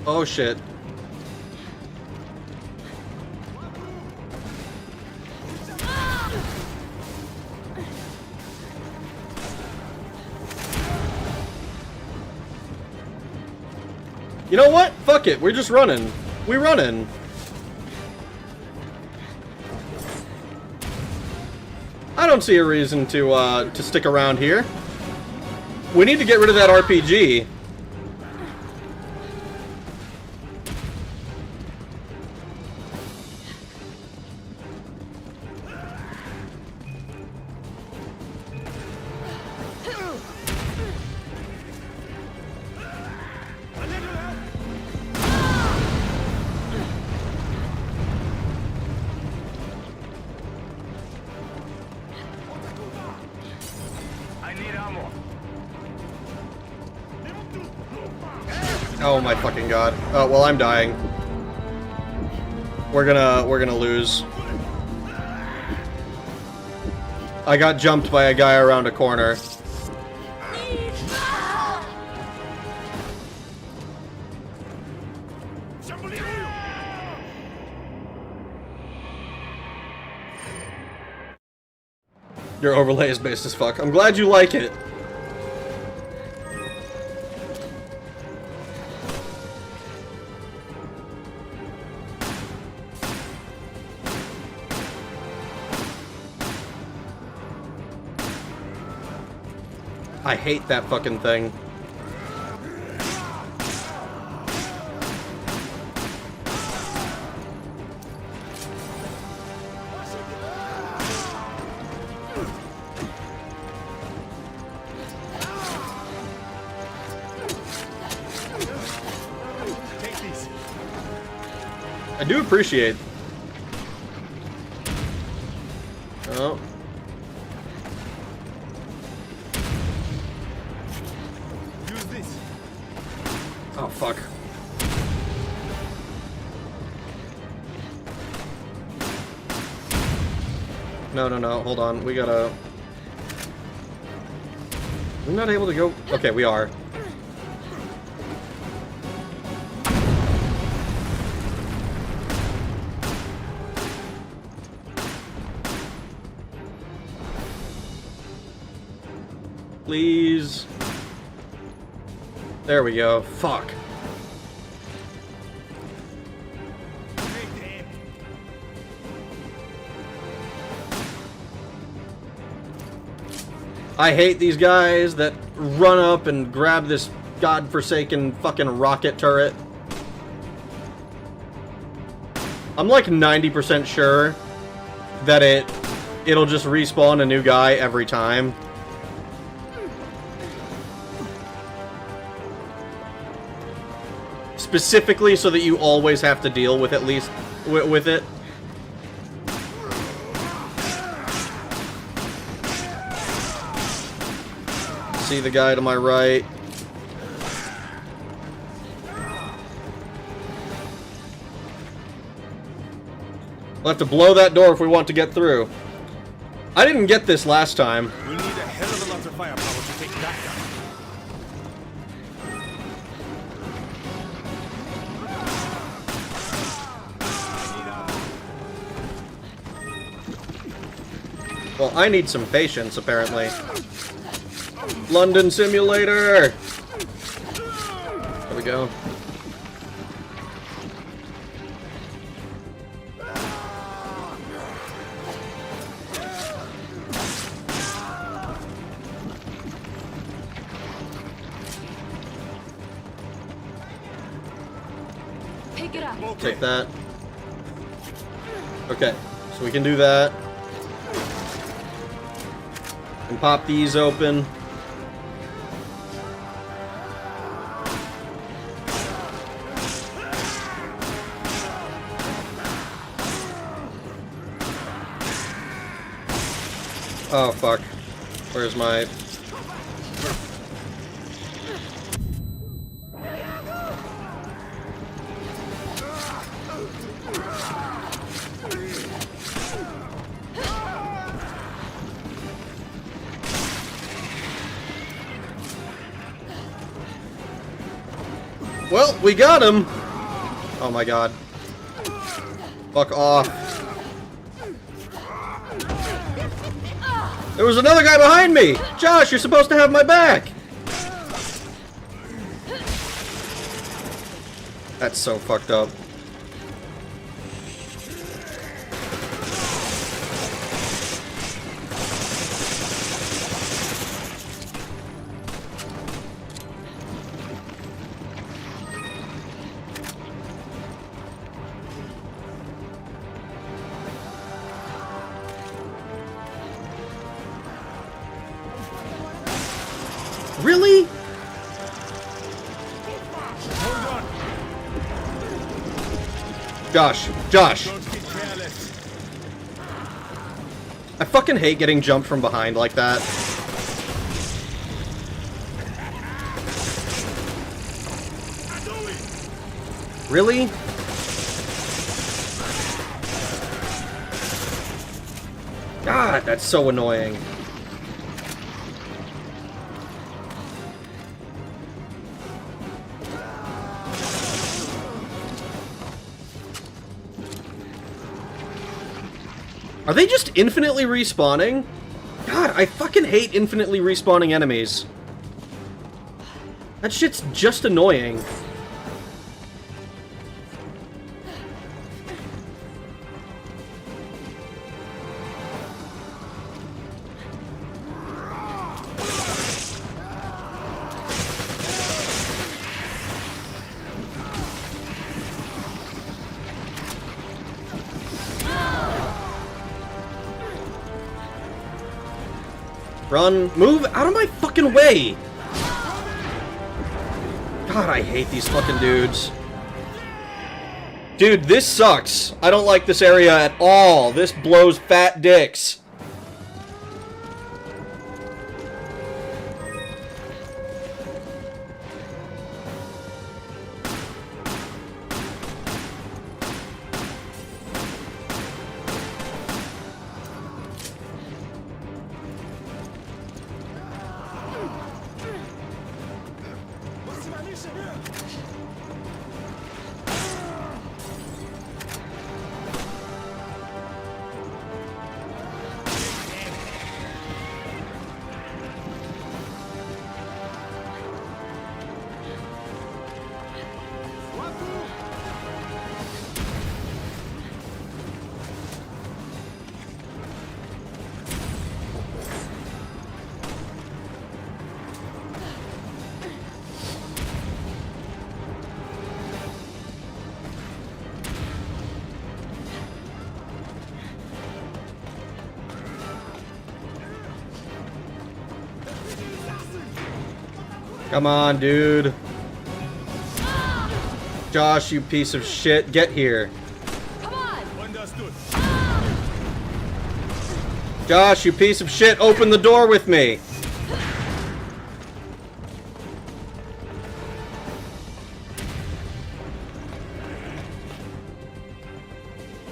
Oh shit. You know what? Fuck it. We're just running. We're running. I don't see a reason to stick around here. We need to get rid of that RPG. Oh my fucking god. Oh, well, I'm dying. We're gonna lose. I got jumped by a guy around a corner. Your overlay is based as fuck. I'm glad you like it. I hate that fucking thing. I do appreciate. Oh. Use this. Oh, fuck. No, no, no. Hold on. We gotta... We're not able to go... Okay, we are. Please. There we go. Fuck. I hate these guys that run up and grab this godforsaken fucking rocket turret. I'm like 90% sure that it'll just respawn a new guy every time. Specifically so that you always have to deal with at least with it. See the guy to my right. We'll have to blow that door if we want to get through. I didn't get this last time. We'll need a hell of a lot of firepower to take that down. Well, I need some patience, apparently. London Simulator! There we go. Pick it up. Take that. Okay, so we can do that. And pop these open. Oh, fuck. Where's my... Well, we got him! Oh my god. Fuck off. There was another guy behind me! Josh, you're supposed to have my back! That's so fucked up. Really? Josh, Josh. I fucking hate getting jumped from behind like that. Really? God, that's so annoying. Are they just infinitely respawning? God, I fucking hate infinitely respawning enemies. That shit's just annoying. Run. Move out of my fucking way! God, I hate these fucking dudes. Dude, this sucks. I don't like this area at all. This blows fat dicks. Come on, dude. Josh, you piece of shit. Get here. Come on! Josh, you piece of shit. Open the door with me.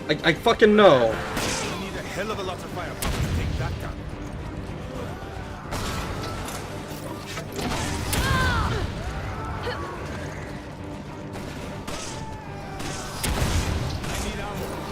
I fucking know. You need a hell of a lot of firepower to take that down. I need ammo.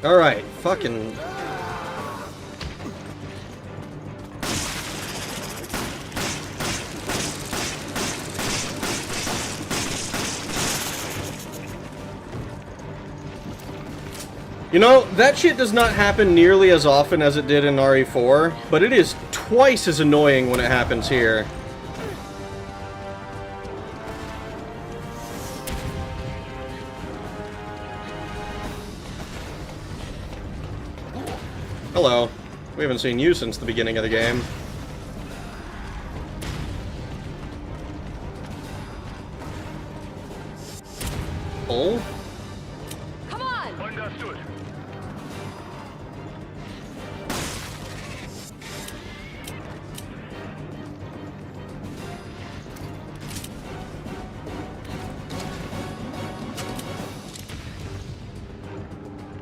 Alright, fucking... You know, that shit does not happen nearly as often as it did in RE4, but it is twice as annoying when it happens here. Hello. We haven't seen you since the beginning of the game. Oh? Come on! Understood.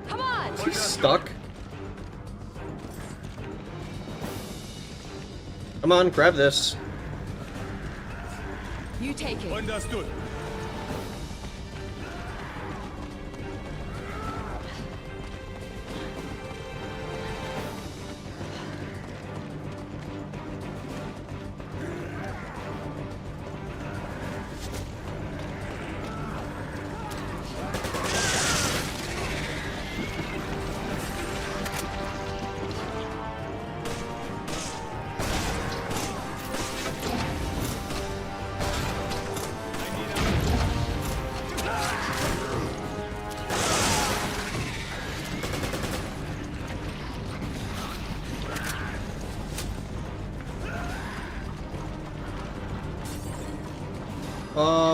Come on! Is he stuck? Come on, grab this. You take it. Understood.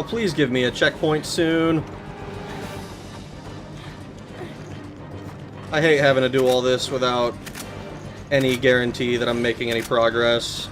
Please give me a checkpoint soon. I hate having to do all this without any guarantee that I'm making any progress.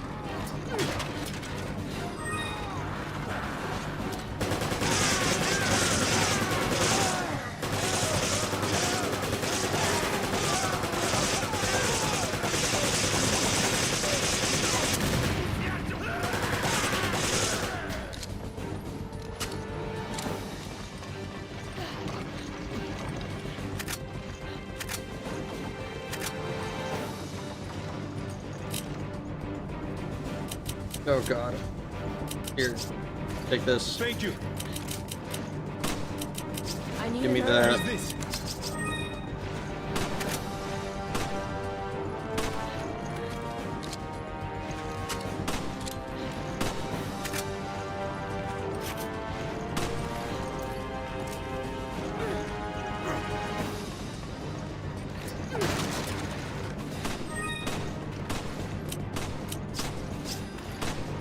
Oh god. Here. Take this. Thank you. I need Give me another- that. This.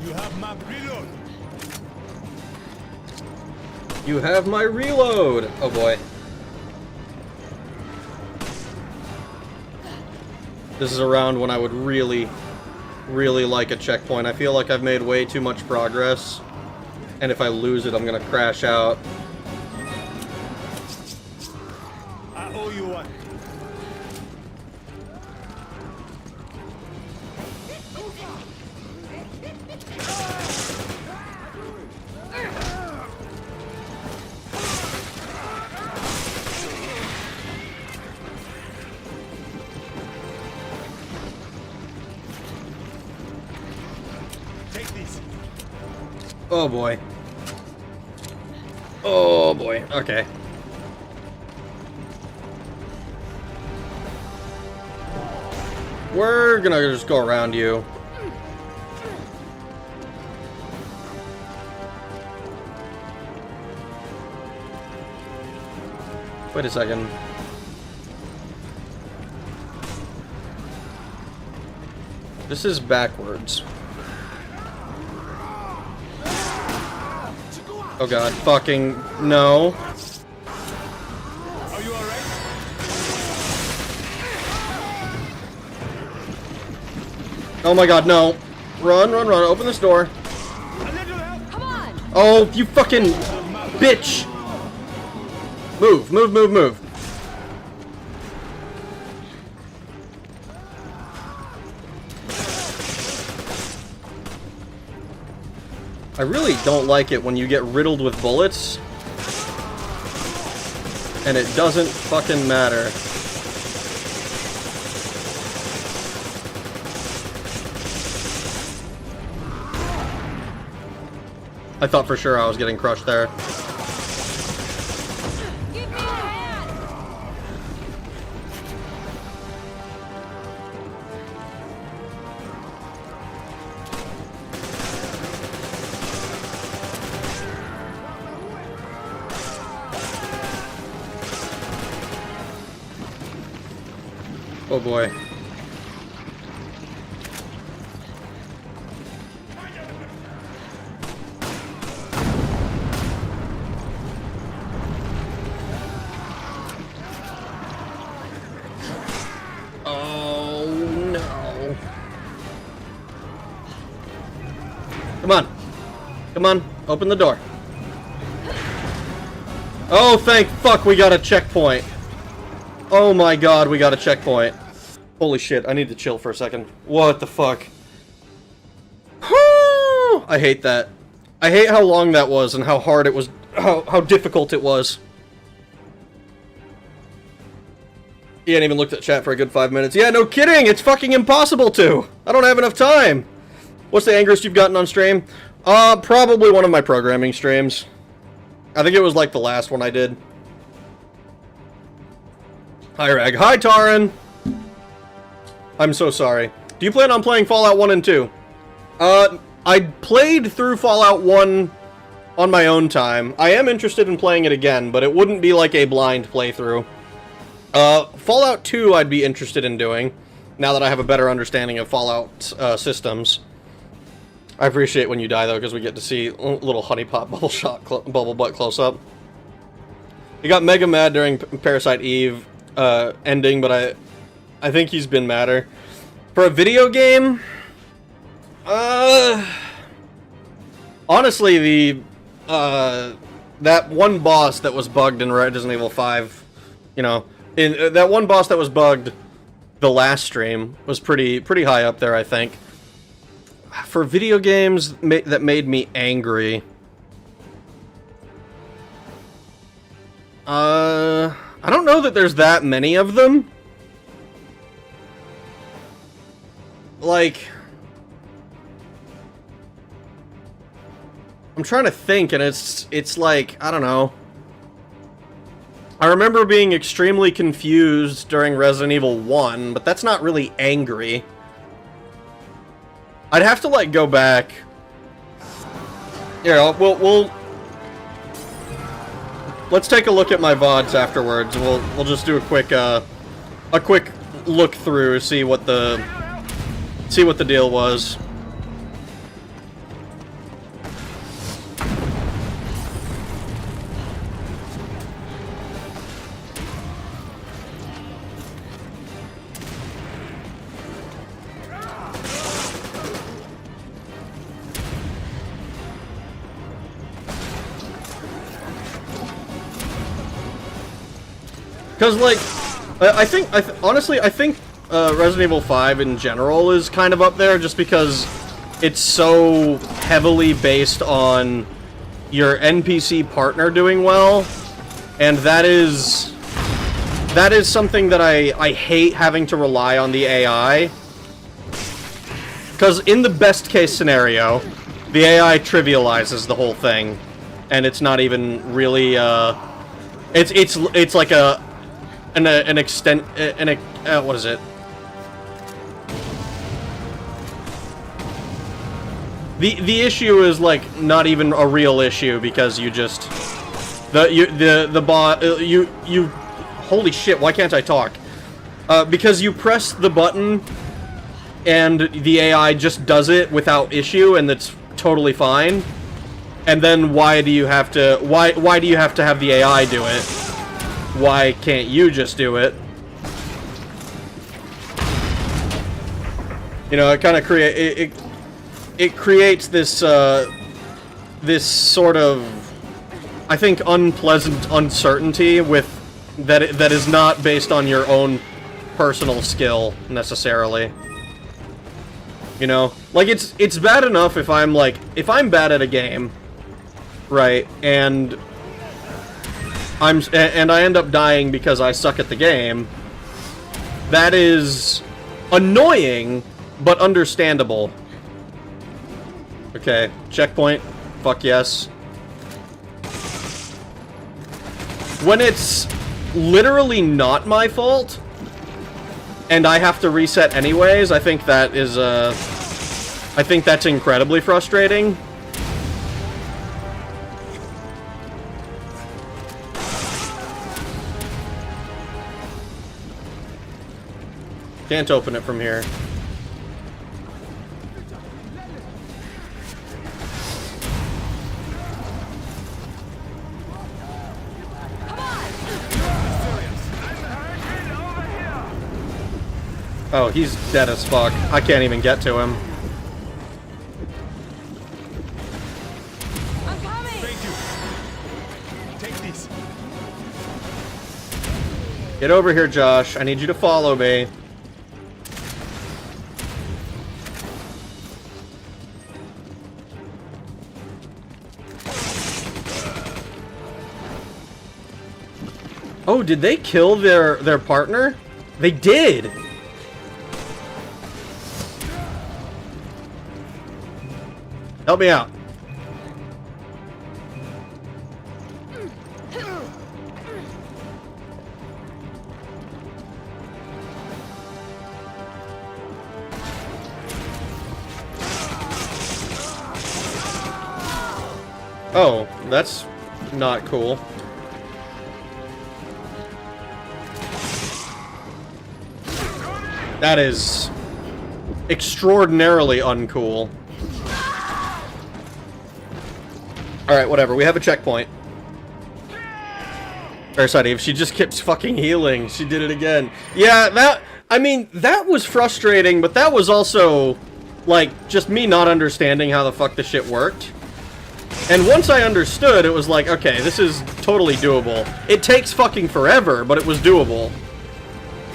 You have my reload. You have my reload! Oh boy. This is around when I would really like a checkpoint. I feel like I've made way too much progress. And if I lose it, I'm gonna crash out. I owe you one. Oh boy. Oh boy. Okay. We're gonna just go around you. Wait a second. This is backwards. Oh god, fucking no. Are you alright? Oh my god, no. Run, run, run. Open this door. Come on! Oh, you fucking bitch. Move, move, move, move. I really don't like it when you get riddled with bullets and it doesn't fucking matter. I thought for sure I was getting crushed there. Give me a hand! Oh boy. Oh no. Come on. Come on. Open the door. Oh, thank fuck we got a checkpoint. Oh my god, we got a checkpoint. Holy shit, I need to chill for a second. What the fuck? I hate that. I hate how long that was and how hard it was, how difficult it was. He hadn't even looked at chat for a good 5 minutes. Yeah, no kidding, it's fucking impossible to. I don't have enough time. What's the angriest you've gotten on stream? Probably one of my programming streams. I think it was like the last one I did. Hi, Rag. Hi, Taran! I'm so sorry. Do you plan on playing Fallout 1 and 2? I played through Fallout 1 on my own time. I am interested in playing it again, but it wouldn't be like a blind playthrough. Fallout 2 I'd be interested in doing, now that I have a better understanding of Fallout systems. I appreciate when you die, though, because we get to see little honey pot bubble butt close-up. He got mega mad during Parasite Eve ending, but I think he's been madder. For a video game, honestly, that one boss that was bugged in Resident Evil 5, you know, that one boss that was bugged the last stream was pretty high up there, I think. For video games that made me angry, I don't know that there's that many of them. Like, I'm trying to think, and it's like, I don't know. I remember being extremely confused during Resident Evil 1, but that's not really angry. I'd have to, like, go back. Yeah, we'll let's take a look at my VODs afterwards. We'll just do a quick look through, see what the deal was. Because, like, honestly, I think Resident Evil 5 in general is kind of up there just because it's so heavily based on your NPC partner doing well, and that is something that I hate having to rely on the AI. Because in the best case scenario, The AI trivializes the whole thing, and it's not even really, it's like an extent, what is it? The issue is like not even a real issue because you just the bot you holy shit, why can't I talk? Because you press the button and the AI just does it without issue and it's totally fine. And then why do you have to why do you have to have the AI do it? Why can't you just do it? You know, it kind of it creates this this sort of, I think, unpleasant uncertainty with that is not based on your own personal skill necessarily. You know, like it's bad enough if I'm bad at a game, right, and I end up dying because I suck at the game. That is annoying, but understandable. Okay, checkpoint. Fuck yes. When it's literally not my fault, and I have to reset anyways, I think that is, I think that's incredibly frustrating. Can't open it from here. Oh, he's dead as fuck. I can't even get to him. I'm coming! Thank you. Take these. Get over here, Josh. I need you to follow me. Oh, did they kill their partner? They did! Help me out. Oh, that's not cool. That is extraordinarily uncool. Alright, whatever. We have a checkpoint. Or, sorry, if she just keeps fucking healing. She did it again. Yeah, I mean, that was frustrating, but that was also, like, just me not understanding how the fuck this shit worked. And once I understood, it was like, okay, this is totally doable. It takes fucking forever, but it was doable.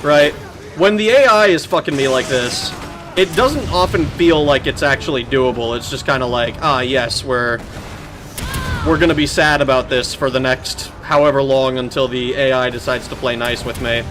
Right? When the AI is fucking me like this, it doesn't often feel like it's actually doable. It's just kind of like, ah, yes, we're gonna be sad about this for the next however long until the AI decides to play nice with me.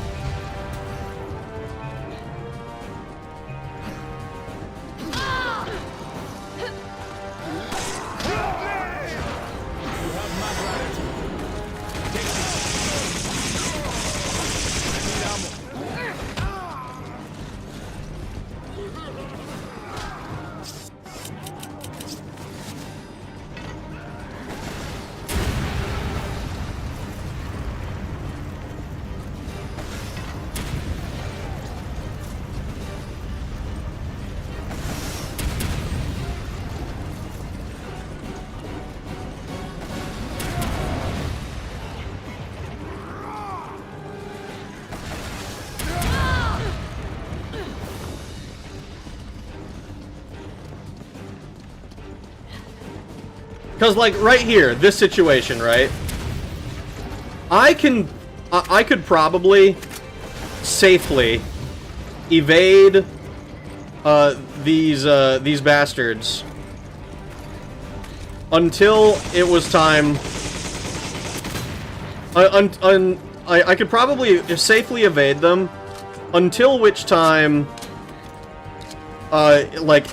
Because, like, right here, this situation, right? I could probably safely evade these bastards until it was time. I could probably safely evade them until which time, like,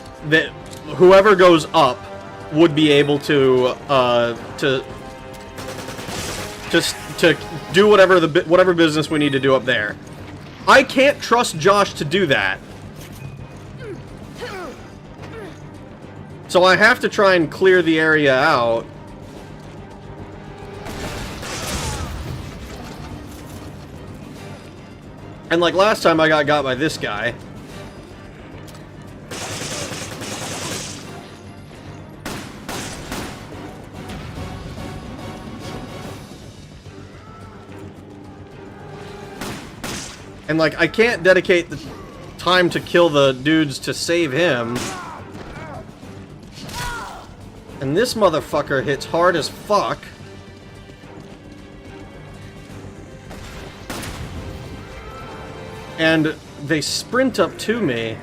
whoever goes up would be able to do whatever business we need to do up there. I can't trust Josh to do that. So I have to try and clear the area out. And like last time I got by this guy. And like I can't dedicate the time to kill the dudes to save him. And this motherfucker hits hard as fuck. And they sprint up to me.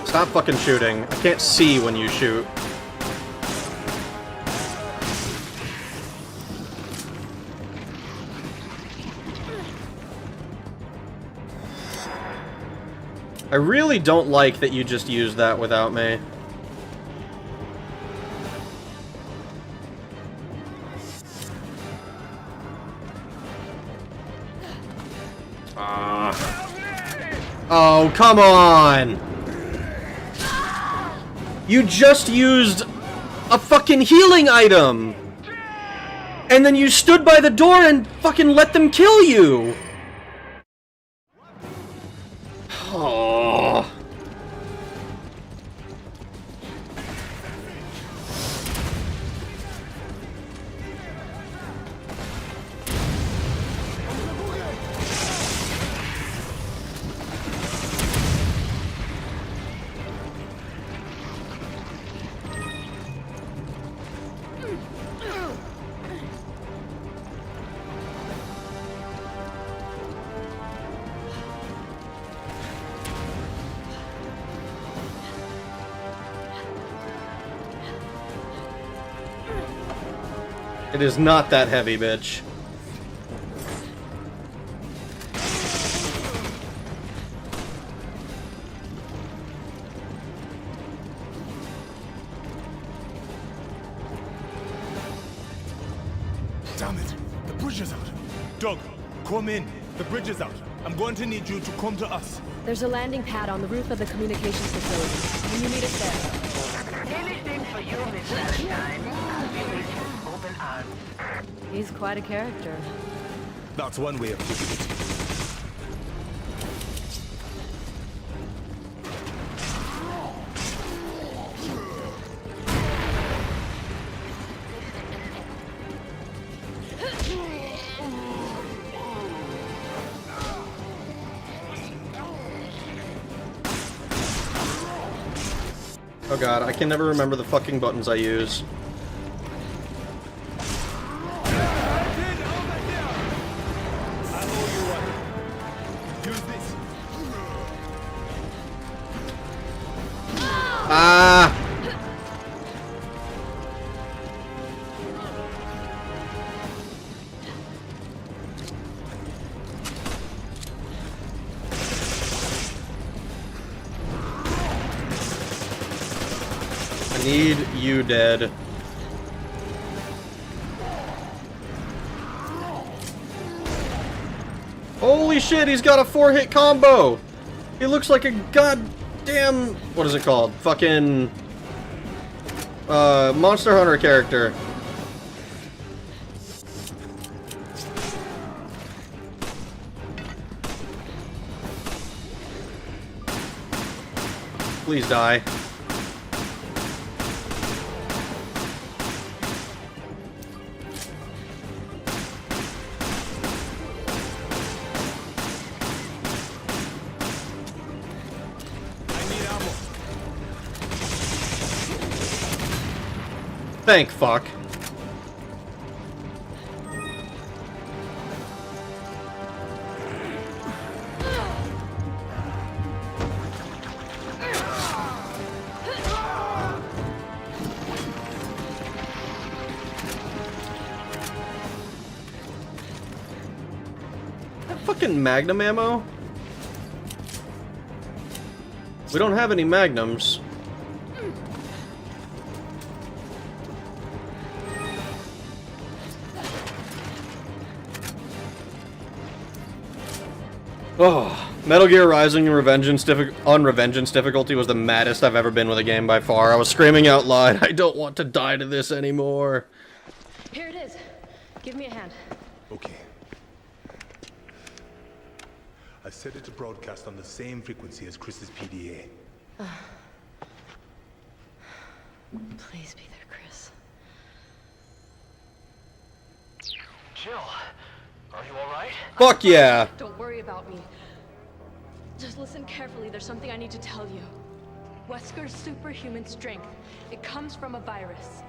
Stop fucking shooting. I can't see when you shoot. I really don't like that you just used that without me. Oh, come on! You just used a fucking healing item! And then you stood by the door and fucking let them kill you! Oh. It is not that heavy, bitch. Damn it! The bridge is out. Doug, come in. The bridge is out. I'm going to need you to come to us. There's a landing pad on the roof of the communications facility. Can you meet us there? Anything for you, Miss Valentine. I'll be waiting. Open arms. He's quite a character. That's one way of putting it. Oh god, I can never remember the fucking buttons I use. Ah! I need you dead. Holy shit, he's got a 4-hit combo! He looks like a goddamn... what is it called? Fucking... Monster Hunter character. Please die. Thank fuck. fucking magnum ammo? We don't have any magnums. Oh, Metal Gear Rising on Revengeance difficulty was the maddest I've ever been with a game by far. I was screaming out loud, I don't want to die to this anymore. Here it is. Give me a hand. Okay. I set it to broadcast on the same frequency as Chris's PDA. Please be there, Chris. Jill, are you alright? Fuck yeah! Don't worry about me. Just listen carefully. There's something I need to tell you. Wesker's superhuman strength, it comes from a virus.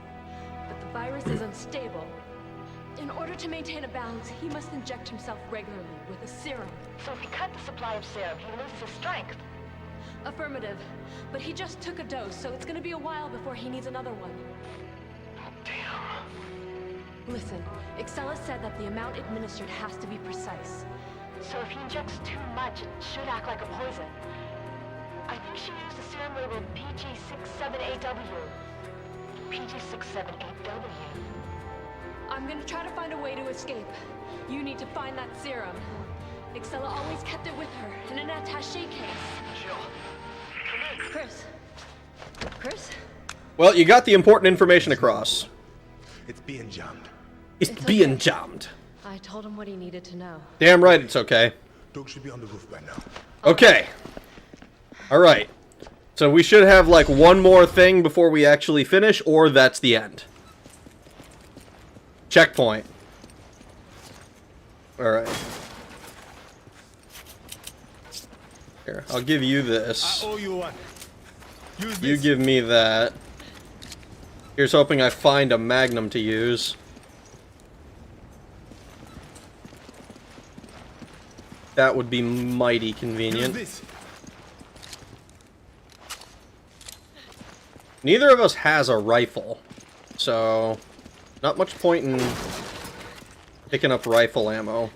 But the virus is unstable. In order to maintain a balance, he must inject himself regularly with a serum. So if he cut the supply of serum, he loses his strength. Affirmative. But he just took a dose, so it's gonna be a while before he needs another one. Damn. Listen, Excella said that the amount administered has to be precise. So if he injects too much, it should act like a poison. I think she used a serum labeled PG67AW. PG67AW. I'm gonna try to find a way to escape. You need to find that serum. Excella always kept it with her, in an attaché case. Jill, come in. Chris? Chris? Well, you got the important information across. It's being jammed. It's It's being okay. jammed. I told him what he needed to know. Damn right it's okay. Doug should be on the roof by now. Okay. Alright. So we should have like one more thing before we actually finish, or that's the end. Checkpoint. Alright. Here, I'll give you I this. owe you one. Use You this. give me that. Here's hoping I find a magnum to use. That would be mighty Use convenient. this. Neither of us has a rifle, so not much point in picking up rifle ammo.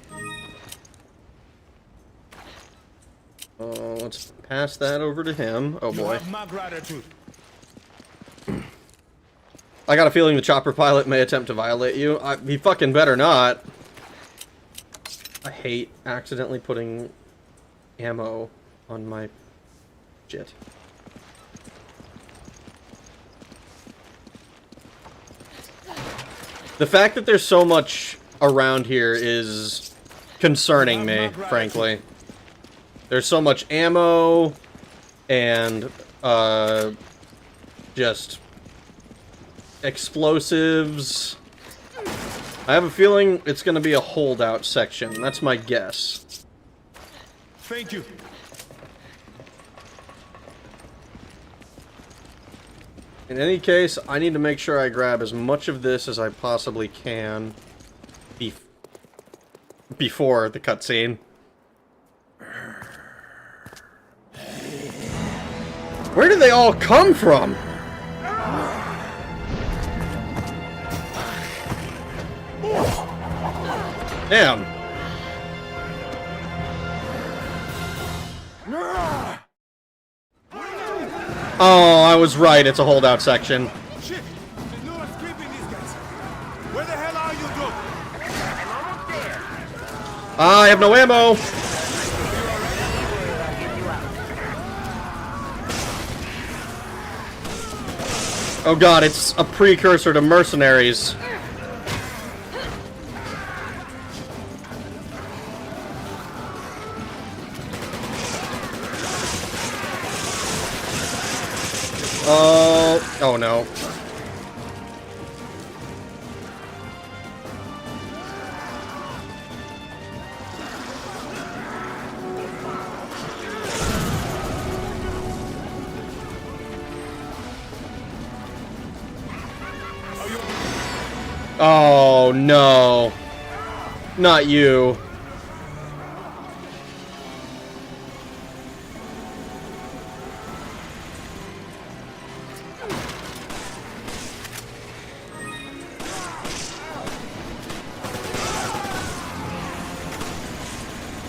Let's pass that over to him. Oh You boy. have my gratitude. I got a feeling the chopper pilot may attempt to violate you. He fucking better not. I hate accidentally putting ammo on my shit. The fact that there's so much around here is concerning me, frankly. There's so much ammo and just explosives. I have a feeling it's going to be a holdout section. That's my guess. Thank you. In any case, I need to make sure I grab as much of this as I possibly can before the cutscene. Where did they all come from? Damn. Oh, I was right. It's a holdout section. Shit! There's no escaping these guys. Where the hell are you, Doug? I have no ammo. Oh god, it's a precursor to mercenaries. Oh no. Oh no. Not you.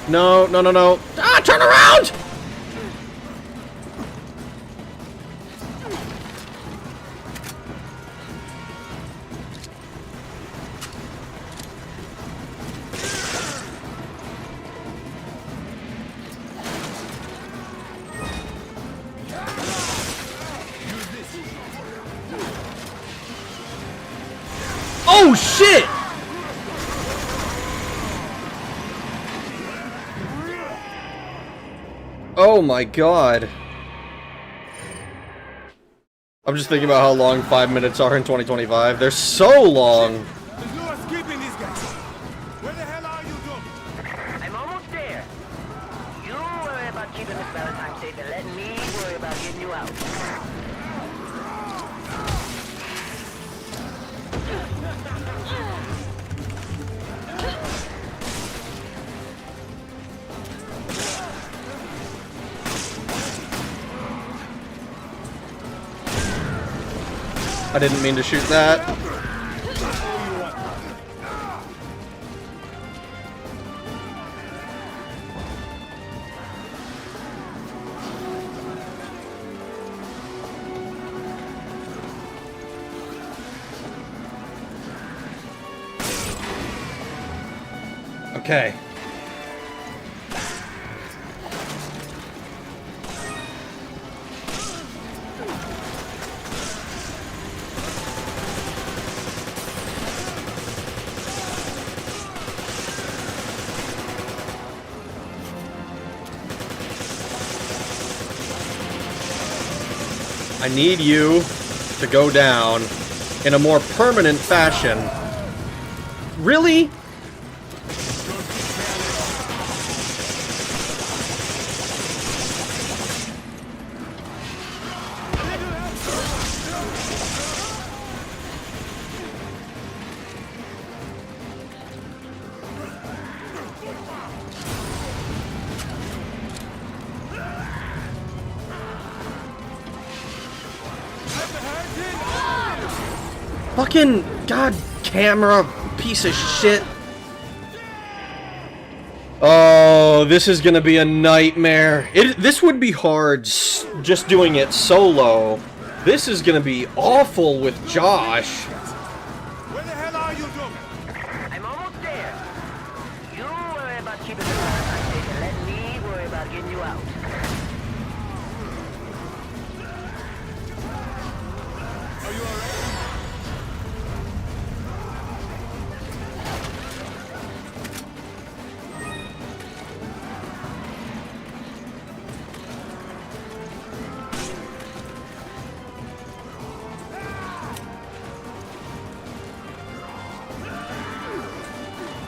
No, no, no, no. Ah, turn around! Oh, shit! Oh my god. I'm just thinking about how long 5 minutes are in 2025. They're so long. There's no escaping these guys. Where the hell are you, Doug? I'm almost there. You worry about keeping Miss Valentine safe and let me worry about getting you out. I didn't mean to shoot that. Okay. I need you to go down in a more permanent fashion. Really? Fucking god camera piece of shit. Oh, this is gonna be a nightmare. This would be hard just doing it solo. This is gonna be awful with Josh. Where the hell are you, Doug? I'm almost there. You worry about keeping Miss Valentine safe and let me worry about getting you out. Are you alright?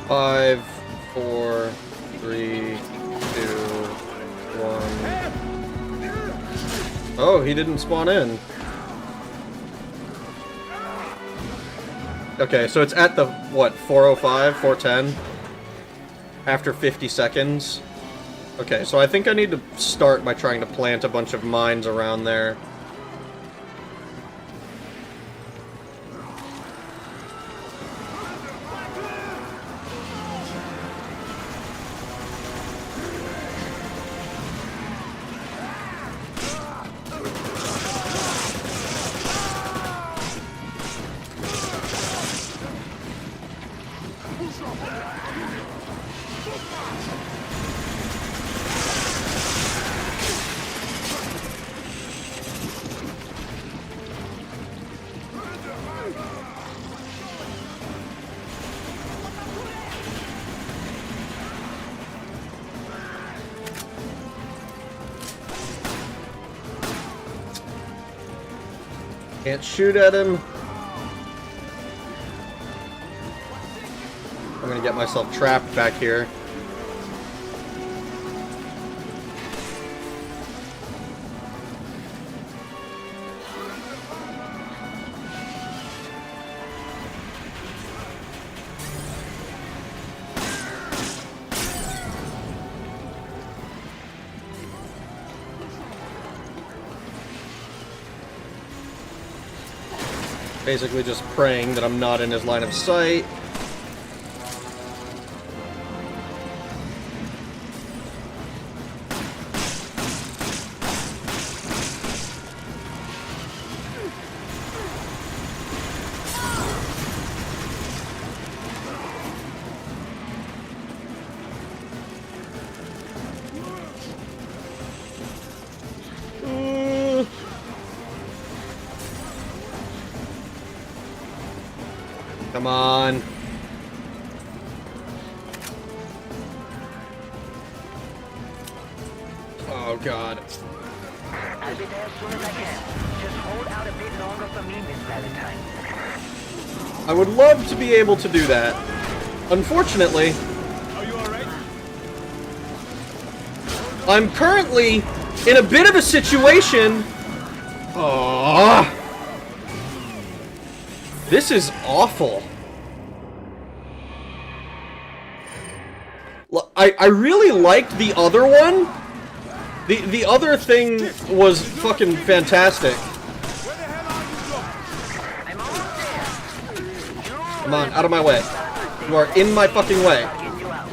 Five, four, three, two, one. Oh, he didn't spawn in. Okay, so it's at the, what, 405, 410? After 50 seconds? Okay, so I think I need to start by trying to plant a bunch of mines around there. Can't shoot at him. I'm gonna get myself trapped back here. Basically just praying that I'm not in his line of sight. Come on. Oh, God. I'll be there as soon as I can. Just hold out a bit longer for me, Miss Valentine. I would love to be able to do that. Unfortunately, Are you alright? I'm currently in a bit of a situation. Oh, this is awful. I really liked the other one. The other thing was fucking fantastic. Where the hell are you, Doug? I'm almost there. Come on, out of my way. You are in my fucking way. Get you out.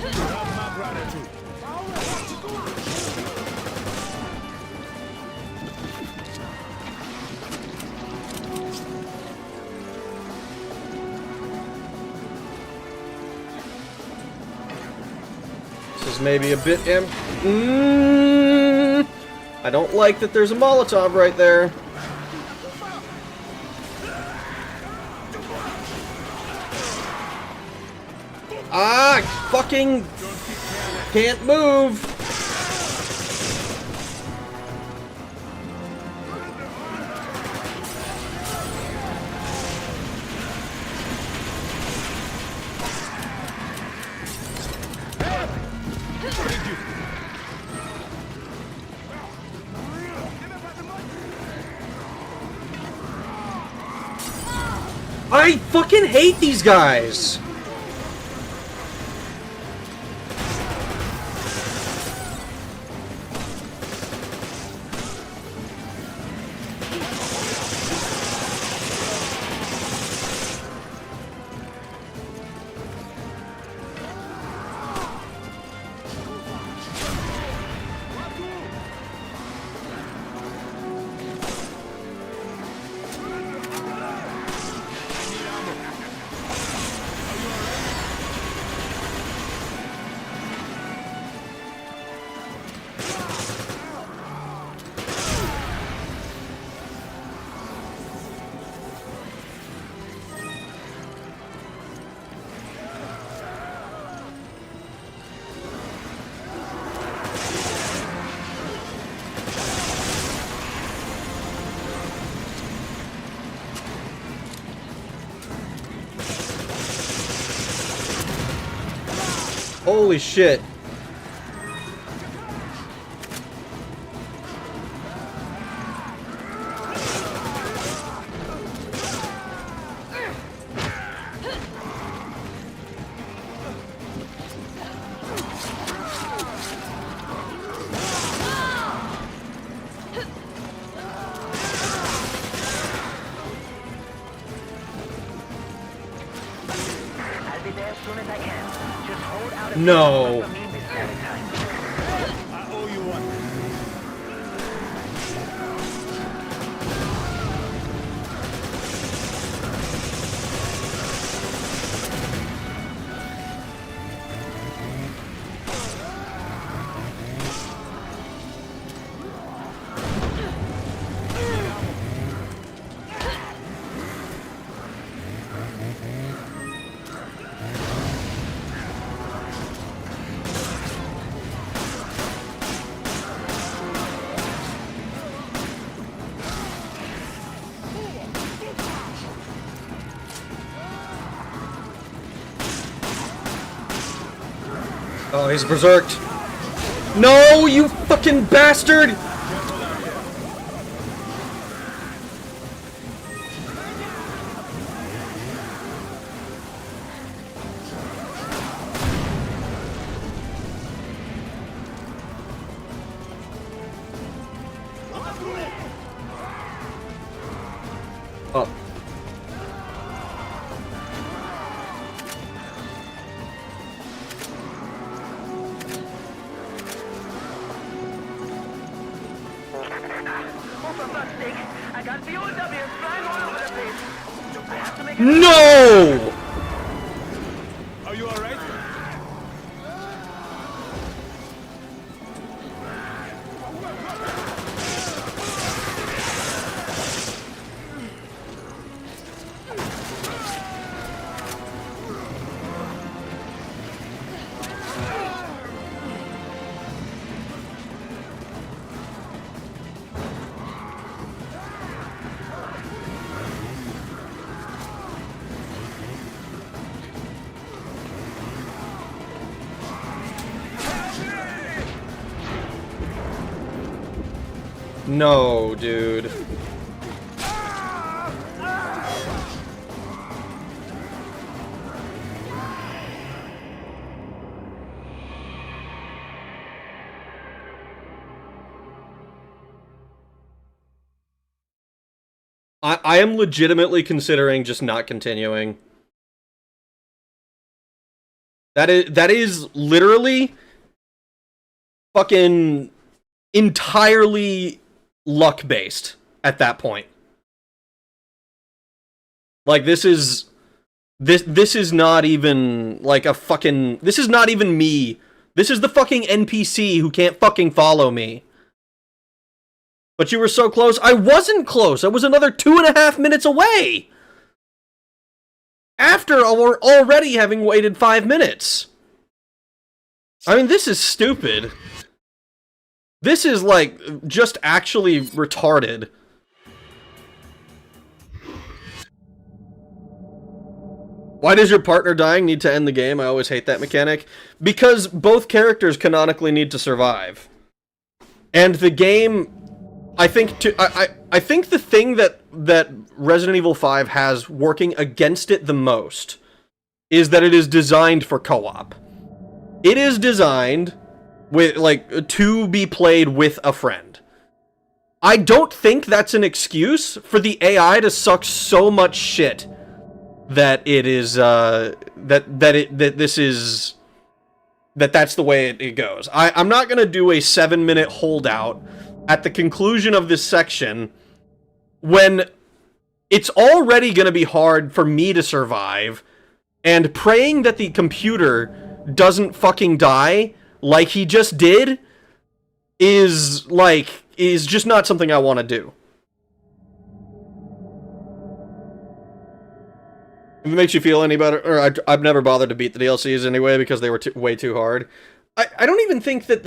Have my gratitude. This is maybe a bit I don't like that there's a Molotov right there. Ah, fucking can't move. I fucking hate these guys. Holy shit. I'll be there as soon as I can. Just hold out a No. bit longer for me, Miss Valentine. I owe you one. Oh, he's berserked. No, you fucking bastard! Oh. No! Are you alright? No, dude. I am legitimately considering just not continuing. That is literally fucking entirely luck based at that point. Like this is not even like a fucking, this is not even me. This is the fucking NPC who can't fucking follow me. But you were so close. I wasn't close. I was another 2.5 minutes away. After already having waited 5 minutes. I mean, this is stupid. This is, like, just actually retarded. Why does your partner dying need to end the game? I always hate that mechanic. Because both characters canonically need to survive. And the game, I think, I think the thing that Resident Evil 5 has working against it the most is that it is designed for co-op. It is designed with, like, to be played with a friend. I don't think that's an excuse for the AI to suck so much shit that it is, that's the way it goes. I'm not gonna do a 7-minute holdout at the conclusion of this section when it's already gonna be hard for me to survive, and praying that the computer doesn't fucking die like he just did is just not something I want to do. If it makes you feel any better, or I've never bothered to beat the DLCs anyway because they were way too hard. I don't even think that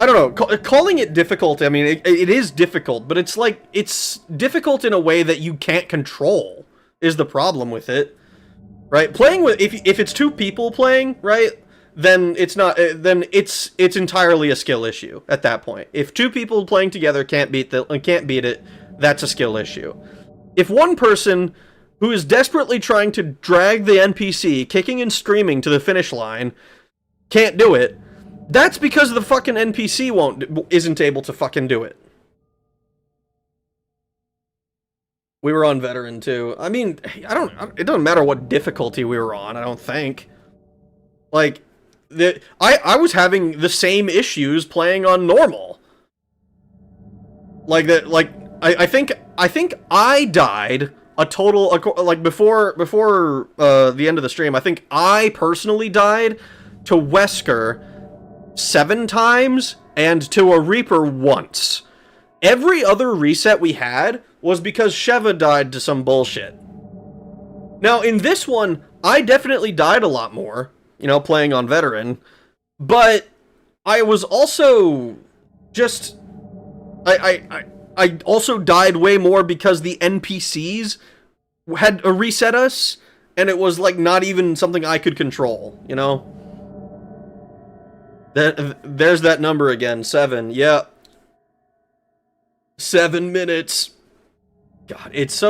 I don't know, calling it difficult, I mean, it is difficult, but it's like, it's difficult in a way that you can't control, is the problem with it. Right? Playing with, if it's two people playing, right, then it's not, then it's entirely a skill issue at that point. If two people playing together can't beat it, that's a skill issue. If one person who is desperately trying to drag the NPC, kicking and screaming to the finish line, can't do it, that's because the fucking NPC isn't able to fucking do it. We were on Veteran too. I mean, it doesn't matter what difficulty we were on, I don't think. Like, I was having the same issues playing on normal. Like that, like, I think I died a total, like, before the end of the stream, I think I personally died to Wesker 7 times and to a Reaper once. Every other reset we had was because Sheva died to some bullshit. Now, in this one, I definitely died a lot more, you know, playing on Veteran, but I was also just, I also died way more because the NPCs had reset us, and it was, like, not even something I could control, you know? There's that number again, 7, yeah. 7 minutes. God, it's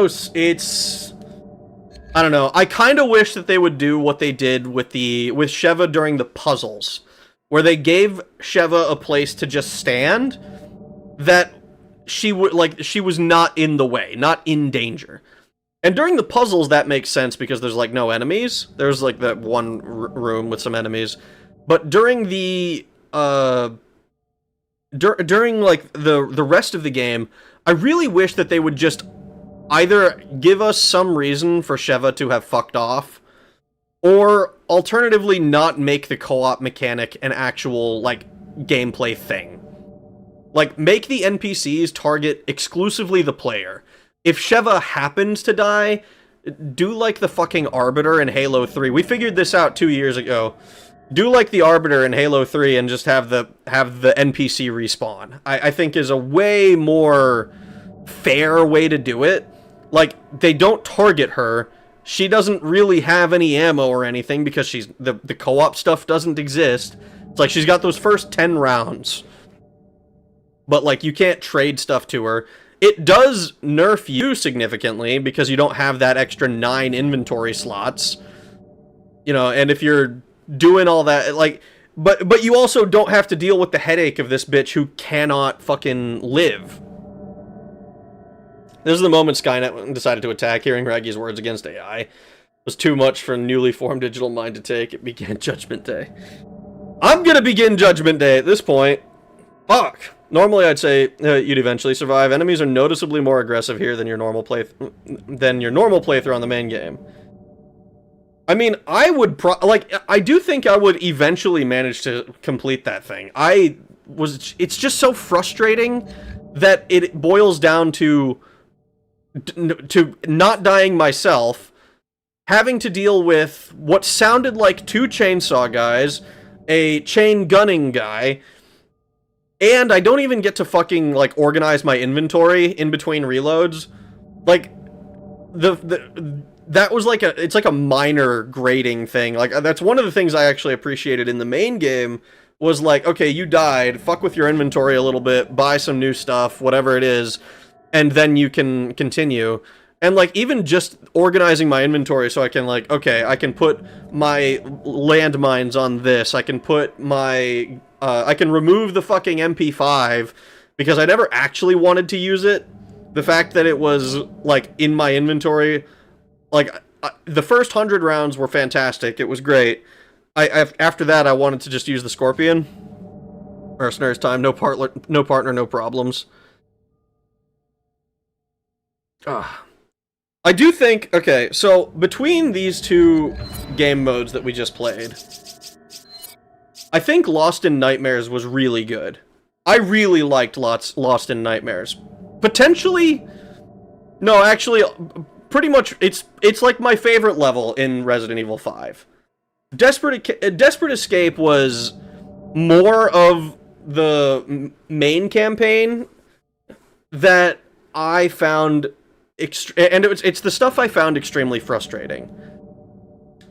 I don't know. I kind of wish that they would do what they did with Sheva during the puzzles, where they gave Sheva a place to just stand, that she was not in the way, not in danger. And during the puzzles, that makes sense because there's, like, no enemies. There's, like, that one room with some enemies. But during the during like the rest of the game, I really wish that they would just either give us some reason for Sheva to have fucked off, or alternatively not make the co-op mechanic an actual, like, gameplay thing. Like, make the NPCs target exclusively the player. If Sheva happens to die, do like the fucking Arbiter in Halo 3. We figured this out 2 years ago. Do like the Arbiter in Halo 3 and just have the NPC respawn. I think is a way more fair way to do it. Like, they don't target her. She doesn't really have any ammo or anything because she's the co-op stuff doesn't exist. It's like she's got those first 10 rounds. But, like, you can't trade stuff to her. It does nerf you significantly because you don't have that extra 9 inventory slots. You know, and if you're doing all that, like, but you also don't have to deal with the headache of this bitch who cannot fucking live. This is the moment Skynet decided to attack. Hearing Raggy's words against AI was too much for a newly formed digital mind to take. It began Judgment Day. I'm gonna begin Judgment Day at this point. Fuck. Normally, I'd say you'd eventually survive. Enemies are noticeably more aggressive here than your normal playthrough on the main game. I mean, I would I do think I would eventually manage to complete that thing. It's just so frustrating that it boils down to not dying myself, having to deal with what sounded like 2 chainsaw guys, a chain gunning guy, and I don't even get to fucking, like, organize my inventory in between reloads. Like, that was like it's like a minor grading thing. Like, that's one of the things I actually appreciated in the main game, was like, okay, you died, fuck with your inventory a little bit, buy some new stuff, whatever it is, and then you can continue. And, like, even just organizing my inventory so I can, like, okay, I can put my landmines on this, I can put my, I can remove the fucking MP5, because I never actually wanted to use it. The fact that it was, like, in my inventory, like, the first 100 rounds were fantastic, it was great. After that, I wanted to just use the Scorpion. Mercenaries time, no partner, no problems. I do think, okay, so between these 2 game modes that we just played, I think Lost in Nightmares was really good. I really liked Lost in Nightmares. Potentially, no, actually, pretty much, it's like my favorite level in Resident Evil 5. Desperate Escape was more of the main campaign that I found and it's the stuff I found extremely frustrating.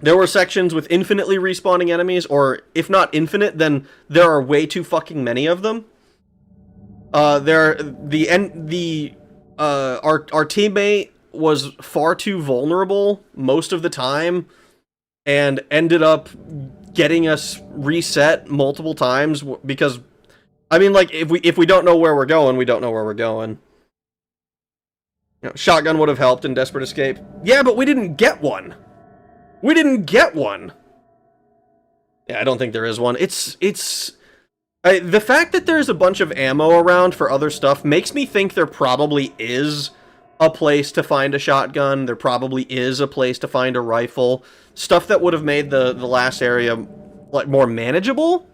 There were sections with infinitely respawning enemies, or if not infinite, then there are way too fucking many of them. Our teammate was far too vulnerable most of the time, and ended up getting us reset multiple times because, I mean, like, if we don't know where we're going, we don't know where we're going. You know, shotgun would have helped in Desperate Escape. Yeah, but we didn't get one. We didn't get one. Yeah, I don't think there is one. The fact that there's a bunch of ammo around for other stuff makes me think there probably is a place to find a shotgun. There probably is a place to find a rifle. Stuff that would have made the last area, like, more manageable.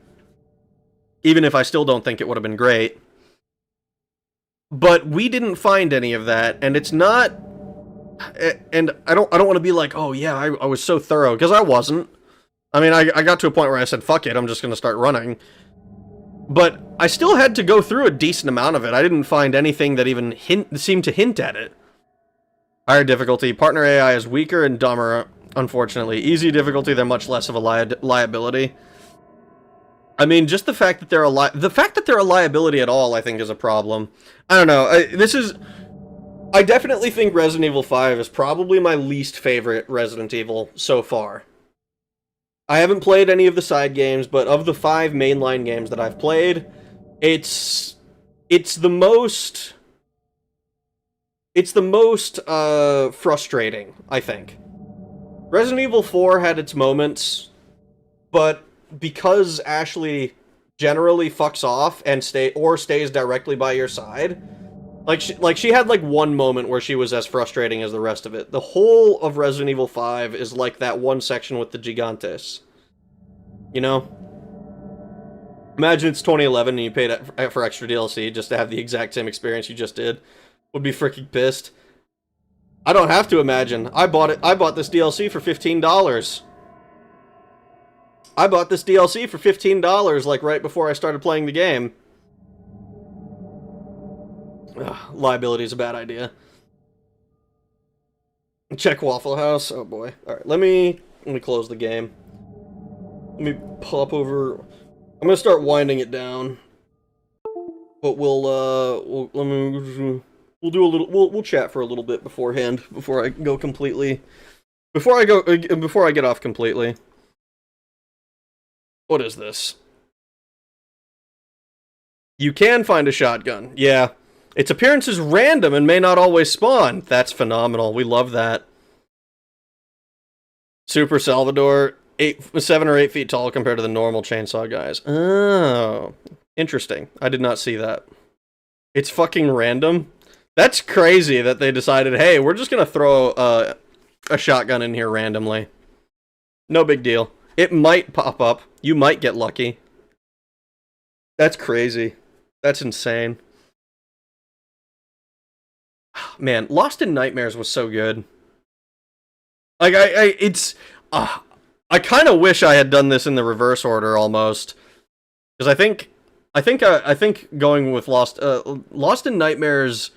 Even if I still don't think it would have been great. But we didn't find any of that, and it's not... And I don't want to be like, oh yeah, I was so thorough, because I wasn't. I mean, I got to a point where I said, fuck it, I'm just going to start running. But I still had to go through a decent amount of it. I didn't find anything that even seemed to hint at it. Higher difficulty. Partner AI is weaker and dumber, unfortunately. Easy difficulty, they're much less of a liability. I mean, just the fact that they're a liability at all, I think, is a problem. I don't know. I definitely think Resident Evil 5 is probably my least favorite Resident Evil so far. I haven't played any of the side games, but of the 5 mainline games that I've played, it's the most frustrating, I think. Resident Evil 4 had its moments, but because Ashley generally fucks off and stays directly by your side, Like she had like one moment where she was as frustrating as the rest of it. The whole of Resident Evil 5 is like that one section with the Gigantes. You know? Imagine it's 2011 and you paid for extra DLC just to have the exact same experience you just did. Would be freaking pissed. I don't have to imagine. I bought this DLC for $15. I bought this DLC for $15 like right before I started playing the game. Ugh, liability is a bad idea. Check Waffle House. Oh boy. Alright, let me close the game. Let me pop over. I'm gonna start winding it down. But we'll do a little we'll chat for a little bit beforehand before I go completely before I get off completely. What is this? You can find a shotgun. Yeah. Its appearance is random and may not always spawn. That's phenomenal. We love that. Super Salvador, 7 or 8 feet tall compared to the normal chainsaw guys. Oh, interesting. I did not see that. It's fucking random. That's crazy that they decided, hey, we're just gonna throw a shotgun in here randomly. No big deal. It might pop up. You might get lucky. That's crazy. That's insane. Man, Lost in Nightmares was so good. Like, I kind of wish I had done this in the reverse order almost, because I think going with Lost in Nightmares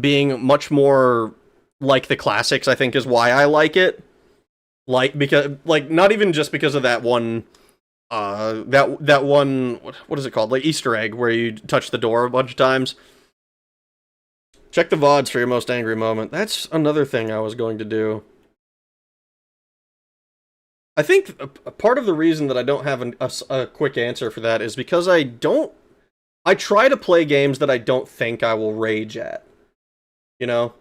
being much more like the classics, I think is why I like it. Like, because, like, not even just because of that one, that one, what is it called? Like, Easter egg, where you touch the door a bunch of times. Check the VODs for your most angry moment. That's another thing I was going to do. I think a part of the reason that I don't have a quick answer for that is because I try to play games that I don't think I will rage at. You know?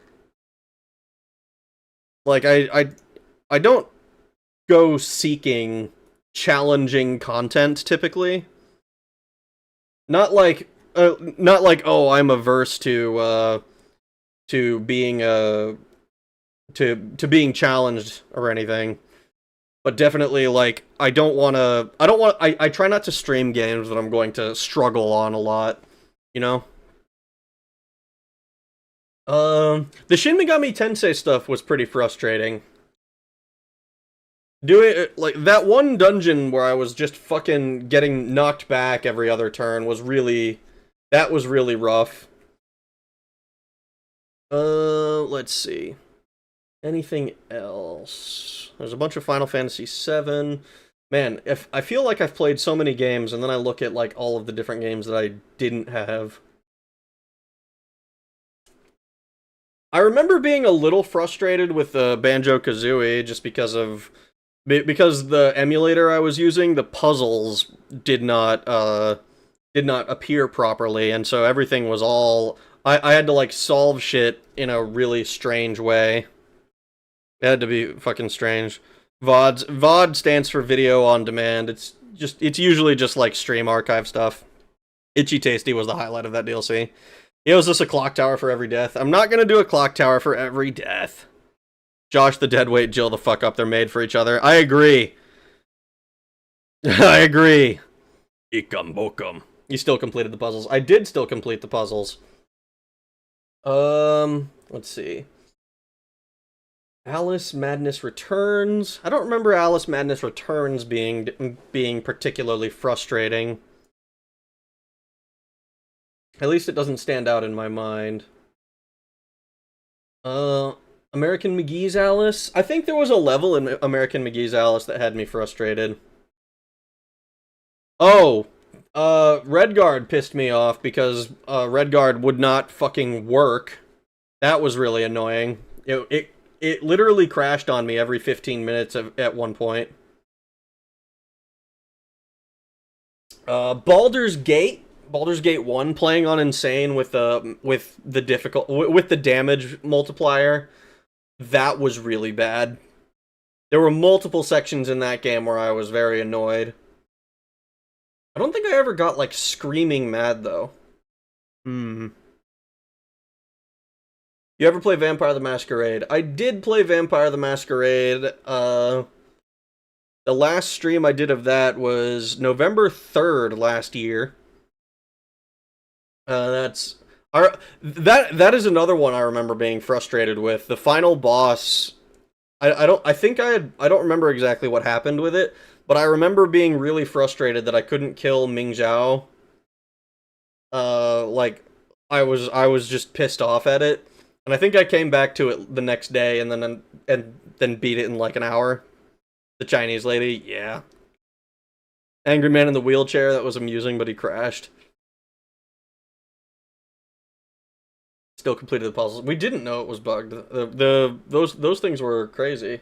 Like, I don't go seeking challenging content, typically. Not like, oh, I'm averse to being to being challenged or anything. But definitely, like, I try not to stream games that I'm going to struggle on a lot, you know? The Shin Megami Tensei stuff was pretty frustrating. Doing, like, that one dungeon where I was just fucking getting knocked back every other turn was really rough. Let's see. Anything else? There's a bunch of Final Fantasy VII. Man, if I feel like I've played so many games, and then I look at, like, all of the different games that I didn't have. I remember being a little frustrated with Banjo-Kazooie, just because the emulator I was using, the puzzles did not appear properly, and so everything was all... I had to, like, solve shit in a really strange way. It had to be fucking strange. VOD stands for video on demand. It's usually just, like, stream archive stuff. Itchy Tasty was the highlight of that DLC. He owes us a clock tower for every death. I'm not gonna do a clock tower for every death. Josh the Deadweight, Jill the fuck up, they're made for each other. I agree. I agree. Ikam bokum. You still completed the puzzles. I did still complete the puzzles. Let's see. Alice Madness Returns. I don't remember Alice Madness Returns being particularly frustrating. At least it doesn't stand out in my mind. American McGee's Alice. I think there was a level in American McGee's Alice that had me frustrated. Oh, Redguard pissed me off because Redguard would not fucking work. That was really annoying. It literally crashed on me every 15 minutes at one point. Baldur's Gate 1 playing on Insane with the damage multiplier, that was really bad. There were multiple sections in that game where I was very annoyed. I don't think I ever got, like, screaming mad, though. You ever play Vampire the Masquerade? I did play Vampire the Masquerade. The last stream I did of that was November 3rd last year. That is another one I remember being frustrated with. The final boss, I don't remember exactly what happened with it, but I remember being really frustrated that I couldn't kill Ming Zhao. Like I was just pissed off at it. And I think I came back to it the next day and then beat it in like an hour. The Chinese lady, yeah. Angry man in the wheelchair, that was amusing, but he crashed. Still completed the puzzles. We didn't know it was bugged. Those things were crazy.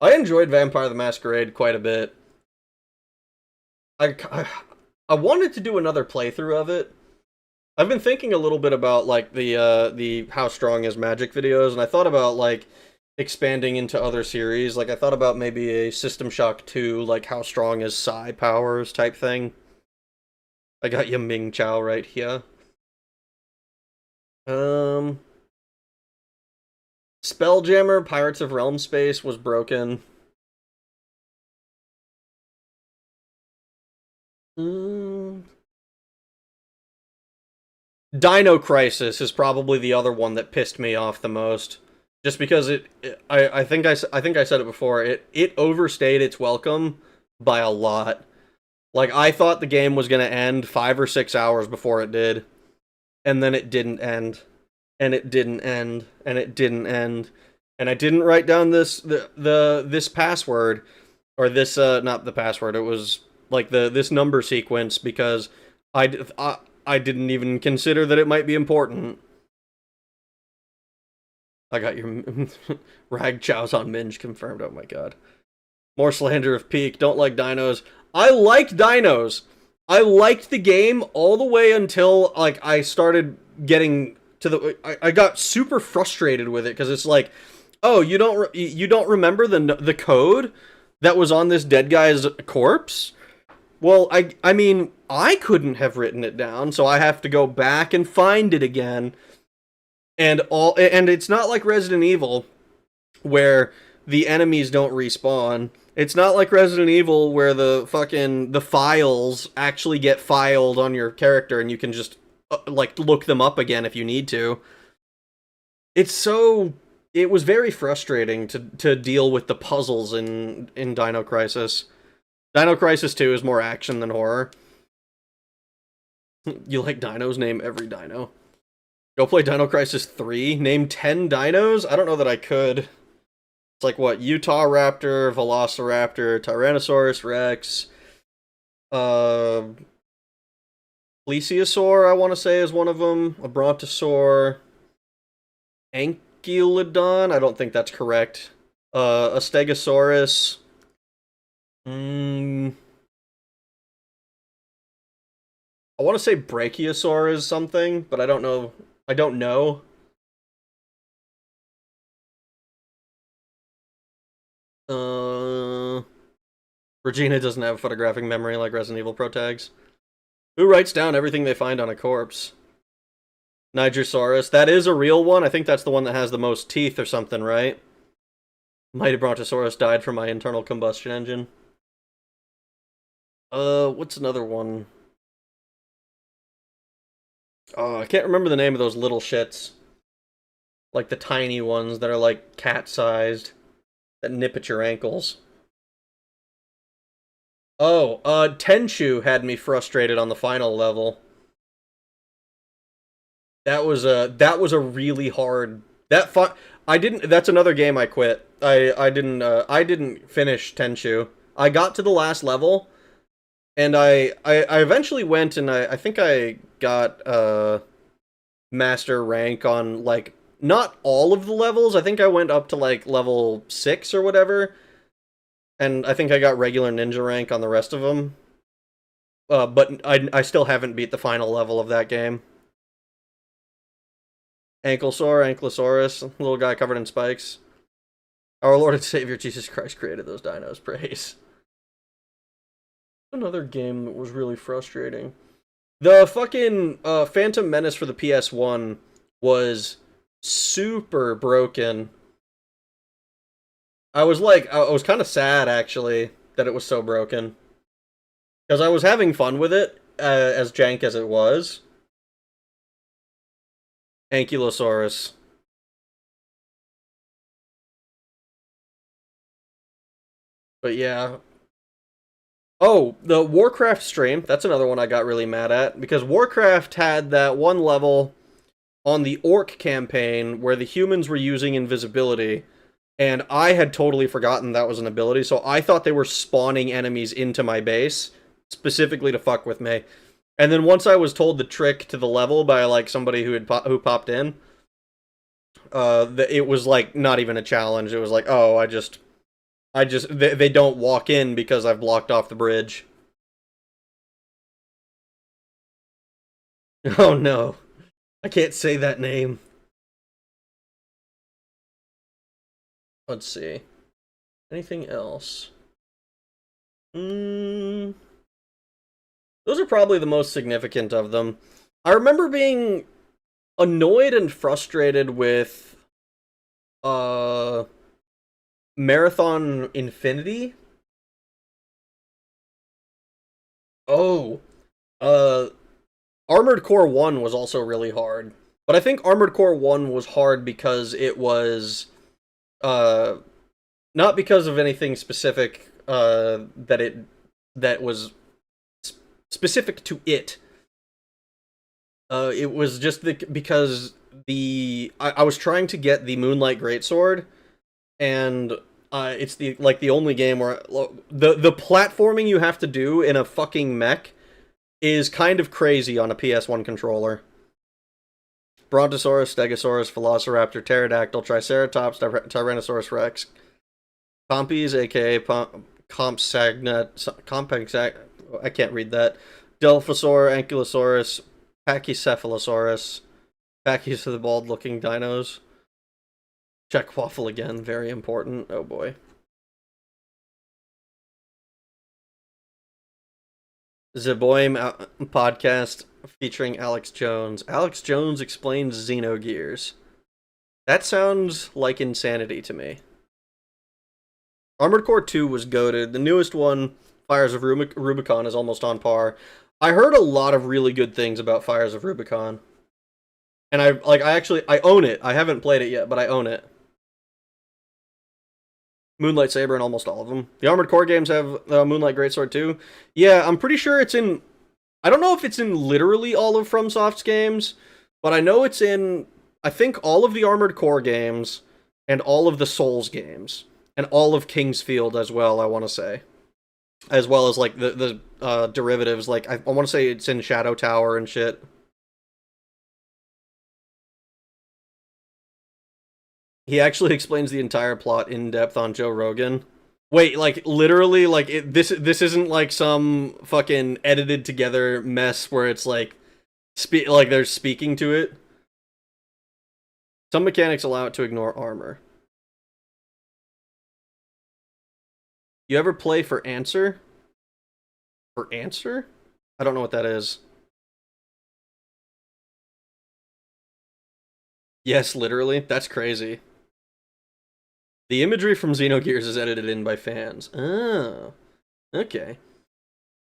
I enjoyed Vampire the Masquerade quite a bit. I wanted to do another playthrough of it. I've been thinking a little bit about like the How Strong is Magic videos, and I thought about like expanding into other series. Like I thought about maybe a System Shock 2, like How Strong is Psi Powers type thing. I got you Ming Chao right here. Spelljammer Pirates of Realm Space was broken. Dino Crisis is probably the other one that pissed me off the most. Just because I think I said it before, it overstayed its welcome by a lot. Like, I thought the game was going to end 5 or 6 hours before it did. And then it didn't end. And it didn't end. And it didn't end. And I didn't write down this password. Or this, not the password, it was like this number sequence because I didn't even consider that it might be important. I got your Rag Chow's on Minge confirmed. Oh my god. More slander of Peak. Don't like dinos. I liked dinos. I liked the game all the way until like I started getting to the. I got super frustrated with it because it's like, oh, you don't remember the code that was on this dead guy's corpse? Well, I mean, I couldn't have written it down, so I have to go back and find it again. And it's not like Resident Evil, where the enemies don't respawn. It's not like Resident Evil, where the files actually get filed on your character, and you can just like look them up again if you need to. It was very frustrating to deal with the puzzles in Dino Crisis. Dino Crisis 2 is more action than horror. You like dinos? Name every dino. Go play Dino Crisis 3? Name 10 dinos? I don't know that I could. It's like, what? Utah Raptor, Velociraptor, Tyrannosaurus Rex, Plesiosaur, I want to say, is one of them. A Brontosaur. Ankylodon? I don't think that's correct. A Stegosaurus. I want to say Brachiosaur is something, but I don't know. I don't know. Regina doesn't have photographic memory like Resident Evil protags. Who writes down everything they find on a corpse? Nigersaurus. That is a real one. I think that's the one that has the most teeth or something, right? Mighty Brontosaurus died from my internal combustion engine. What's another one? Oh, I can't remember the name of those little shits. Like the tiny ones that are like cat-sized. That nip at your ankles. Oh, Tenchu had me frustrated on the final level. That was a really hard... That's another game I quit. I didn't finish Tenchu. I got to the last level, and I eventually went and I think I got master rank on like not all of the levels. I think I went up to like level 6 or whatever, and I think I got regular ninja rank on the rest of them. But I still haven't beat the final level of that game. Ankylosaurus, little guy covered in spikes. Our Lord and Savior Jesus Christ created those dinos, praise. Another game that was really frustrating. The fucking Phantom Menace for the PS1 was super broken. I was kind of sad, actually, that it was so broken. Because I was having fun with it, as jank as it was. Ankylosaurus. But yeah. Oh, the Warcraft stream. That's another one I got really mad at. Because Warcraft had that one level on the Orc campaign where the humans were using invisibility. And I had totally forgotten that was an ability. So I thought they were spawning enemies into my base. Specifically to fuck with me. And then once I was told the trick to the level by like somebody who popped in. It was like not even a challenge. It was like, oh, they don't walk in because I've blocked off the bridge. Oh no. I can't say that name. Let's see. Anything else? Those are probably the most significant of them. I remember being annoyed and frustrated with Marathon Infinity. Oh. Armored Core 1 was also really hard. But I think Armored Core 1 was hard because it was not because of anything specific that was specific to it. It was just because I was trying to get the Moonlight Greatsword, and it's the only game where the platforming you have to do in a fucking mech is kind of crazy on a PS1 controller. Brontosaurus, Stegosaurus, Velociraptor, Pterodactyl, Triceratops, Tyrannosaurus Rex, Compies, aka Compsognath, I can't read that. Dilphosaur, Ankylosaurus, Pachycephalosaurus, Pachy's for the bald-looking dinos. Check Waffle again, very important. Oh boy. Zeboim podcast featuring Alex Jones. Alex Jones explains Xenogears. That sounds like insanity to me. Armored Core 2 was goated. The newest one, Fires of Rubicon, is almost on par. I heard a lot of really good things about Fires of Rubicon. And I own it. I haven't played it yet, but I own it. Moonlight Saber in almost all of them. The Armored Core games have Moonlight Greatsword too. Yeah, I'm pretty sure it's in... I don't know if it's in literally all of FromSoft's games, but I know it's in, I think, all of the Armored Core games, and all of the Souls games, and all of Kingsfield as well, I want to say. As well as, like, the derivatives, like, I want to say it's in Shadow Tower and shit. He actually explains the entire plot in depth on Joe Rogan. Wait, like, literally, like, this isn't like some fucking edited together mess where it's like, they're speaking to it. Some mechanics allow it to ignore armor. You ever play For Answer? For Answer? I don't know what that is. Yes, literally. That's crazy. The imagery from Xenogears is edited in by fans. Oh, okay.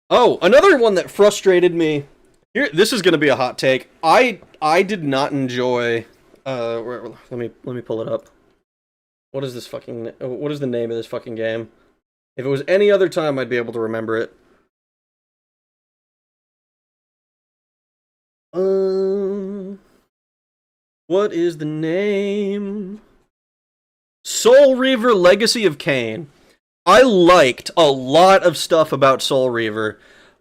Oh, another one that frustrated me. Here, this is gonna be a hot take. I did not enjoy. Let me pull it up. What is this fucking? What is the name of this fucking game? If it was any other time, I'd be able to remember it. What is the name? Soul Reaver Legacy of Kain. I liked a lot of stuff about Soul Reaver.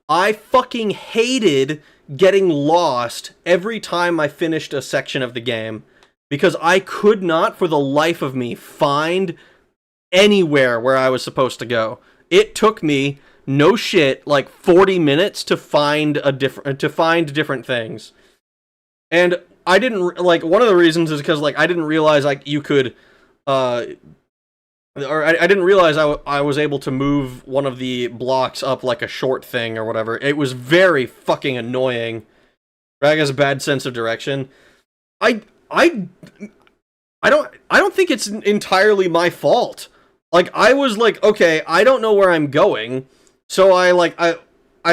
I fucking hated getting lost every time I finished a section of the game, because I could not for the life of me find anywhere where I was supposed to go. It took me, no shit, like 40 minutes to find different things. And I didn't, like, one of the reasons is because, like, I didn't realize, like, you could, I didn't realize I was able to move one of the blocks up like a short thing or whatever. It was very fucking annoying. Rag has a bad sense of direction. don't think it's entirely my fault. Like, I was like, okay, I don't know where I'm going, so I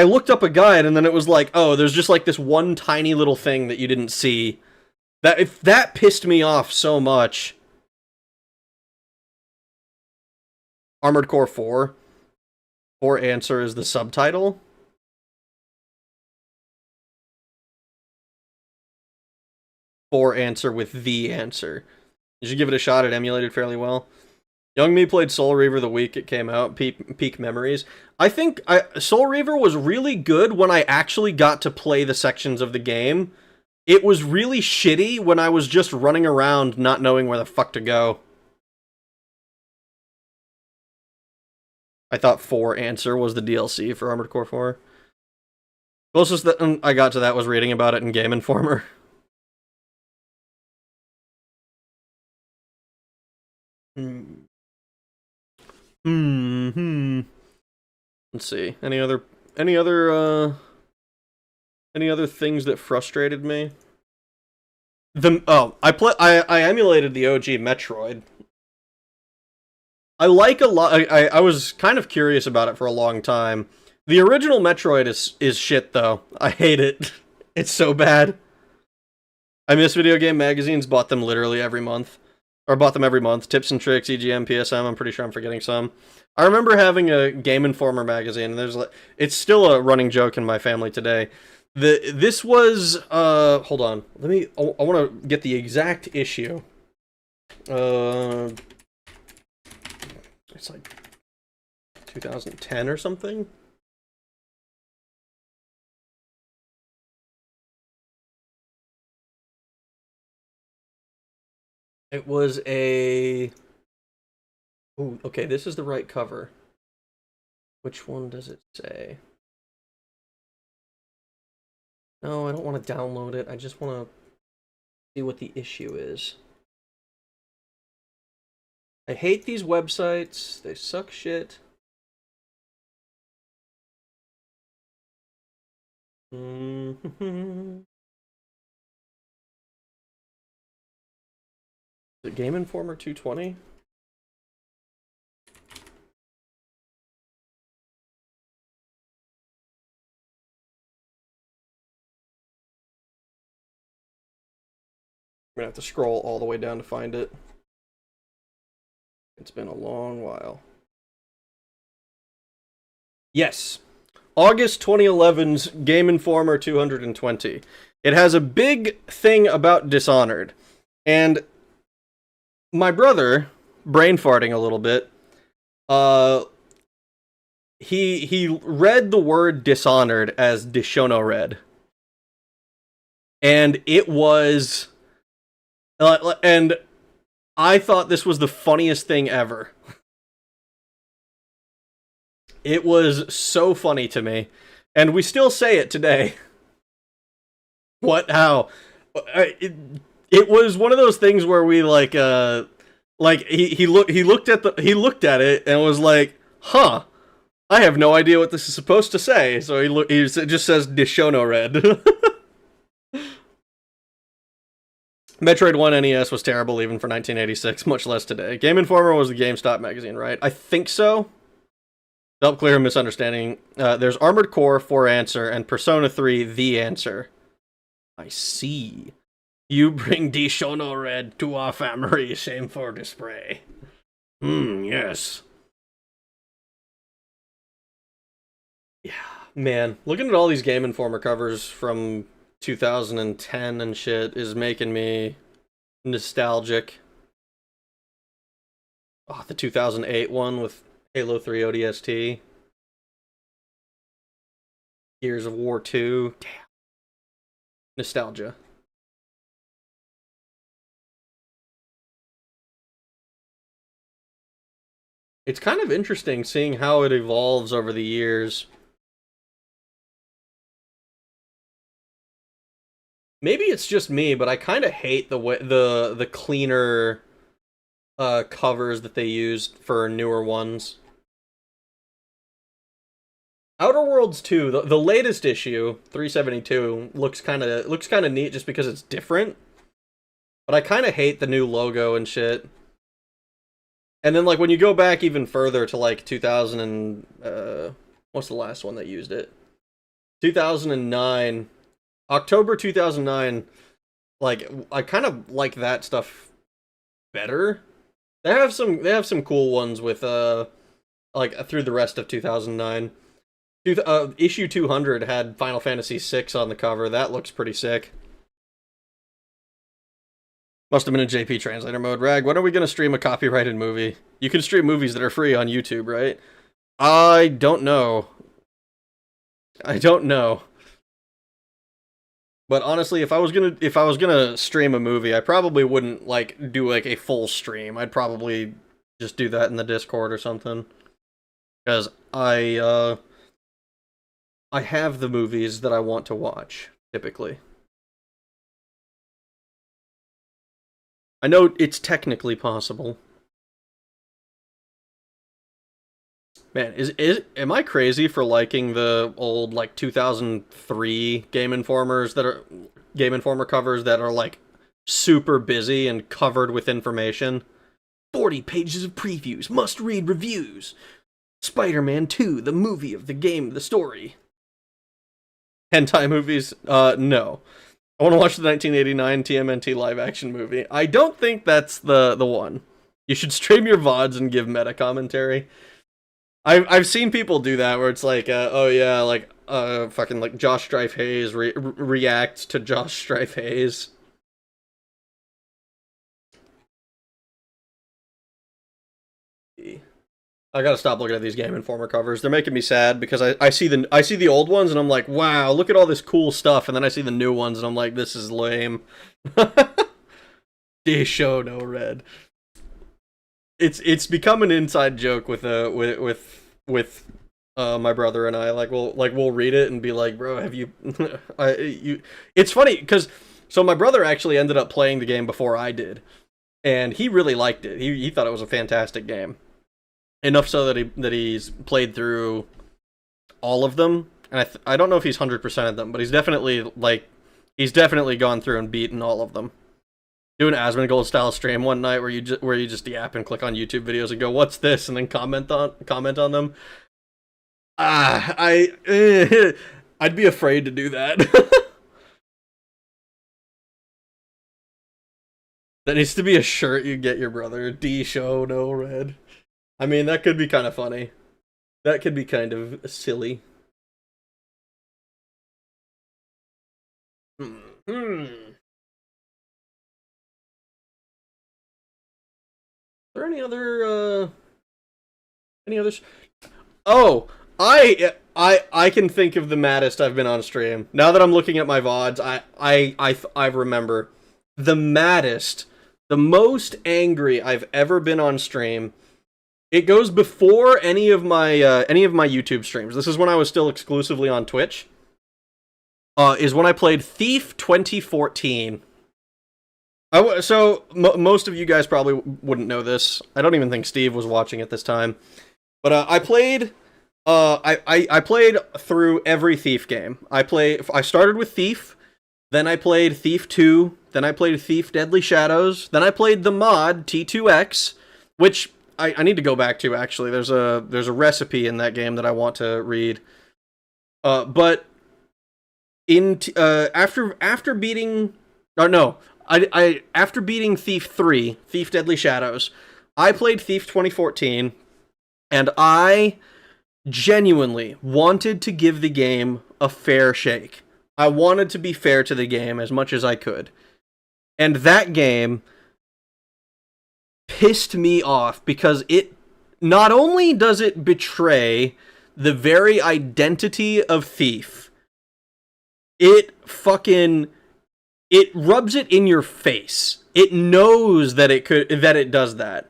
looked up a guide, and then it was like, oh, there's just like this one tiny little thing that you didn't see. That pissed me off so much. Armored Core 4. 4 Answer is the subtitle. For Answer with the answer. You should give it a shot. It emulated fairly well. Young Me played Soul Reaver the week it came out. Peak memories. I think Soul Reaver was really good when I actually got to play the sections of the game. It was really shitty when I was just running around not knowing where the fuck to go. I thought 4 Answer was the DLC for Armored Core 4. Closest that I got to that was reading about it in Game Informer. Let's see. Any other things that frustrated me? I emulated the OG Metroid. I like a lot. I was kind of curious about it for a long time. The original Metroid is shit though. I hate it. It's so bad. I miss video game magazines. Bought them literally every month. Or bought them every month. Tips and Tricks, EGM, PSM. I'm pretty sure I'm forgetting some. I remember having a Game Informer magazine. And it's still a running joke in my family today. This was hold on. I want to get the exact issue. It's like 2010 or something. It was a... Ooh, okay, this is the right cover. Which one does it say? No, I don't want to download it. I just want to see what the issue is. I hate these websites. They suck shit. Is it Game Informer 220? I'm gonna have to scroll all the way down to find it. It's been a long while. Yes. August 2011's Game Informer 220. It has a big thing about Dishonored. And my brother, brain farting a little bit, he read the word Dishonored as Dishono Red. And it was... and I thought this was the funniest thing ever. It was so funny to me. And we still say it today. What? How? It was one of those things where we he looked at it and was like, "Huh, I have no idea what this is supposed to say." So it just says Dishono Red. Metroid 1 NES was terrible even for 1986, much less today. Game Informer was the GameStop magazine, right? I think so. To help clear a misunderstanding, there's Armored Core, 4 Answer, and Persona 3, The Answer. I see. You bring Dishono Red to our family, shame for display. Yes. Yeah, man, looking at all these Game Informer covers from 2010 and shit is making me nostalgic. Oh, the 2008 one with Halo 3 ODST. Gears of War 2. Damn. Nostalgia. It's kind of interesting seeing how it evolves over the years. Maybe it's just me, but I kind of hate the way the cleaner covers that they used for newer ones. Outer Worlds 2, the latest issue, 372, looks kind of neat just because it's different. But I kind of hate the new logo and shit. And then, like, when you go back even further to, like, 2000 and, what's the last one that used it? 2009. October 2009. Like, I kind of like that stuff better. They have some cool ones with, like, through the rest of 2009. Issue 200 had Final Fantasy VI on the cover. That looks pretty sick. Must have been in JP translator mode. Rag, when are we going to stream a copyrighted movie? You can stream movies that are free on YouTube, right? I don't know. But honestly, if I was gonna stream a movie, I probably wouldn't like do like a full stream. I'd probably just do that in the Discord or something. Because I have the movies that I want to watch, typically. I know it's technically possible. Man, am I crazy for liking the old like 2003 Game Informer covers that are like super busy and covered with information? 40 pages of previews, must-read reviews. Spider-Man 2, the movie of the game, the story. Hentai movies? No. I want to watch the 1989 TMNT live-action movie. I don't think that's the one. You should stream your VODs and give meta commentary. I've seen people do that where it's like, oh yeah, like, fucking like Josh Strife Hayes reacts to Josh Strife Hayes. I gotta stop looking at these Game Informer covers. They're making me sad because I see the old ones and I'm like, wow, look at all this cool stuff, and then I see the new ones and I'm like, this is lame. D show no red. It's become an inside joke with my brother and I. We'll read it and be like, bro, have you It's funny because so my brother actually ended up playing the game before I did, and he really liked it. He thought it was a fantastic game. Enough so that he's played through all of them, and I don't know if he's 100%ed them, but he's definitely gone through and beaten all of them. Do an Asmongold style stream one night where you just yap and click on YouTube videos and go, "What's this?" and then comment on them. I'd be afraid to do that. That needs to be a shirt you get your brother. D show no red. I mean, that could be kind of funny. That could be kind of silly. Are there any other Oh, I can think of the maddest I've been on stream. Now that I'm looking at my VODs, I remember the maddest, the most angry I've ever been on stream. It goes before any of my YouTube streams. This is when I was still exclusively on Twitch. Is when I played Thief 2014. Most of you guys probably wouldn't know this. I don't even think Steve was watching at this time. But I played through every Thief game. I started with Thief, then I played Thief 2, then I played Thief Deadly Shadows, then I played the mod T2X, which I need to go back to, actually. There's a recipe in that game that I want to read. But after beating Thief 3, Thief Deadly Shadows, I played Thief 2014, and I genuinely wanted to give the game a fair shake. I wanted to be fair to the game as much as I could. And that game pissed me off because it not only does it betray the very identity of Thief, it rubs it in your face. It knows that it does that.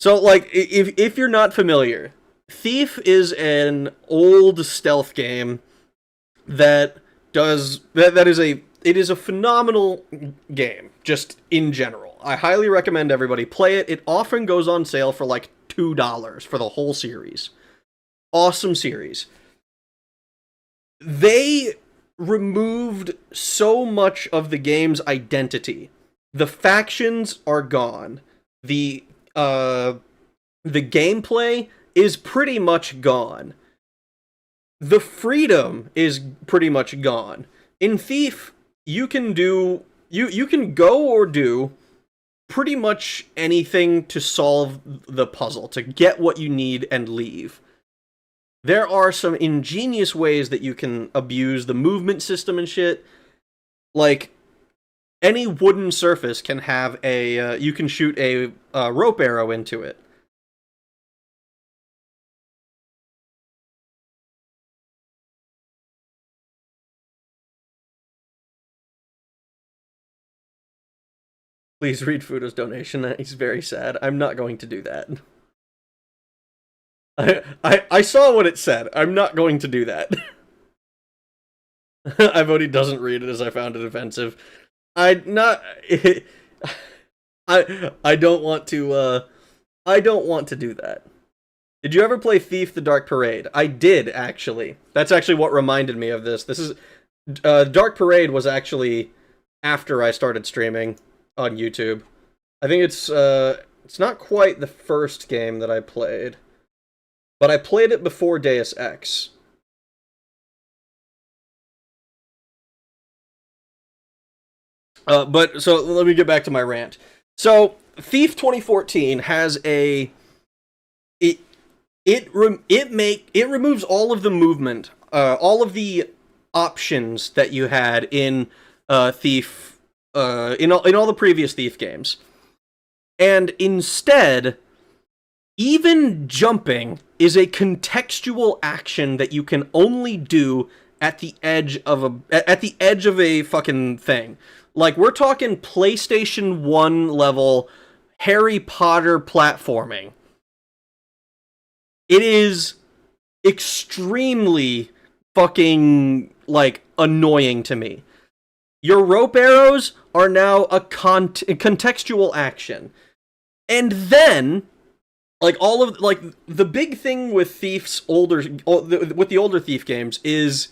So like if you're not familiar, Thief is an old stealth game that is a phenomenal game, just in general. I highly recommend everybody play it. It often goes on sale for like $2 for the whole series. Awesome series. They removed so much of the game's identity The factions are gone. The gameplay is pretty much gone. The freedom is pretty much gone. In Thief, you can do you can go or do pretty much anything to solve the puzzle, to get what you need and leave. There are some ingenious ways that you can abuse the movement system and shit. Like, any wooden surface can have a you can shoot a rope arrow into it. Please read Fudo's donation. He's very sad. I'm not going to do that. I saw what it said. I'm not going to do that. I vote he doesn't read it as I found it offensive. I don't want to I don't want to do that. Did you ever play Thief the Dark Parade? I did, actually. That's actually what reminded me of this. This is Dark Parade was actually after I started streaming on YouTube. I think it's not quite the first game that I played, but I played it before Deus Ex. But so let me get back to my rant. So Thief 2014 has it removes all of the movement, all of the options that you had in Thief. In all the previous Thief games. And instead, even jumping is a contextual action that you can only do at the edge of a fucking thing. Like, we're talking PlayStation 1 level Harry Potter platforming. It is extremely fucking, like, annoying to me. Your rope arrows are now a contextual action. And then, like, the big thing with Thief's with the older Thief games is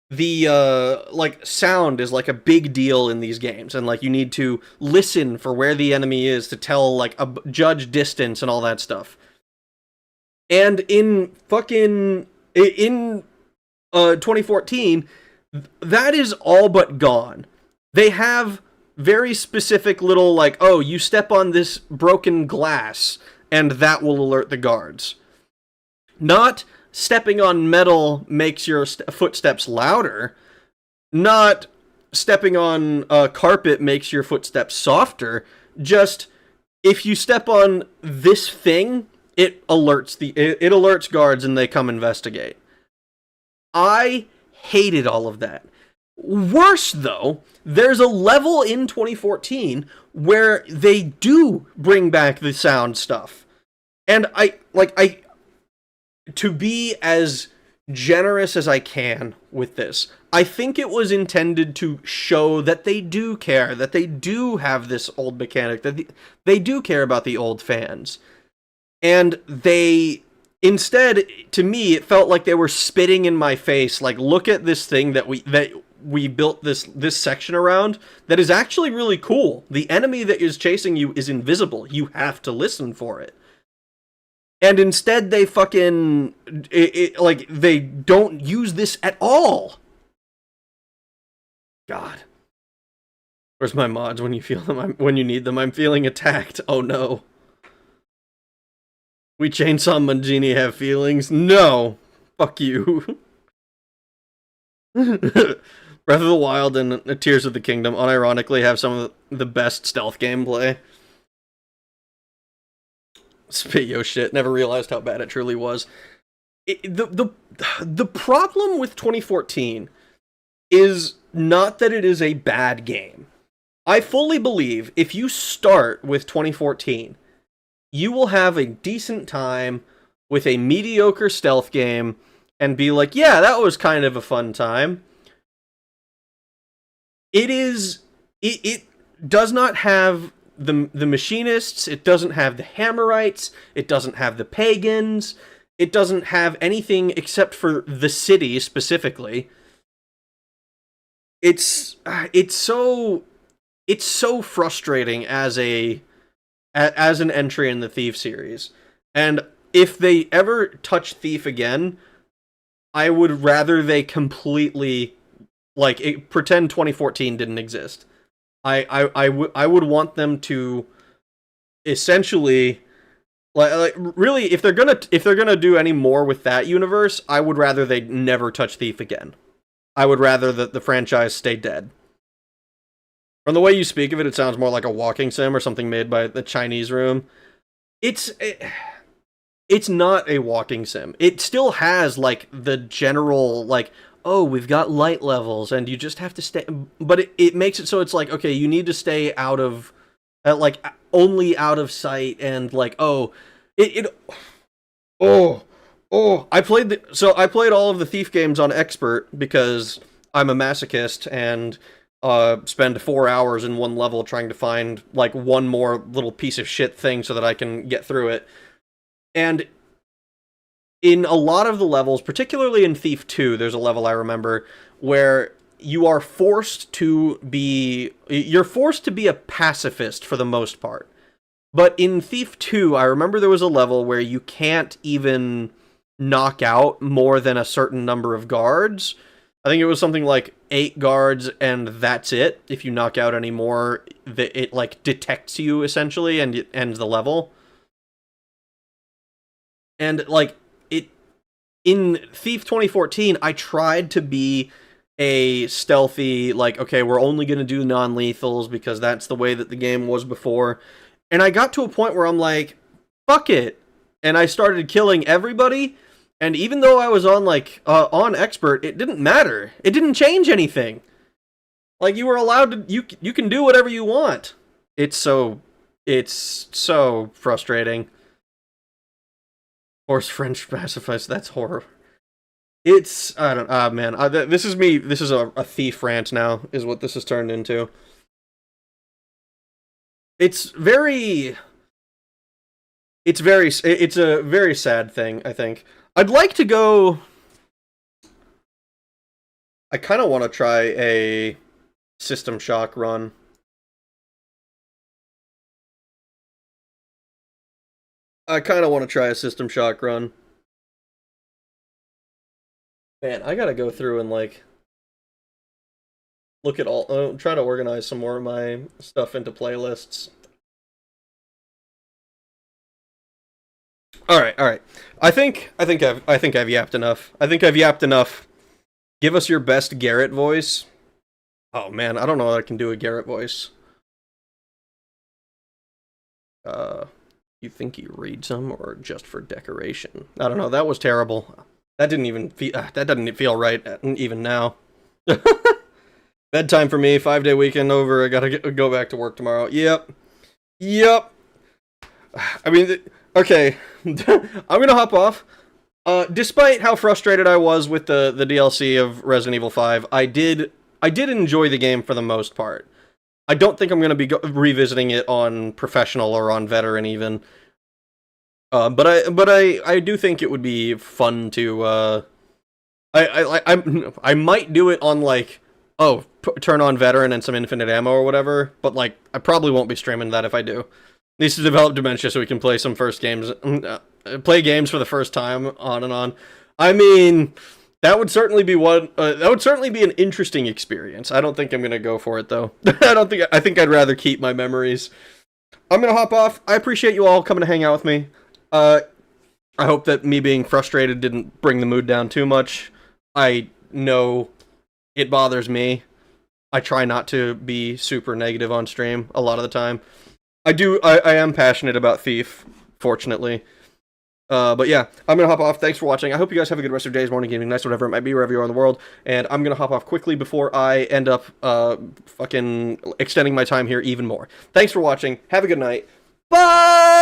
the, like, sound is, like, a big deal in these games. And, like, you need to listen for where the enemy is to tell, like, judge distance and all that stuff. And in 2014, that is all but gone. They have very specific little, like, oh, you step on this broken glass, and that will alert the guards. Not stepping on metal makes your footsteps louder. Not stepping on carpet makes your footsteps softer. Just, if you step on this thing, it alerts guards and they come investigate. I hated all of that. Worse, though, there's a level in 2014 where they do bring back the sound stuff. And to be as generous as I can with this, I think it was intended to show that they do care, that they do have this old mechanic, that they do care about the old fans. And instead, to me, it felt like they were spitting in my face, like, look at this thing that we built this section around that is actually really cool. The enemy that is chasing you is invisible. You have to listen for it. And instead they fucking like, they don't use this at all. God. Where's my mods when you feel them? When you need them? I'm feeling attacked. Oh no. We Chainsaw Mangini have feelings? No. Fuck you. Breath of the Wild and Tears of the Kingdom unironically have some of the best stealth gameplay. Spit yo shit. Never realized how bad it truly was. The problem with 2014 is not that it is a bad game. I fully believe if you start with 2014, you will have a decent time with a mediocre stealth game and be like, yeah, that was kind of a fun time. It does not have the machinists, it doesn't have the Hammerites, it doesn't have the pagans, it doesn't have anything except for the city specifically. It's it's so frustrating as an entry in the Thief series. And if they ever touch Thief again, I would rather they completely pretend 2014 didn't exist. I would want them to essentially really, if they're gonna do any more with that universe, I would rather they never touch Thief again. I would rather that the franchise stay dead. From the way you speak of it, it sounds more like a walking sim or something made by the Chinese Room. It's not a walking sim. It still has like the general oh, we've got light levels and you just have to stay, but it makes it so it's like, okay, you need to stay out of only out of sight, and I played all of the Thief games on Expert because I'm a masochist and spend 4 hours in one level trying to find one more little piece of shit thing so that I can get through it. And in a lot of the levels, particularly in Thief 2, there's a level I remember where you are forced to be a pacifist for the most part. But in Thief 2, I remember there was a level where you can't even knock out more than a certain number of guards. I think it was something like 8 guards, and that's it. If you knock out any more, it detects you, essentially, and it ends the level. And, in Thief 2014, I tried to be a stealthy, okay, we're only going to do non-lethals because that's the way that the game was before. And I got to a point where I'm like, fuck it. And I started killing everybody. And even though I was on, on Expert, it didn't matter. It didn't change anything. You were allowed to, you can do whatever you want. It's so frustrating. Force French pacifist, that's horror. This is me, this is a Thief rant now, is what this has turned into. It's a very sad thing, I think. I'd like to go... I kind of want to try a System Shock run. Man, I gotta go through and, look at all... try to organize some more of my stuff into playlists. Alright. I think I've yapped enough. Give us your best Garrett voice. Oh man, I don't know if I can do a Garrett voice. You think you read some, or just for decoration? I don't know, that was terrible. That doesn't feel right, even now. Bedtime for me, 5-day weekend over, I gotta go back to work tomorrow. Yep. I mean, okay, I'm gonna hop off. Despite how frustrated I was with the DLC of Resident Evil 5, I did enjoy the game for the most part. I don't think I'm gonna be revisiting it on Professional or on Veteran even. But I do think it would be fun to I might do it on turn on Veteran and some Infinite Ammo or whatever, but I probably won't be streaming that if I do. Needs to develop Dementia so we can play some play games for the first time on and on. I mean, that would certainly be an interesting experience. I don't think I'm gonna go for it though. I think I'd rather keep my memories. I'm gonna hop off. I appreciate you all coming to hang out with me. I hope that me being frustrated didn't bring the mood down too much. I know it bothers me. I try not to be super negative on stream a lot of the time. I am passionate about Thief, fortunately. But yeah, I'm gonna hop off. Thanks for watching. I hope you guys have a good rest of your days, morning, evening, nights, whatever it might be, wherever you are in the world. And I'm gonna hop off quickly before I end up fucking extending my time here even more. Thanks for watching. Have a good night. Bye!